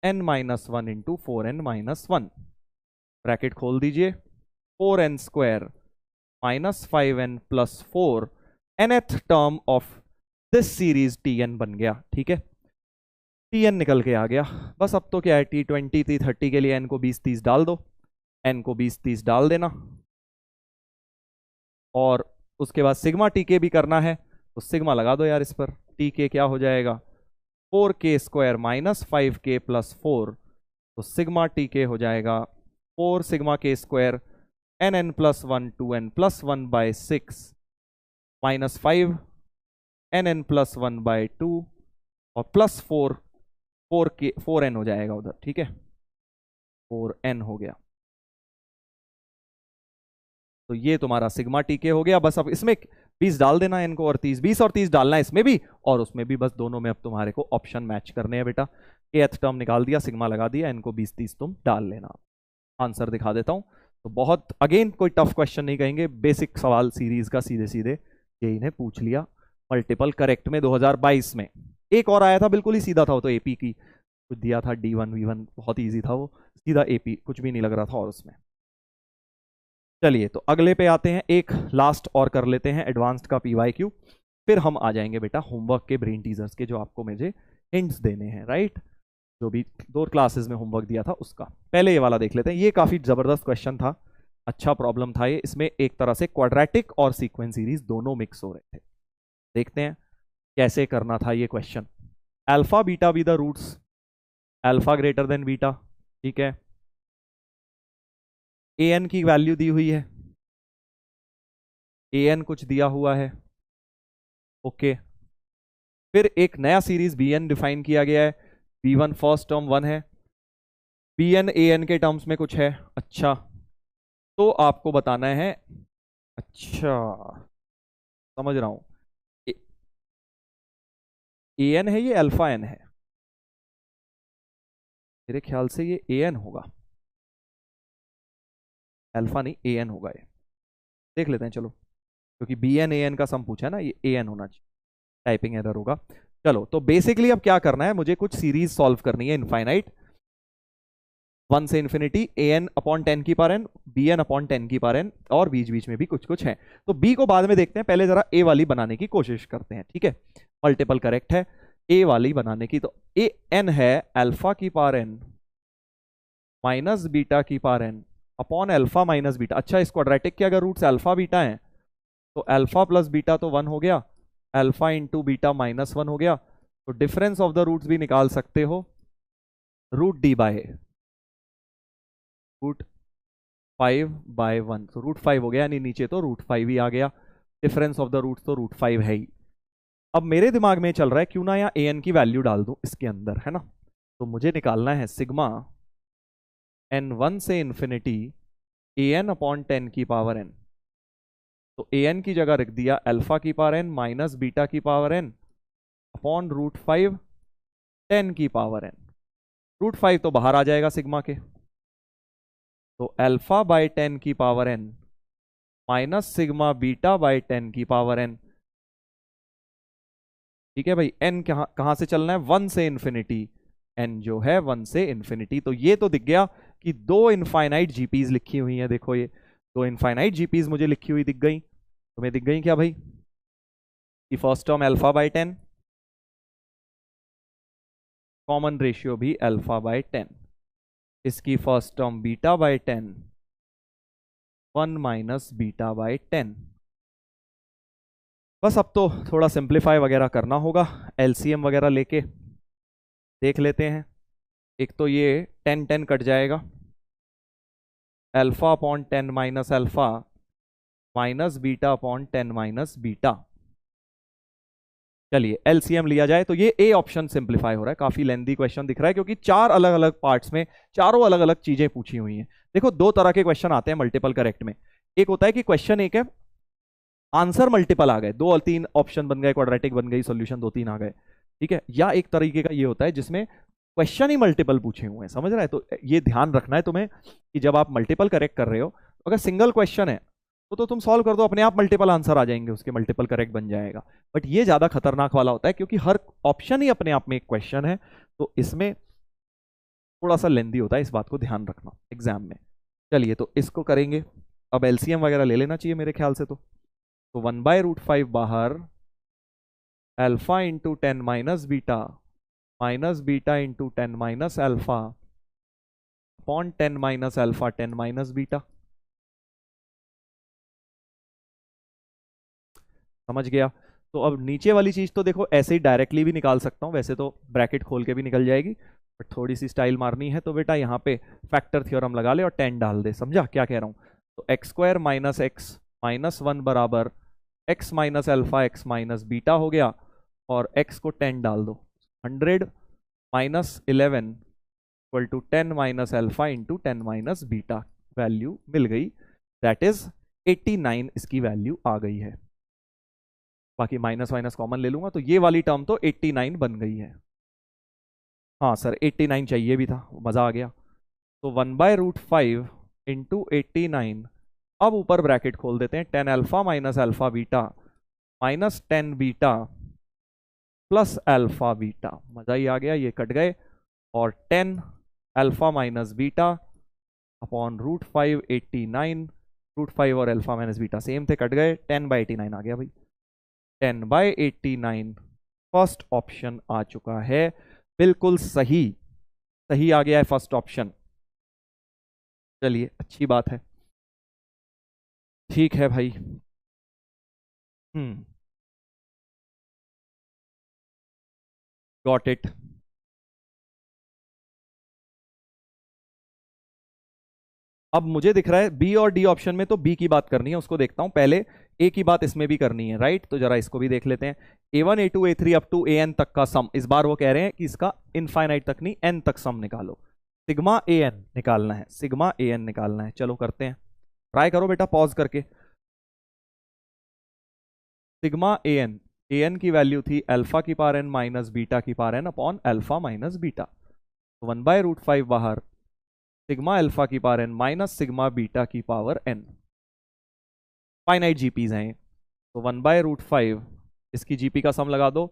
n minus 1 into 4n minus 1, bracket खोल दीजिए, 4n square minus 5n plus 4, nth term of this series Tn बन गया। ठीक है, Tn निकल के आ गया। बस अब तो क्या है, T20 T30 के लिए n को 20 30 डाल दो, n को 20 30 डाल देना, और उसके बाद सिग्मा Tk भी करना है, तो सिग्मा लगा दो यार इस पर। Tk क्या हो जाएगा? 4k square minus 5k plus 4, तो सिग्मा Tk हो जाएगा 4 sigma k square nn plus 1 2n plus 1 by 6 minus 5 nn plus 1 by 2 और प्लस 4n हो जाएगा उधर। ठीक है, 4n हो गया, तो ये तुम्हारा सिग्मा Tk हो गया। बस अब इसमें 20 डाल देना n को, और 30, 20 और 30 डालना है इसमें भी और उसमें भी, बस दोनों में अब तुम्हारे को ऑप्शन मैच करने हैं बेटा। kth टर्म निकाल दिया, सिग्मा लगा दिया, n को 20 30 तुम डाल लेना। आंसर दिखा देता हूं, तो बहुत अगेन कोई टफ क्वेश्चन नहीं कहेंगे, बेसिक सवाल सीरीज का सीधे सीधे ये इन्हें पूछ लिया मल्टीपल करेक्ट में 2022 में। एक और आया था बिल्कुल ही सीधा था, वो तो AP की कुछ दिया था, D1 V1, बहुत ईजी था वो, सीधा AP, कुछ भी नहीं लग रहा था और उसमें। चलिए तो अगले पे आते हैं, एक लास्ट और कर लेते हैं एडवांस्ड का PYQ, फिर हम आ जाएंगे बेटा होमवर्क के, ब्रेन टीजर्स के, जो आपको मुझे हिंट्स देने हैं, राइट, जो भी 2 क्लासेस में होमवर्क दिया था उसका। पहले ये वाला देख लेते हैं, ये काफी जबरदस्त क्वेश्चन था, अच्छा प्रॉब्लम था ये। इसमें एक तरह से क्वाड्रेटिक और सीक्वेंस सीरीज दोनों मिक्स हो रहे थे। देखते हैं कैसे करना था ये question. Alpha beta be the roots, alpha greater than beta, ठीक है, an की वैल्यू दी हुई है, an कुछ दिया हुआ है, ओके। फिर एक नया सीरीज bn डिफाइन किया गया है, b1 फर्स्ट टर्म 1 है, bn an के टर्म्स में कुछ है, अच्छा, तो आपको बताना है अच्छा, समझ रहा हूं। ए एन है ये अल्फा एन है? मेरे ख्याल से ये ए एन होगा, अल्फा नहीं ए एन होगा ये। देख लेते हैं चलो, क्योंकि बी एन ए एन का सम पूछा है ना, ये ए एन होना चाहिए, टाइपिंग एरर होगा। चलो तो बेसिकली अब क्या करना है, मुझे कुछ सीरीज सॉल्व करनी है इनफाइनाइट, 1 से इन्फिनिटी ए एन अपॉन 10 की power n, b n upon 10 की पावर एन, और बीच बीच में भी कुछ कुछ है। तो बी को बाद में देखते हैं, पहले जरा ए वाली बनाने की कोशिश करते हैं, ठीक है। मल्टीपल करेक्ट है ए वाली बनाने की, तो ए एन है अल्फा की पावर एन माइनस बीटा की power n upon alpha minus beta. अच्छा, इस क्वाड्रेटिक के अगर रूट्स अल्फा बीटा हैं तो अल्फा प्लस बीटा तो 1 हो गया, अल्फा इंटू बीटा माइनस 1 हो गया, तो डिफरेंस ऑफ द रूट्स भी निकाल सकते हो, रूट डी बाय रूट 5/1, तो रूट 5 हो गया, यानी नीचे तो रूट 5 ही आ गया, डिफरेंस ऑफ द रूट्स तो रूट 5 है ही। अब मेरे दिमाग में चल रहा है क्यों ना यहाँ ए एन की वैल्यू डाल दूं इसके अंदर, है ना। तो मुझे निकालना है सिग्मा एन 1 से इन्फिनिटी ए एन अपॉन 10 की पावर एन। तो ए एन की जगह रख दिया अल्फा की पावर एन माइनस बीटा की पावर एन अपॉन रूट 5 10 की पावर एन। रूट 5 तो बाहर आ जाएगा सिग्मा के, तो अल्फा बाय 10 की power n minus sigma beta by 10 की पावर एन। ठीक है भाई, एन कहां कहां से चलना है, 1 से इन्फिनिटी, एन जो है 1 से इन्फिनिटी। तो ये तो दिख गया कि दो इनफाइनाइट जीपीज लिखी हुई है, देखो ये दो इनफाइनाइट जीपीज मुझे लिखी हुई दिख गई। तुम्हें दिख गई क्या भाई, कि first term alpha by 10, common ratio भी अल्फा बाय 10, इसकी first term beta by 10, 1 minus beta by 10। बस अब तो थोड़ा सिंप्लीफाई वगैरह करना होगा, एलसीएम वगैरह लेके देख लेते हैं। एक तो ये 10 10 कट जाएगा, alpha upon 10 minus alpha minus beta upon 10 minus beta. चलिए एलसीएम लिया जाए तो ये ए ऑप्शन सिंप्लीफाई हो रहा है, काफी लेंथी क्वेश्चन दिख रहा है क्योंकि चार अलग अलग पार्ट्स में चारों अलग अलग चीजें पूछी हुई हैं। देखो दो तरह के क्वेश्चन आते हैं मल्टीपल करेक्ट में, एक होता है कि क्वेश्चन एक है, आंसर मल्टीपल आ गए, 2 और 3 ऑप्शन बन गए, क्वाड्रेटिक बन गई, सॉल्यूशन 2 3 आ गए, ठीक है। या एक तरीके का ये होता है जिसमें क्वेश्चन ही मल्टीपल पूछे हुए हैं, समझ रहा है। तो ये ध्यान रखना है तुम्हें कि जब आप मल्टीपल करेक्ट कर रहे हो, तो अगर सिंगल क्वेश्चन है तो तुम सॉल्व कर दो, अपने आप मल्टीपल आंसर आ जाएंगे, उसके मल्टीपल करेक्ट बन जाएगा। बट ये ज्यादा खतरनाक वाला होता है क्योंकि हर ऑप्शन ही अपने आप में एक क्वेश्चन है, तो इसमें थोड़ा सा लेंदी होता है, इस बात को ध्यान रखना एग्जाम में। चलिए तो इसको करेंगे, अब एलसीएम वगैरह ले लेना चाहिए मेरे ख्याल से। तो 1/√5 बाहर, alpha into 10 minus beta into 10 minus alpha upon 10 minus alpha 10 minus beta. समझ गया। तो अब नीचे वाली चीज तो देखो ऐसे ही डायरेक्टली भी निकाल सकता हूं, वैसे तो ब्रैकेट खोल के भी निकल जाएगी, बट थोड़ी सी स्टाइल मारनी है तो बेटा यहाँ पे फैक्टर थ्योरम लगा ले और 10 डाल दे, समझा क्या कह रहा हूं। तो x² माइनस एक्स माइनस 1 बराबर x minus alpha x minus beta हो गया, और x को 10 डाल दो, 100 minus 11 equal to 10 minus alpha into 10 minus beta, value मिल गई, दैट इज 89 इसकी वैल्यू आ गई है। बाकी माइनस माइनस कॉमन ले लूंगा, तो ये वाली टर्म तो 89 बन गई है। हाँ सर 89 चाहिए भी था, मजा आ गया। तो 1/√5 इंटू 89, अब ऊपर ब्रैकेट खोल देते हैं, 10 alpha minus alpha beta minus 10 beta plus alpha beta, मजा ही आ गया, ये कट गए, और 10 अल्फा माइनस बीटा अपॉन √5 89, √5 और अल्फा माइनस बीटा सेम थे, कट गए, 10/89 आ गया भाई, 10/89 फर्स्ट ऑप्शन आ चुका है, बिल्कुल सही, सही आ गया है फर्स्ट ऑप्शन। चलिए अच्छी बात है, ठीक है भाई। Got it. अब मुझे दिख रहा है बी और डी ऑप्शन में, तो बी की बात करनी है, उसको देखता हूं पहले। ए की बात इसमें भी करनी है, राइट, तो जरा इसको भी देख लेते हैं। A1 A2 A3 up to AN तक का सम, इस बार वो कह रहे हैं कि इसका इनफाइनाइट तक नहीं, एन तक सम निकालो, सिग्मा AN निकालना है, सिग्मा AN निकालना है। चलो करते हैं, ट्राई करो बेटा पॉज करके। सिग्मा ए एन की वैल्यू थी अल्फा की पावर एन माइनस बीटा की power n upon alpha minus beta. तो 1/√5 बाहर, सिग्मा अल्फा की power n minus sigma beta की पावर एन। फाइनाइट जीपीज हैं, तो 1/√5 इसकी जीपी का सम लगा दो,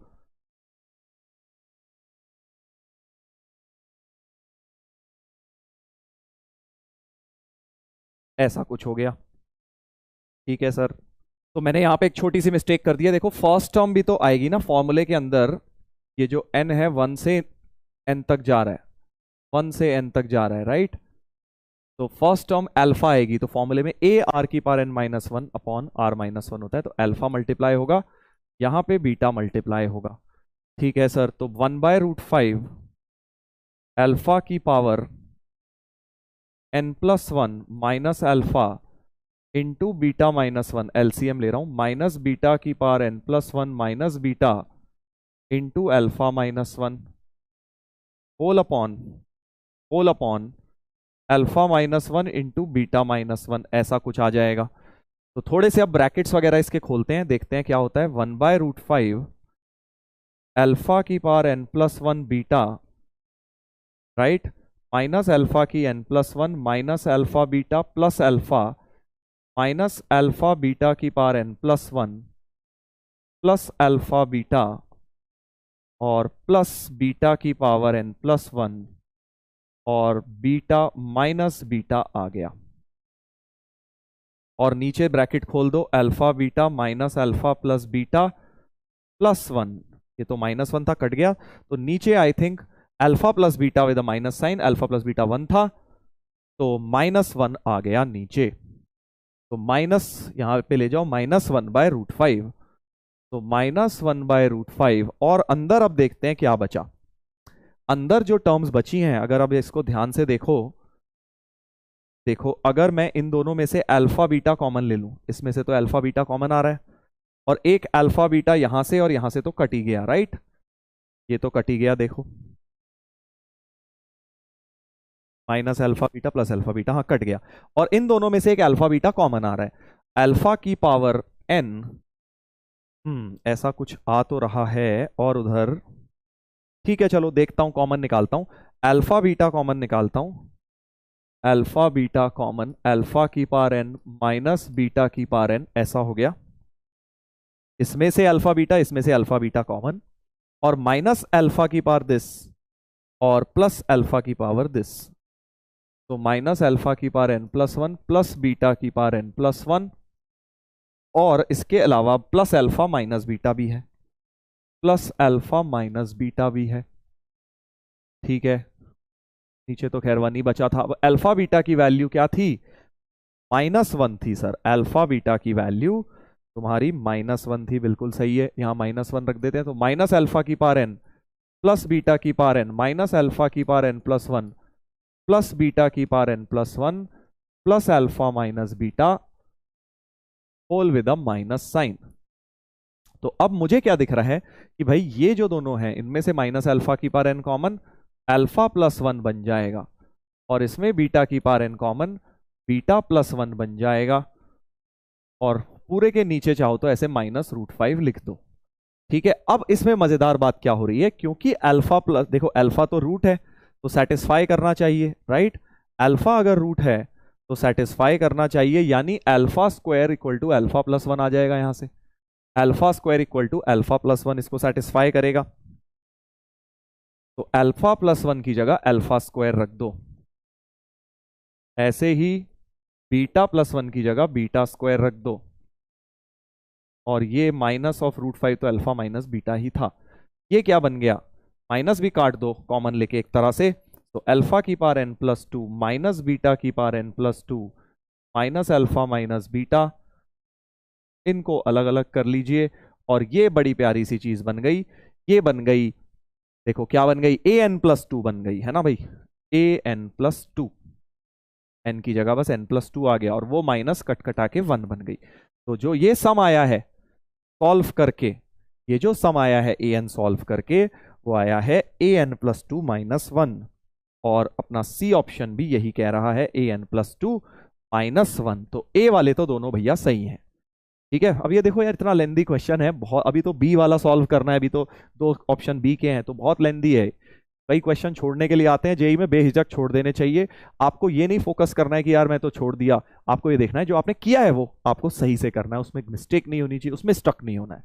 ऐसा कुछ हो गया। ठीक है सर, तो मैंने यहाँ पे एक छोटी सी मिस्टेक कर दी है। देखो फर्स्ट टर्म भी तो आएगी ना फॉर्मूले के अंदर, ये जो n है 1 से n तक जा रहा है, 1 से n तक जा रहा है, राइट। तो फर्स्ट टर्म अल्फा आएगी, तो फॉर्मूले में a r की power n minus one upon r minus one होता है, तो अल्फा मल्टीप्लाई होगा, यहाँ पे बीटा मल्टीप्लाई होगा। ठीक है सर, तो 1/√5 अल्फा की power n plus one minus alpha into beta minus one, LCM ले रहा हूं, माइनस बीटा की power n plus one minus beta into alpha minus one whole upon alpha minus one into beta minus one, ऐसा कुछ आ जाएगा। तो थोड़े से अब ब्रैकेट्स वगैरह इसके खोलते हैं, देखते हैं क्या होता है। 1/√5 अल्फा की power n plus one beta, right, minus alpha की n plus one minus alpha beta plus alpha minus alpha beta की power n plus one plus alpha beta और प्लस बीटा की पावर n प्लस वन और बीटा माइनस बीटा आ गया। और नीचे ब्रैकेट खोल दो, alpha beta minus alpha plus beta plus one, ये तो माइनस वन था कट गया, तो नीचे I think alpha plus beta with minus sine, alpha plus beta one था, तो माइनस वन आ गया नीचे। तो माइनस यहां पे ले जाओ, -1/√5, तो -1/√5, और अंदर अब देखते हैं क्या बचा। अंदर जो टर्म्स बची हैं, अगर अब इसको ध्यान से देखो, अगर मैं इन दोनों में से अल्फा बीटा कॉमन ले लूं, इसमें से तो अल्फा बीटा कॉमन आ रहा है, और एक अल्फा बीटा यहां से और यहां से तो कट ही गया, राइट, ये तो कट ही गया, देखो minus alpha beta plus alpha beta, हाँ कट गया, और इन दोनों में से एक अल्फा बीटा कॉमन आ रहा है, अल्फा की पावर n, ऐसा कुछ आ तो रहा है, और उधर ठीक है चलो देखता हूं, कॉमन निकालता हूं, अल्फा बीटा कॉमन निकालता हूं, अल्फा बीटा कॉमन, अल्फा की पावर n माइनस बीटा की पावर n, ऐसा हो गया, इसमें से अल्फा बीटा, इसमें से अल्फा बीटा कॉमन, और माइनस अल्फा की पावर दिस और प्लस अल्फा की पावर दिस, तो माइनस अल्फा की power n plus one plus beta की पावर n प्लस वन, और इसके अलावा प्लस अल्फा माइनस बीटा भी है, प्लस अल्फा माइनस बीटा भी है। ठीक है, नीचे तो खैर वन ही बचा था। अब अल्फा बीटा की वैल्यू क्या थी, -1 थी सर, अल्फा बीटा की वैल्यू तुम्हारी -1 थी, बिल्कुल सही है, यहां -1 रख देते हैं, तो माइनस अल्फा की पावर n प्लस बीटा की पावर n माइनस अल्फा की power n plus one plus beta की power n plus one plus alpha minus beta whole with a minus sign. तो अब मुझे क्या दिख रहा है कि भाई ये जो दोनों हैं, इनमें से माइनस अल्फा की power n common, alpha plus one बन जाएगा, और इसमें बीटा की power n common, beta plus one बन जाएगा, और पूरे के नीचे चाहो तो ऐसे -√5 लिख दो। ठीक है, अब इसमें मजेदार बात क्या हो रही है, क्योंकि अल्फा प्लस, देखो अल्फा तो रूट है तो सेटिस्फाई करना चाहिए, राइट, अल्फा अगर रूट है तो सेटिस्फाई करना चाहिए, यानी alpha square equal to alpha plus one आ जाएगा, यहां से alpha square equal to alpha plus one इसको सेटिस्फाई करेगा, तो अल्फा प्लस वन की जगह अल्फा स्क्वायर रख दो, ऐसे ही बीटा प्लस वन की जगह बीटा स्क्वायर रख दो, और ये -√5 तो अल्फा माइनस बीटा ही था, ये क्या बन गया, माइनस भी काट दो कॉमन लेके एक तरह से, तो अल्फा की power n plus two minus beta की power n plus two minus alpha minus beta, इनको अलग अलग कर लीजिए, और ये बड़ी प्यारी सी चीज बन गई, ये बन गई, देखो क्या बन गई, an+2 बन गई है ना भाई, an+2, n की जगह बस n+2 आ गया, और वो माइनस कट कटा के 1 बन गई। तो जो ये सम आया है सॉल्व करके, ये जो सम आया है an सॉल्व करके, वो आया है an+2 -1, और अपना सी ऑप्शन भी यही कह रहा है an+2 -1, तो ए वाले तो दोनों भैया सही हैं। ठीक है, अब ये देखो यार, इतना लेंदी क्वेश्चन है बहुत, अभी तो बी वाला सॉल्व करना है, अभी तो दो ऑप्शन बी के हैं, तो बहुत लेंदी है। कई क्वेश्चन छोड़ने के लिए आते हैं जेई में, बेहिचक छोड़ देने चाहिए। आपको ये नहीं फोकस करना है कि यार मैं तो छोड़ दिया, आपको ये देखना है जो आपने किया है वो आपको सही से करना है, उसमें मिस्टेक नहीं होनी चाहिए, उसमें स्टक नहीं होना है।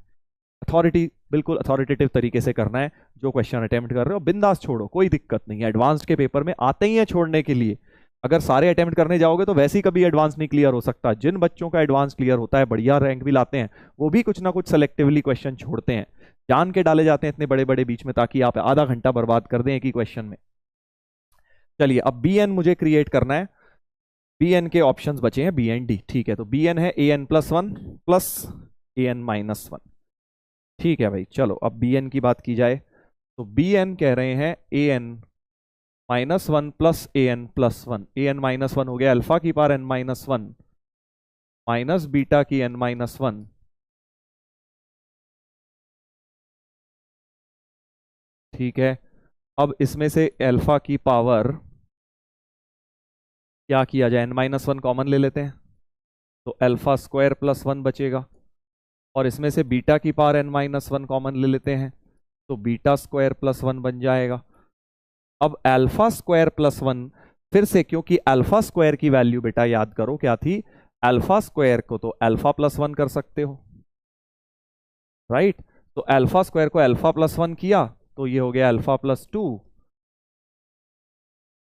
अथॉरिटी, बिल्कुल अथॉरिटेटिव तरीके से करना है। जो क्वेश्चन अटेम्प्ट कर रहे हो बिंदास छोड़ो, कोई दिक्कत नहीं है, एडवांस के पेपर में आते ही है छोड़ने के लिए। अगर सारे अटेम्प्ट करने जाओगे तो वैसे ही कभी एडवांस नहीं क्लियर हो सकता। जिन बच्चों का एडवांस क्लियर होता है, बढ़िया रैंक भी लाते हैं, वो भी कुछ ना कुछ सेलेक्टिवली क्वेश्चन छोड़ते हैं, जान के डाले जाते हैं इतने बड़े बड़े बीच में, ताकि आप आधा घंटा बर्बाद कर दें एक ही क्वेश्चन में। चलिए, अब बी एन मुझे क्रिएट करना है। बी एन के ऑप्शंस बचे हैं बी एन डी, ठीक है, तो बी एन है ए n plus one plus a n minus one. ठीक है भाई, चलो अब बी एन की बात की जाए, तो बी एन कह रहे हैं a n minus one plus a n plus one. A n minus one हो गया अल्फा की power n minus one minus beta की एन माइनस वन। ठीक है, अब इसमें से अल्फा की पावर क्या किया जाए, एन माइनस वन कॉमन ले लेते हैं, तो अल्फा स्क्वायर प्लस वन बचेगा, और इसमें से बीटा की power n minus one common ले लेते हैं, तो बीटा स्क्वायर प्लस वन बन जाएगा। अब अल्फा स्क्वायर प्लस वन, फिर से, क्योंकि अल्फा स्क्वायर की वैल्यू बेटा याद करो क्या थी, अल्फा स्क्वायर को तो अल्फा प्लस वन कर सकते हो, राइट। तो अल्फा स्क्वायर को अल्फा प्लस वन किया तो ये हो गया अल्फा प्लस टू,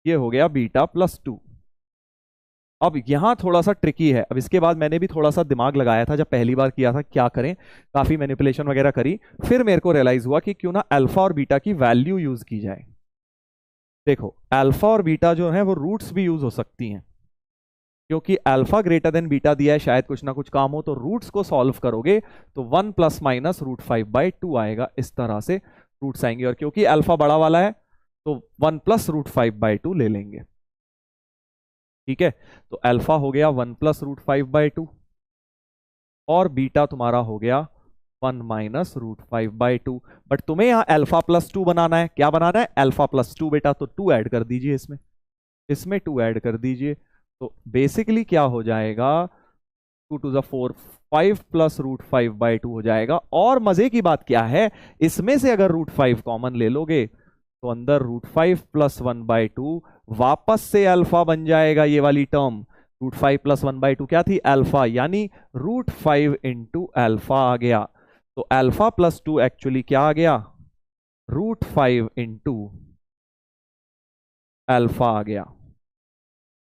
ये हो गया बीटा प्लस टू। अब यहां थोड़ा सा ट्रिकी है, अब इसके बाद मैंने भी थोड़ा सा दिमाग लगाया था जब पहली बार किया था, क्या करें, काफी मैनिपुलेशन वगैरह करी, फिर मेरे को रियलाइज हुआ कि क्यों ना अल्फा और बीटा की वैल्यू यूज की जाए। देखो, अल्फा और बीटा जो है वो रूट्स भी यूज हो सकती हैं, क्योंकि अल्फा ग्रेटर देन बीटा दिया है, शायद कुछ ना कुछ काम हो, तो रूट्स को सॉल्व करोगे तो one plus minus root five by two आएगा, इस तरह से रूट्स आएंगे, और क्योंकि अल्फा बड़ा वाला है तो one plus root five by two ले लेंगे। ठीक है, तो अल्फा हो गया one plus root five by two, और बीटा तुम्हारा हो गया one minus root five by two. But तुम्हें यहां अल्फा प्लस टू बनाना है, क्या बनाना है, अल्फा प्लस टू बेटा, तो टू ऐड कर दीजिए इसमें, इसमें टू ऐड कर दीजिए, तो बेसिकली क्या हो जाएगा, two to the four, five plus root five by two हो जाएगा। और मजे की बात क्या है, इसमें से अगर रूट फाइव कॉमन ले लोगे तो अंदर root five plus one by two वापस से अल्फा बन जाएगा, ये वाली term root five plus one by two क्या थी, अल्फा, यानी रूट फाइव इंटू अल्फा आ गया। तो अल्फा प्लस टू एक्चुअली क्या आ गया, रूट फाइव इंटू अल्फा आ गया।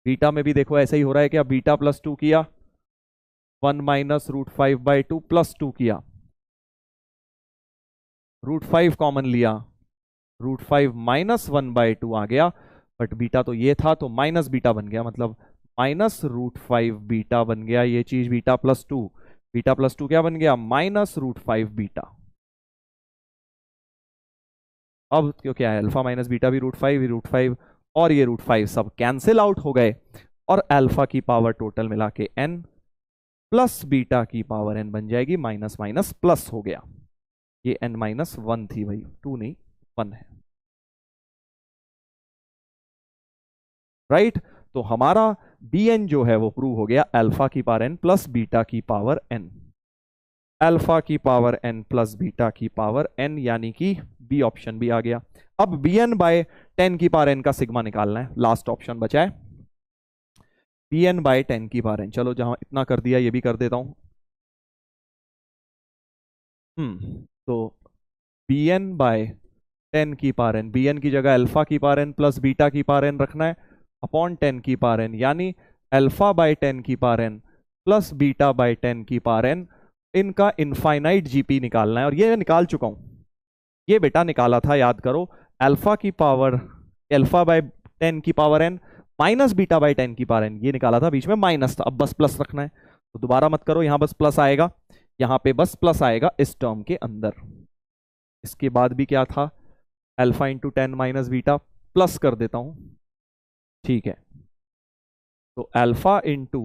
बीटा में भी देखो ऐसा ही हो रहा है, क्या बीटा प्लस टू किया, one minus root five by two plus two किया, रूट फाइव कॉमन लिया, root five minus one by two आ गया, बट बीटा तो ये था तो माइनस बीटा बन गया, मतलब माइनस रूट फाइव बीटा बन गया ये चीज, बीटा प्लस टू क्या बन गया, माइनस रूट फाइव बीटा। अब क्यों क्या है, अल्फा माइनस बीटा भी रूट फाइव और ये रूट फाइव सब कैंसिल आउट हो गए, और अल्फा की पावर टोटल मिला के एन प्लस बीटा की पावर एन बन जाएगी, माइनस माइनस प्लस हो गया, ये एन माइनस वन थी भाई, टू नहीं वन है, राइट। तो हमारा बी एन जो है वो प्रूव हो गया, अल्फा की पावर एन प्लस बीटा की पावर एन, अल्फा की पावर एन प्लस बीटा की पावर एन, यानी कि बी ऑप्शन भी आ गया। अब बी एन बाय टेन की पावर एन का सिग्मा निकालना है, लास्ट ऑप्शन बचा है बी एन बाय टेन की पावर एन। चलो, जहां इतना कर दिया ये भी कर देता हूं। तो बी एन बाय टेन की पावर एन, बी एन की जगह अल्फा की पावर एन प्लस बीटा की पावर एन रखना है, अपॉन टेन की पावर एन, यानी अल्फा बाय टेन की power n plus beta by ten की पावर एन, इनका इनफाइनाइट जीपी निकालना है, और ये निकाल चुका हूं, ये बेटा निकाला था, याद करो, अल्फा की पावर अल्फा बाय टेन की power n minus beta by ten की पावर एन, ये निकाला था, बीच में माइनस था, अब बस प्लस रखना है, तो दोबारा मत करो, यहां बस प्लस आएगा, यहां पे बस प्लस आएगा इस टर्म के अंदर। इसके बाद भी क्या था, alpha into ten minus beta, plus कर देता हूं, ठीक है, तो alpha into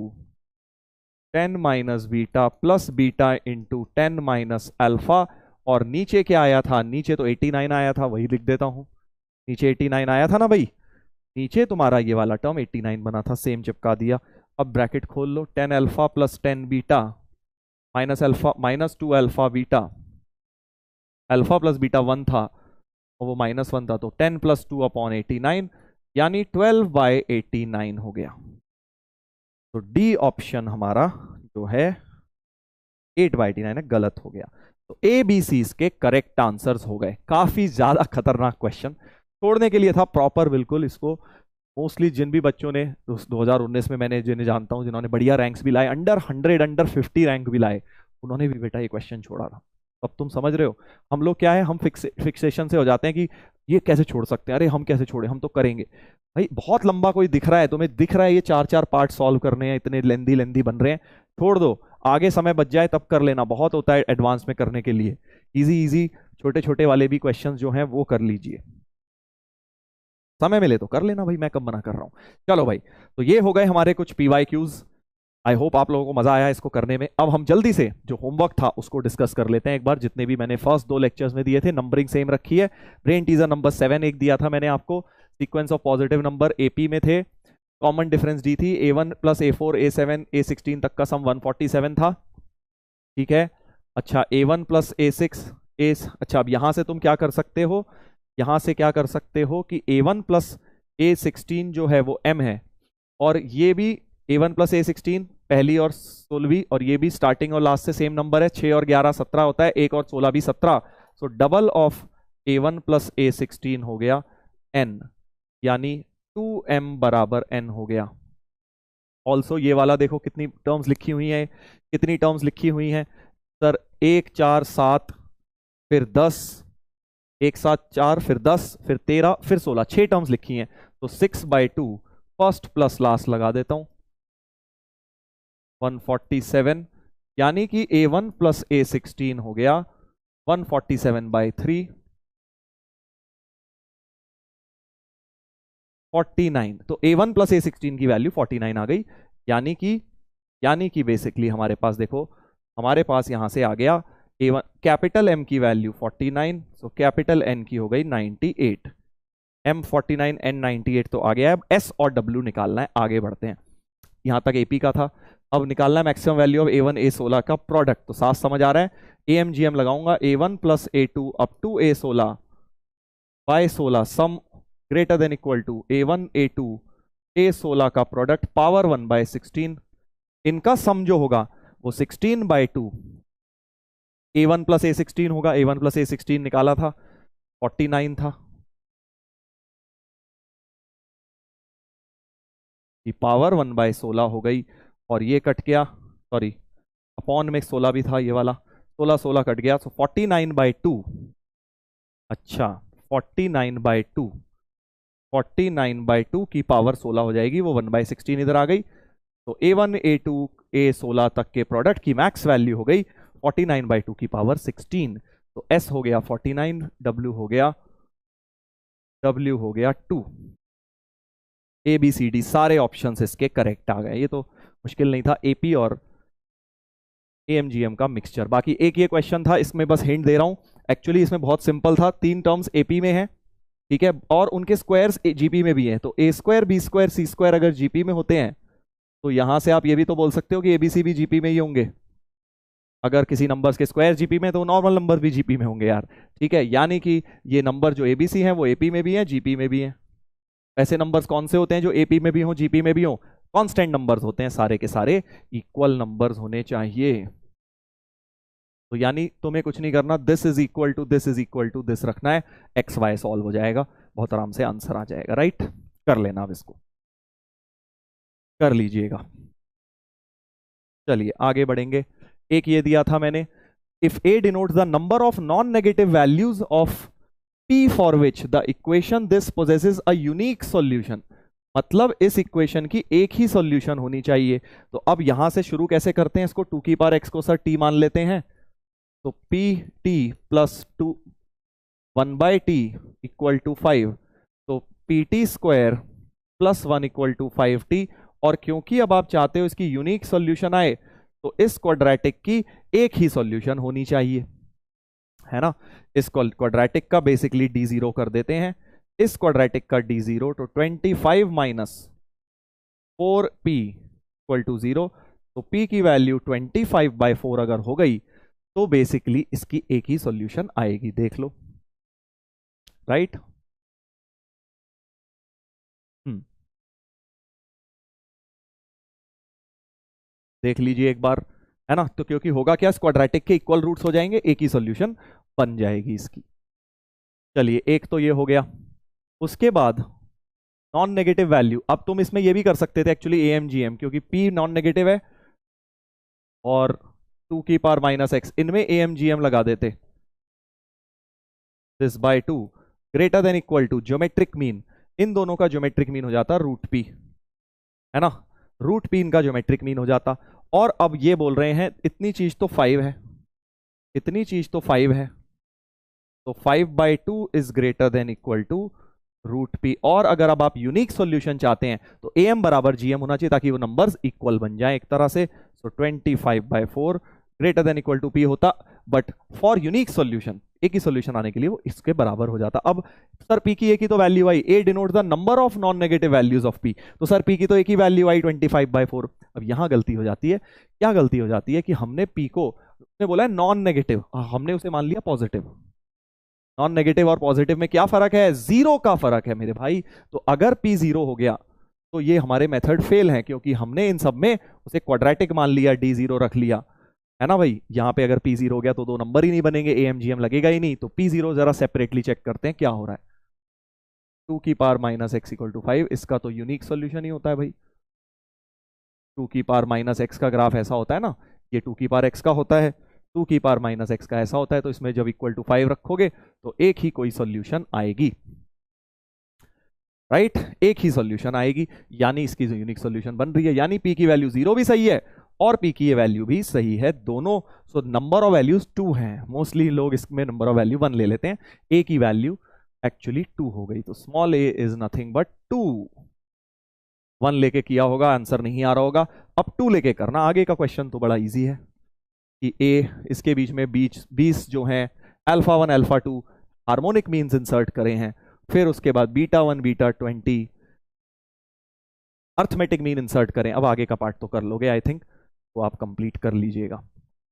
ten minus beta plus beta into ten minus alpha, और नीचे क्या आया था, नीचे तो 89 आया था, वही लिख देता हूं, नीचे 89 आया था ना भाई, नीचे तुम्हारा ये वाला टर्म 89 बना था, सेम चिपका दिया। अब ब्रैकेट खोल लो, ten alpha plus ten beta minus alpha minus 2 alpha beta, alpha plus beta 1 था और वो -1 था, तो 10 + 2 अपॉन 89 यानी 12/89 हो गया। तो डी ऑप्शन हमारा जो है 8/89 है, गलत हो गया। तो ए बी सी इसके करेक्ट आंसर्स हो गए। काफी ज्यादा खतरनाक क्वेश्चन, छोड़ने के लिए था प्रॉपर बिल्कुल इसको। मोस्टली जिन भी बच्चों ने 2019 में, मैंने जिन्हें जानता हूं जिन्होंने बढ़िया रैंक्स भी लाए, अंडर 100 अंडर 50 रैंक भी लाए, उन्होंने भी बेटा ये क्वेश्चन छोड़ा था। अब तुम समझ रहे हो, हम लोग क्या है, हम फिक्सेशन से हो जाते हैं कि ये कैसे छोड़ सकते हैं, अरे हम कैसे छोड़े, हम तो करेंगे। भाई बहुत लंबा कोई दिख रहा है तुम्हें, दिख रहा है ये 4-4 पार्ट सॉल्व करने हैं, इतने लेंदी लेंदी बन रहे हैं, छोड़ दो, आगे समय बच जाए तब कर लेना, बहुत होता है एडवांस में करने के लिए। इजी इजी छोटे छोटे वाले भी क्वेश्चंस जो हैं वो कर लीजिए, समय मिले तो कर लेना भाई, मैं कब मना कर रहा हूं। चलो भाई, तो ये हो गए हमारे कुछ PYQs। आई होप आप लोगों को मजा आया इसको करने में। अब हम जल्दी से जो होमवर्क था उसको डिस्कस कर लेते हैं एक बार, जितने भी मैंने फर्स्ट 2 लेक्चर्स में दिए थे। नंबरिंग सेम रखी है, ब्रेन टीजर नंबर 7 एक दिया था मैंने आपको, sequence of positive number AP में थे, कॉमन डिफरेंस डी थी, A1 + A4 A7 A16 तक का सम 147 था, ठीक है। अच्छा A1 + A6 अच्छा अब यहां से तुम क्या कर सकते हो, यहां से क्या कर सकते हो कि A1 + A16 जो है वो M है, और ये भी A1 + A16 पहली और 16वीं, और ये भी स्टार्टिंग और लास्ट से सेम नंबर है, 6 और 11 17 होता है, 1 और 16 भी 17, सो डबल ऑफ A1 + A16 हो गया N, यानी 2M = N हो गया। ऑल्सो ये वाला देखो कितनी टर्म्स लिखी हुई हैं, कितनी टर्म्स लिखी हुई हैं सर, 1 4 7 फिर 10, 1 7 4 फिर 10 फिर 13 फिर 16, 6 टर्म्स लिखी हैं, तो 6/2 फर्स्ट प्लस लास्ट लगा देता हूं 147, यानी कि A1 + A16 हो गया 147/3 49। तो A1 + A16 की वैल्यू 49 आ गई, यानी कि बेसिकली हमारे पास देखो, हमारे पास यहां से आ गया A1 कैपिटल M की वैल्यू 49, सो कैपिटल N की हो गई 98, M 49 N 98 तो आ गया। अब S और W निकालना है, आगे बढ़ते हैं। यहां तक AP का था, अब निकालना है maximum value of A1 A16 का प्रोडक्ट, तो साफ समझ आ रहा है, AMGM लगाऊंगा, A1 + A2 up to A16/16 sum greater than equal to A1 A2 A16 का प्रोडक्ट पावर 1/16, इनका सम जो होगा वो 16/2 A1 + A16 होगा, A1 + A16 निकाला था 49 था, की पावर 1/16 हो गई, और ये कट गया, सॉरी अपॉन में 16 भी था, ये वाला 16 कट गया, तो 49/2, अच्छा 49/2 की पावर 16 हो जाएगी, वो 1/16 इधर आ गई, तो A1 A2 A16 तक के प्रोडक्ट की मैक्स वैल्यू हो गई 49/2 की पावर 16, तो S हो गया 49, W हो गया 2। ABCD सारे ऑप्शंस इसके करेक्ट आ गए, ये तो मुश्किल नहीं था, AP और AMGM का मिक्सचर। बाकी एक ये क्वेश्चन था, इसमें बस हिंट दे रहा हूं, एक्चुअली इसमें बहुत सिंपल था, 3 टर्म्स AP में है, ठीक है, और उनके स्क्वायर्स GP में भी हैं, तो A² B² C² अगर GP में होते हैं, तो यहां से आप ये भी तो बोल सकते हो कि ABC भी GP में ही होंगे, अगर किसी नंबर्स के स्क्वायर GP में, तो नॉर्मल नंबर भी GP में होंगे यार, ठीक है, यानी कि ये नंबर जो ABC हैं वो AP में भी हैं, GP में भी हैं। ऐसे नंबर्स कौन से होते हैं जो AP में भी हो GP में भी हो, कांस्टेंट नंबर्स होते हैं, सारे के सारे इक्वल नंबर्स होने चाहिए। तो यानी तुम्हें कुछ नहीं करना, this is equal to this रखना है, XY सॉल्व हो जाएगा, बहुत आराम से आंसर आ जाएगा, राइट। कर लेना अब इसको, कर लीजिएगा। चलिए आगे बढ़ेंगे। एक ये दिया था मैंने, if A denotes the number of non negative values of P for which the equation this possesses a unique solution, मतलब इस इक्वेशन की एक ही सॉल्यूशन होनी चाहिए। तो अब यहां से शुरू कैसे करते हैं इसको, 2 की पावर x को सर t मान लेते हैं, तो pt + 2 1/t = 5, तो pt² + 1 = 5t, और क्योंकि अब आप चाहते हो इसकी यूनिक सॉल्यूशन आए, तो इस क्वाड्रेटिक की एक ही सॉल्यूशन होनी चाहिए, है ना। इस क्वाड्रेटिक का बेसिकली d0 कर देते हैं, इस क्वाड्रेटिक का d0, तो 25 - 4p = 0, तो p की वैल्यू 25/4 अगर हो गई तो बेसिकली इसकी एक ही सॉल्यूशन आएगी, देख लो। राइट। देख लीजिए एक बार, है ना। तो क्योंकि होगा क्या, क्वाड्रेटिक के इक्वल रूट्स हो जाएंगे, एक ही सॉल्यूशन बन जाएगी इसकी। चलिए एक तो ये हो गया। उसके बाद नॉन नेगेटिव वैल्यू, अब तुम इसमें ये भी कर सकते थे एक्चुअली AMGM, क्योंकि p नॉन नेगेटिव है और 2 की पावर -x, इनमें AMGM लगा देते। This by 2 greater than equal to geometric mean, इन दोनों का ज्योमेट्रिक मीन हो जाता √p, है ना। √p इनका ज्योमेट्रिक मीन हो जाता। और अब ये बोल रहे हैं इतनी चीज तो 5 है, इतनी चीज तो 5 है, तो 5/2 is greater than equal to √p। और अगर अब आप यूनिक सॉल्यूशन चाहते हैं तो AM बराबर GM होना चाहिए ताकि वो नंबर्स इक्वल बन जाए एक तरह से। So 25/4 greater than equal to p होता, बट फॉर यूनिक सॉल्यूशन, एक ही सॉल्यूशन आने के लिए वो इसके बराबर हो जाता। अब सर p की एक ही तो value I, a denote the number of non negative values of p, तो सर p की तो एक ही वैल्यू आई 25/4। अब यहां गलती हो जाती है, क्या गलती हो जाती है कि हमने p को, उसने बोला है नॉन नेगेटिव, हमने उसे मान लिया पॉजिटिव। नॉन नेगेटिव और पॉजिटिव में क्या फर्क है, 0 का फर्क है मेरे भाई। तो अगर p 0 हो गया तो ये हमारे मेथड फेल है, क्योंकि हमने इन सब में उसे क्वाड्रेटिक मान लिया, d0 रख लिया, है ना भाई। यहां पे अगर p 0 हो गया तो दो नंबर ही नहीं बनेंगे, AMGM लगेगा ही नहीं। तो p0 जरा सेपरेटली चेक करते हैं क्या हो रहा है। 2 की पावर -x = 5, इसका तो यूनिक सॉल्यूशन ही होता है भाई। 2 की पावर -x का ग्राफ ऐसा होता है ना, ये 2 की पावर x का होता है, 2 की पावर -x का ऐसा होता है। तो इसमें जब इक्वल टू 5 रखोगे तो एक ही कोई सॉल्यूशन आएगी, राइट, एक ही सॉल्यूशन आएगी, यानी इसकी जो यूनिक सॉल्यूशन बन रही है, यानी p की वैल्यू 0 भी सही है और p की ये वैल्यू भी सही है दोनों। सो नंबर ऑफ वैल्यूज 2 हैं, मोस्टली लोग इसमें नंबर ऑफ वैल्यू 1 ले लेते हैं, a की वैल्यू एक्चुअली 2 हो गई। तो small a is nothing but 2। 1 लेके किया होगा, आंसर नहीं आ रहा होगा, अब 2 लेके करना। आगे का क्वेश्चन तो बड़ा इजी है कि a इसके बीच में 20 जो है α1 α2 हार्मोनिक मीन्स इंसर्ट करे हैं, फिर उसके बाद β1 β20 अर्थमेटिक मीन इंसर्ट करें। अब आगे का पार्ट तो कर लोगे आई थिंक, तो आप कंप्लीट कर लीजिएगा।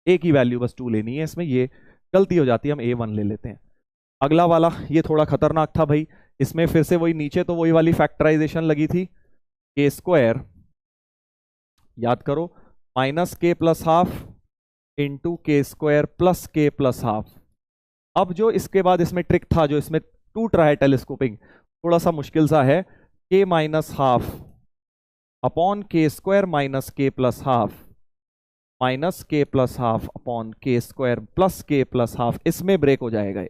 a की वैल्यू बस 2 लेनी है, इसमें ये गलती हो जाती है, हम a1 ले लेते हैं। अगला वाला ये थोड़ा खतरनाक था भाई, इसमें फिर से वही नीचे तो वही वाली फैक्टराइजेशन लगी थी, k², याद करो, -k+½ इंटू k² + k+½ अब जो इसके बाद इसमें ट्रिक था, जो इसमें टूट रहा है टेलीस्कोपिंग, थोड़ा सा मुश्किल सा है, k-½ upon k² - k+½ -k+½ upon k² + k+½ इसमें ब्रेक हो जाएगा,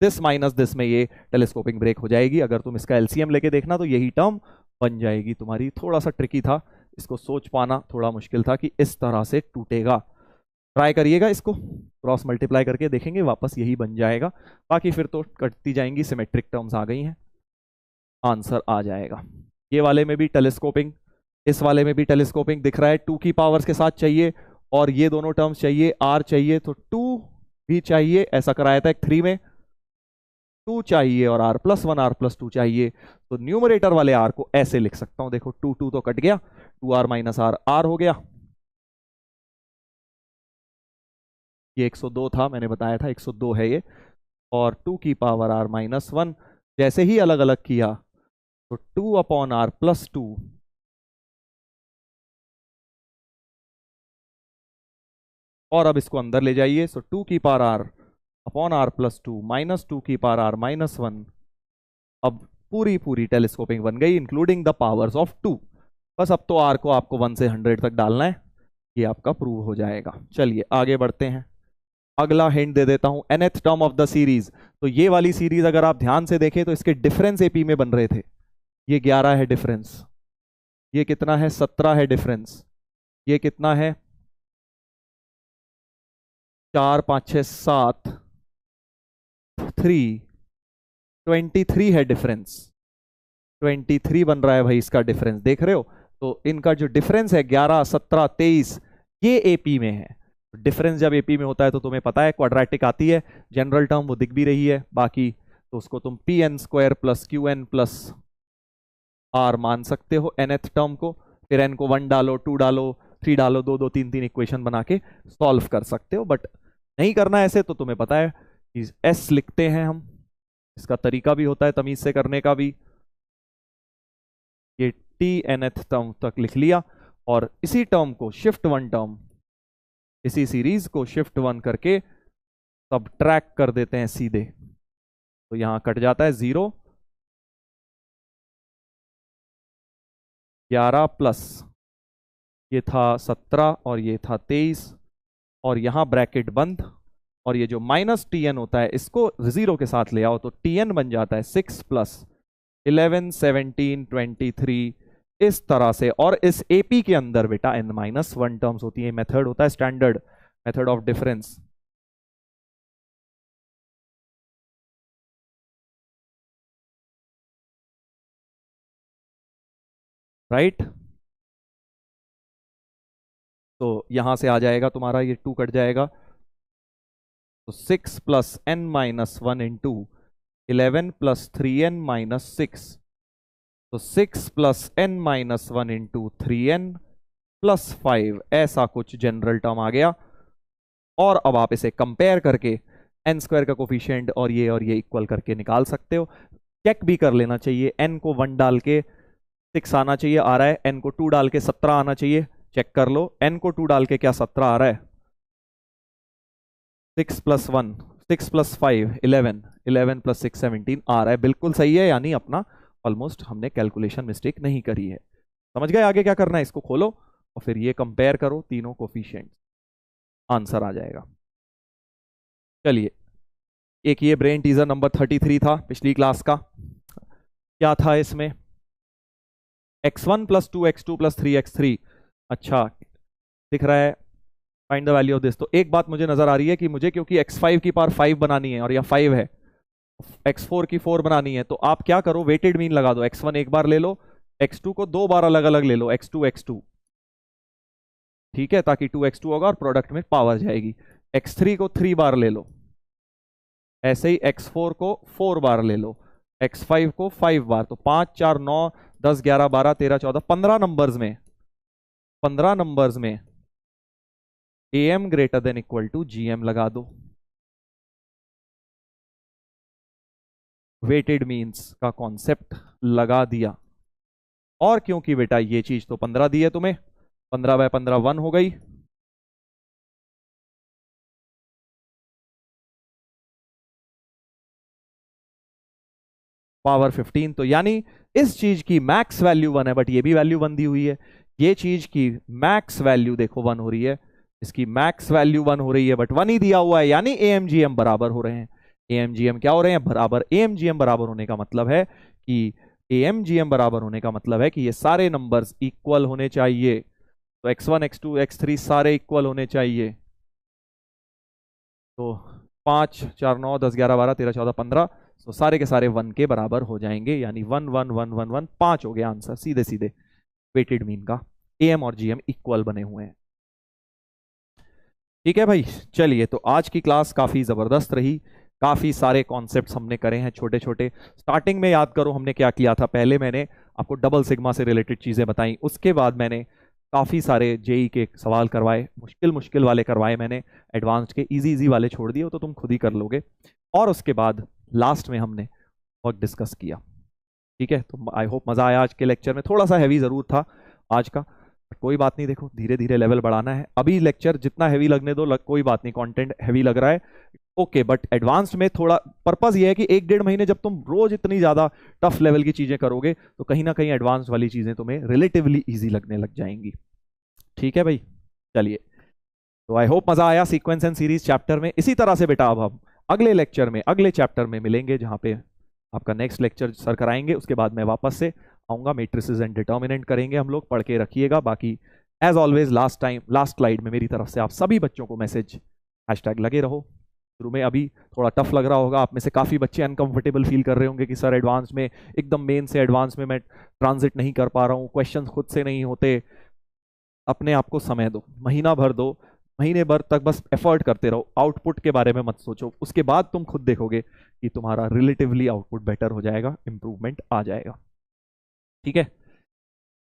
दिस माइनस दिस में ये टेलीस्कोपिंग ब्रेक हो जाएगी। अगर तुम इसका LCM लेके देखना तो यही टर्म बन जाएगी तुम्हारी। थोड़ा सा ट्रिकी था, इसको सोच पाना थोड़ा मुश्किल था कि इस तरह से टूटेगा। ट्राई करिएगा, इसको क्रॉस मल्टीप्लाई करके देखेंगे, वापस यही बन जाएगा। बाकी फिर तो कटती जाएंगी, सिमेट्रिक टर्म्स आ गई हैं, आंसर आ जाएगा। ये वाले में भी टेलीस्कोपिंग, इस वाले में भी टेलीस्कोपिंग दिख रहा है, 2 की पावर्स के साथ चाहिए और ये दोनों टर्म्स चाहिए, r चाहिए तो 2 भी चाहिए, ऐसा कराया था एक 3 में, 2 चाहिए और r+1 r+2 चाहिए। तो न्यूमरेटर वाले r को ऐसे लिख सकता हूं, देखो 2 2 तो कट गया, 2r - r r हो गया। ये 102 था, मैंने बताया था 102 है ये, और 2 की पावर r-1 जैसे ही अलग अलग किया तो 2/r+2 और अब इसको अंदर ले जाइए। सो 2 की पावर r/r+2 -2 की पावर r-1, अब पूरी पूरी टेलीस्कोपिंग बन गई इंक्लूडिंग द पावर्स ऑफ 2। बस अब तो r को आपको 1 से 100 तक डालना है, ये आपका प्रूव हो जाएगा। चलिए आगे बढ़ते हैं, अगला हिंट दे देता हूं, nth term of the series. तो ये वाली सीरीज अगर आप ध्यान से देखें तो इसके डिफरेंस AP में बन रहे थे, ये 11 है डिफरेंस, ये कितना है 17 है डिफरेंस, ये कितना है 4 5 6 7 3 23 है डिफरेंस, 23 बन रहा है भाई इसका डिफरेंस, देख रहे हो। तो इनका जो डिफरेंस है 11 17 23 ये AP में है। डिफरेंस जब AP में होता है तो तुम्हें पता है क्वाड्रेटिक आती है, जनरल टर्म वो दिख भी रही है, बाकी तो उसको तुम pn² + qn + r मान सकते हो nth टर्म को, फिर n को 1 डालो 2 डालो 3 डालो, 2 2 3 3 इक्वेशन बना के सॉल्व कर सकते हो। बट नहीं करना ऐसे तो तुम्हें पता है कि एस लिखते हैं हम, इसका तरीका भी होता है तमीज से करने का भी। ये टी nth टर्म तक लिख लिया और इसी टर्म को शिफ्ट 1 टर्म, इसी सीरीज को शिफ्ट 1 करके सब ट्रैक कर देते हैं सीधे, तो यहां कट जाता है 0, 11 प्लस ये था 17 और ये था 23, और यहां ब्रैकेट बंद, और ये जो माइनस टी एन होता है इसको 0 के साथ ले आओ तो टी एन बन जाता है 6 प्लस 11 17 23, इस तरह से। और इस एपी के अंदर बेटा n-1 टर्म्स होती है, मेथड होता है standard method of difference, right. तो यहां से आ जाएगा तुम्हारा ये 2 कट जाएगा, तो 6 plus n-1 into 11 plus 3n-6, तो 6 plus n-1 into 3n plus 5, ऐसा कुछ जनरल टर्म आ गया। और अब आप इसे कंपेयर करके एन स्क्वायर का कोफिशिएंट और ये इक्वल करके निकाल सकते हो। चेक भी कर लेना चाहिए, एन को 1 डाल के 6 आना चाहिए, आ रहा है। एन को 2 डाल के 17 आना चाहिए, चेक कर लो। एन को 2 डाल के क्या 17 आ रहा है? 6 प्लस 1 6 प्लस 5 11, 11 प्लस 6 17 आ रहा है, बिल्कुल सही है। यानी अपना ऑलमोस्ट हमने कैलकुलेशन मिस्टेक नहीं करी है। समझ गए आगे क्या करना है? इसको खोलो और फिर ये कंपेयर करो तीनों कोफिशिएंट, आंसर आ जाएगा। चलिए, एक ये ब्रेन टीजर नंबर 33 था पिछली क्लास का। क्या था इसमें? x1 plus 2x2 plus 3x3, अच्छा दिख रहा है, find the value of this. तो एक बात मुझे नजर आ रही है कि मुझे क्योंकि x5 की पावर 5 बनानी है और यह 5 है, x4 की 4 बनानी है, तो आप क्या करो, वेटेड मीन लगा दो। x1 एक बार ले लो, x2 को 2 बार अलग अलग ले लो, x2 ठीक है, ताकि 2x2 होगा और प्रोडक्ट में पावर जाएगी। x3 को 3 बार ले लो, ऐसे ही x4 को 4 बार ले लो, x5 को 5 बार, तो 5 4 9 10 11 12 13 14 15 नंबर्स में am greater than equal to gm लगा दो। वेटेड मीन्स का कॉन्सेप्ट लगा दिया। और क्योंकि बेटा ये चीज तो 15 दी है तुम्हें, 15 बाय 15 1 हो गई, पावर 15, तो यानी इस चीज की मैक्स वैल्यू 1 है, बट ये भी वैल्यू 1 दी हुई है। ये चीज की मैक्स वैल्यू देखो 1 हो रही है, इसकी मैक्स वैल्यू 1 हो रही है, बट 1 ही दिया हुआ है, यानी AMGM बराबर हो रहे हैं। AMGM क्या हो रहे हैं? बराबर। AMGM बराबर होने का मतलब है कि AMGM बराबर होने का मतलब है कि ये सारे नंबर्स इक्वल होने चाहिए। तो x1 x2 x3 सारे इक्वल होने चाहिए। तो 5 4 9 10 11 12 13 14 15, तो सारे के सारे 1 के बराबर हो जाएंगे, यानी 1 1 1 1 1 5 हो गया आंसर सीधे सीधे। वेटेड मीन का AM और GM इक्वल बने हुए हैं। ठीक है भाई, चलिए, तो आज की क्लास काफी जबरदस्त रही, काफी सारे कॉन्सेप्ट्स हमने करे हैं छोटे छोटे। स्टार्टिंग में याद करो हमने क्या किया था, पहले मैंने आपको डबल सिग्मा से रिलेटेड चीजें बताई, उसके बाद मैंने काफी सारे जेई के सवाल करवाए, मुश्किल वाले करवाए मैंने, एडवांस्ड के इजी वाले छोड़ दिए, तो तुम खुद ही कर लोगे। और उसके बाद लास्ट में हमने वर्क डिस्कस किया। ठीक है, तो आई होप मजा आया आज के लेक्चर में। थोड़ा सा हैवी जरूर था आज का, कोई बात नहीं, देखो धीरे धीरे लेवल बढ़ाना है। अभी लेक्चर जितना हैवी लगने दो, कोई बात नहीं, कंटेंट हैवी लग रहा है ओके, बट एडवांस्ड में थोड़ा पर्पस ये है कि 1 डेढ़ महीने जब तुम रोज इतनी ज्यादा टफ लेवल की चीजें करोगे तो कहीं ना कहीं एडवांस वाली चीजें तुम्हें रिलेटिवली इजी लगने लग जाएंगी। ठीक है भाई, चलिए, तो आई होप मजा आया सीक्वेंस एंड सीरीज चैप्टर में। इसी तरह से बेटा अब हम अगले लेक्चर में अगले चैप्टर में मिलेंगे, जहां पे आपका नेक्स्ट लेक्चर सर कराएंगे, उसके बाद मैं वापस से आऊंगा, मैट्रिसेस एंड डिटर्मिनेंट करेंगे हम लोग, पढ़ के रखिएगा। बाकी एज ऑलवेज लास्ट स्लाइड में मेरी तरफ से आप सभी बच्चों को मैसेज, हैशटैग लगे रहो। शुरू में अभी थोड़ा टफ लग रहा होगा, आप में से काफी बच्चे अनकंफर्टेबल फील कर रहे होंगे कि सर एडवांस में, एकदम मेन से एडवांस में मैं ट्रांजिट नहीं कर पा रहा हूँ, क्वेश्चंस खुद से नहीं होते। अपने आप को समय दो, महीना भर दो, महीने भर तक बस एफर्ट करते रहो, आउटपुट के बारे में मत सोचो, उसके बाद तुम खुद देखोगे कि तुम्हारा रिलेटिवली आउटपुट बेटर हो जाएगा, इंप्रूवमेंट आ जाएगा। ठीक है,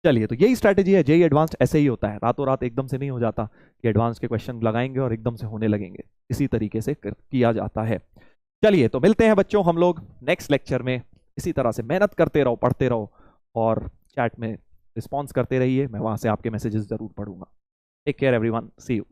चलिए, तो यही स्ट्रैटेजी है, जेई एडवांस्ड ऐसे ही होता है, रातों रात एकदम से नहीं हो जाता कि एडवांस के क्वेश्चन लगाएंगे और एकदम से होने लगेंगे, इसी तरीके से किया जाता है। चलिए, तो मिलते हैं बच्चों हम लोग नेक्स्ट लेक्चर में। इसी तरह से मेहनत करते रहो, पढ़ते रहो और चैट में रिस्पॉन्स करते रहिए, मैं वहां से आपके मैसेजेस जरूर पढ़ूंगा। Take care everyone, see you.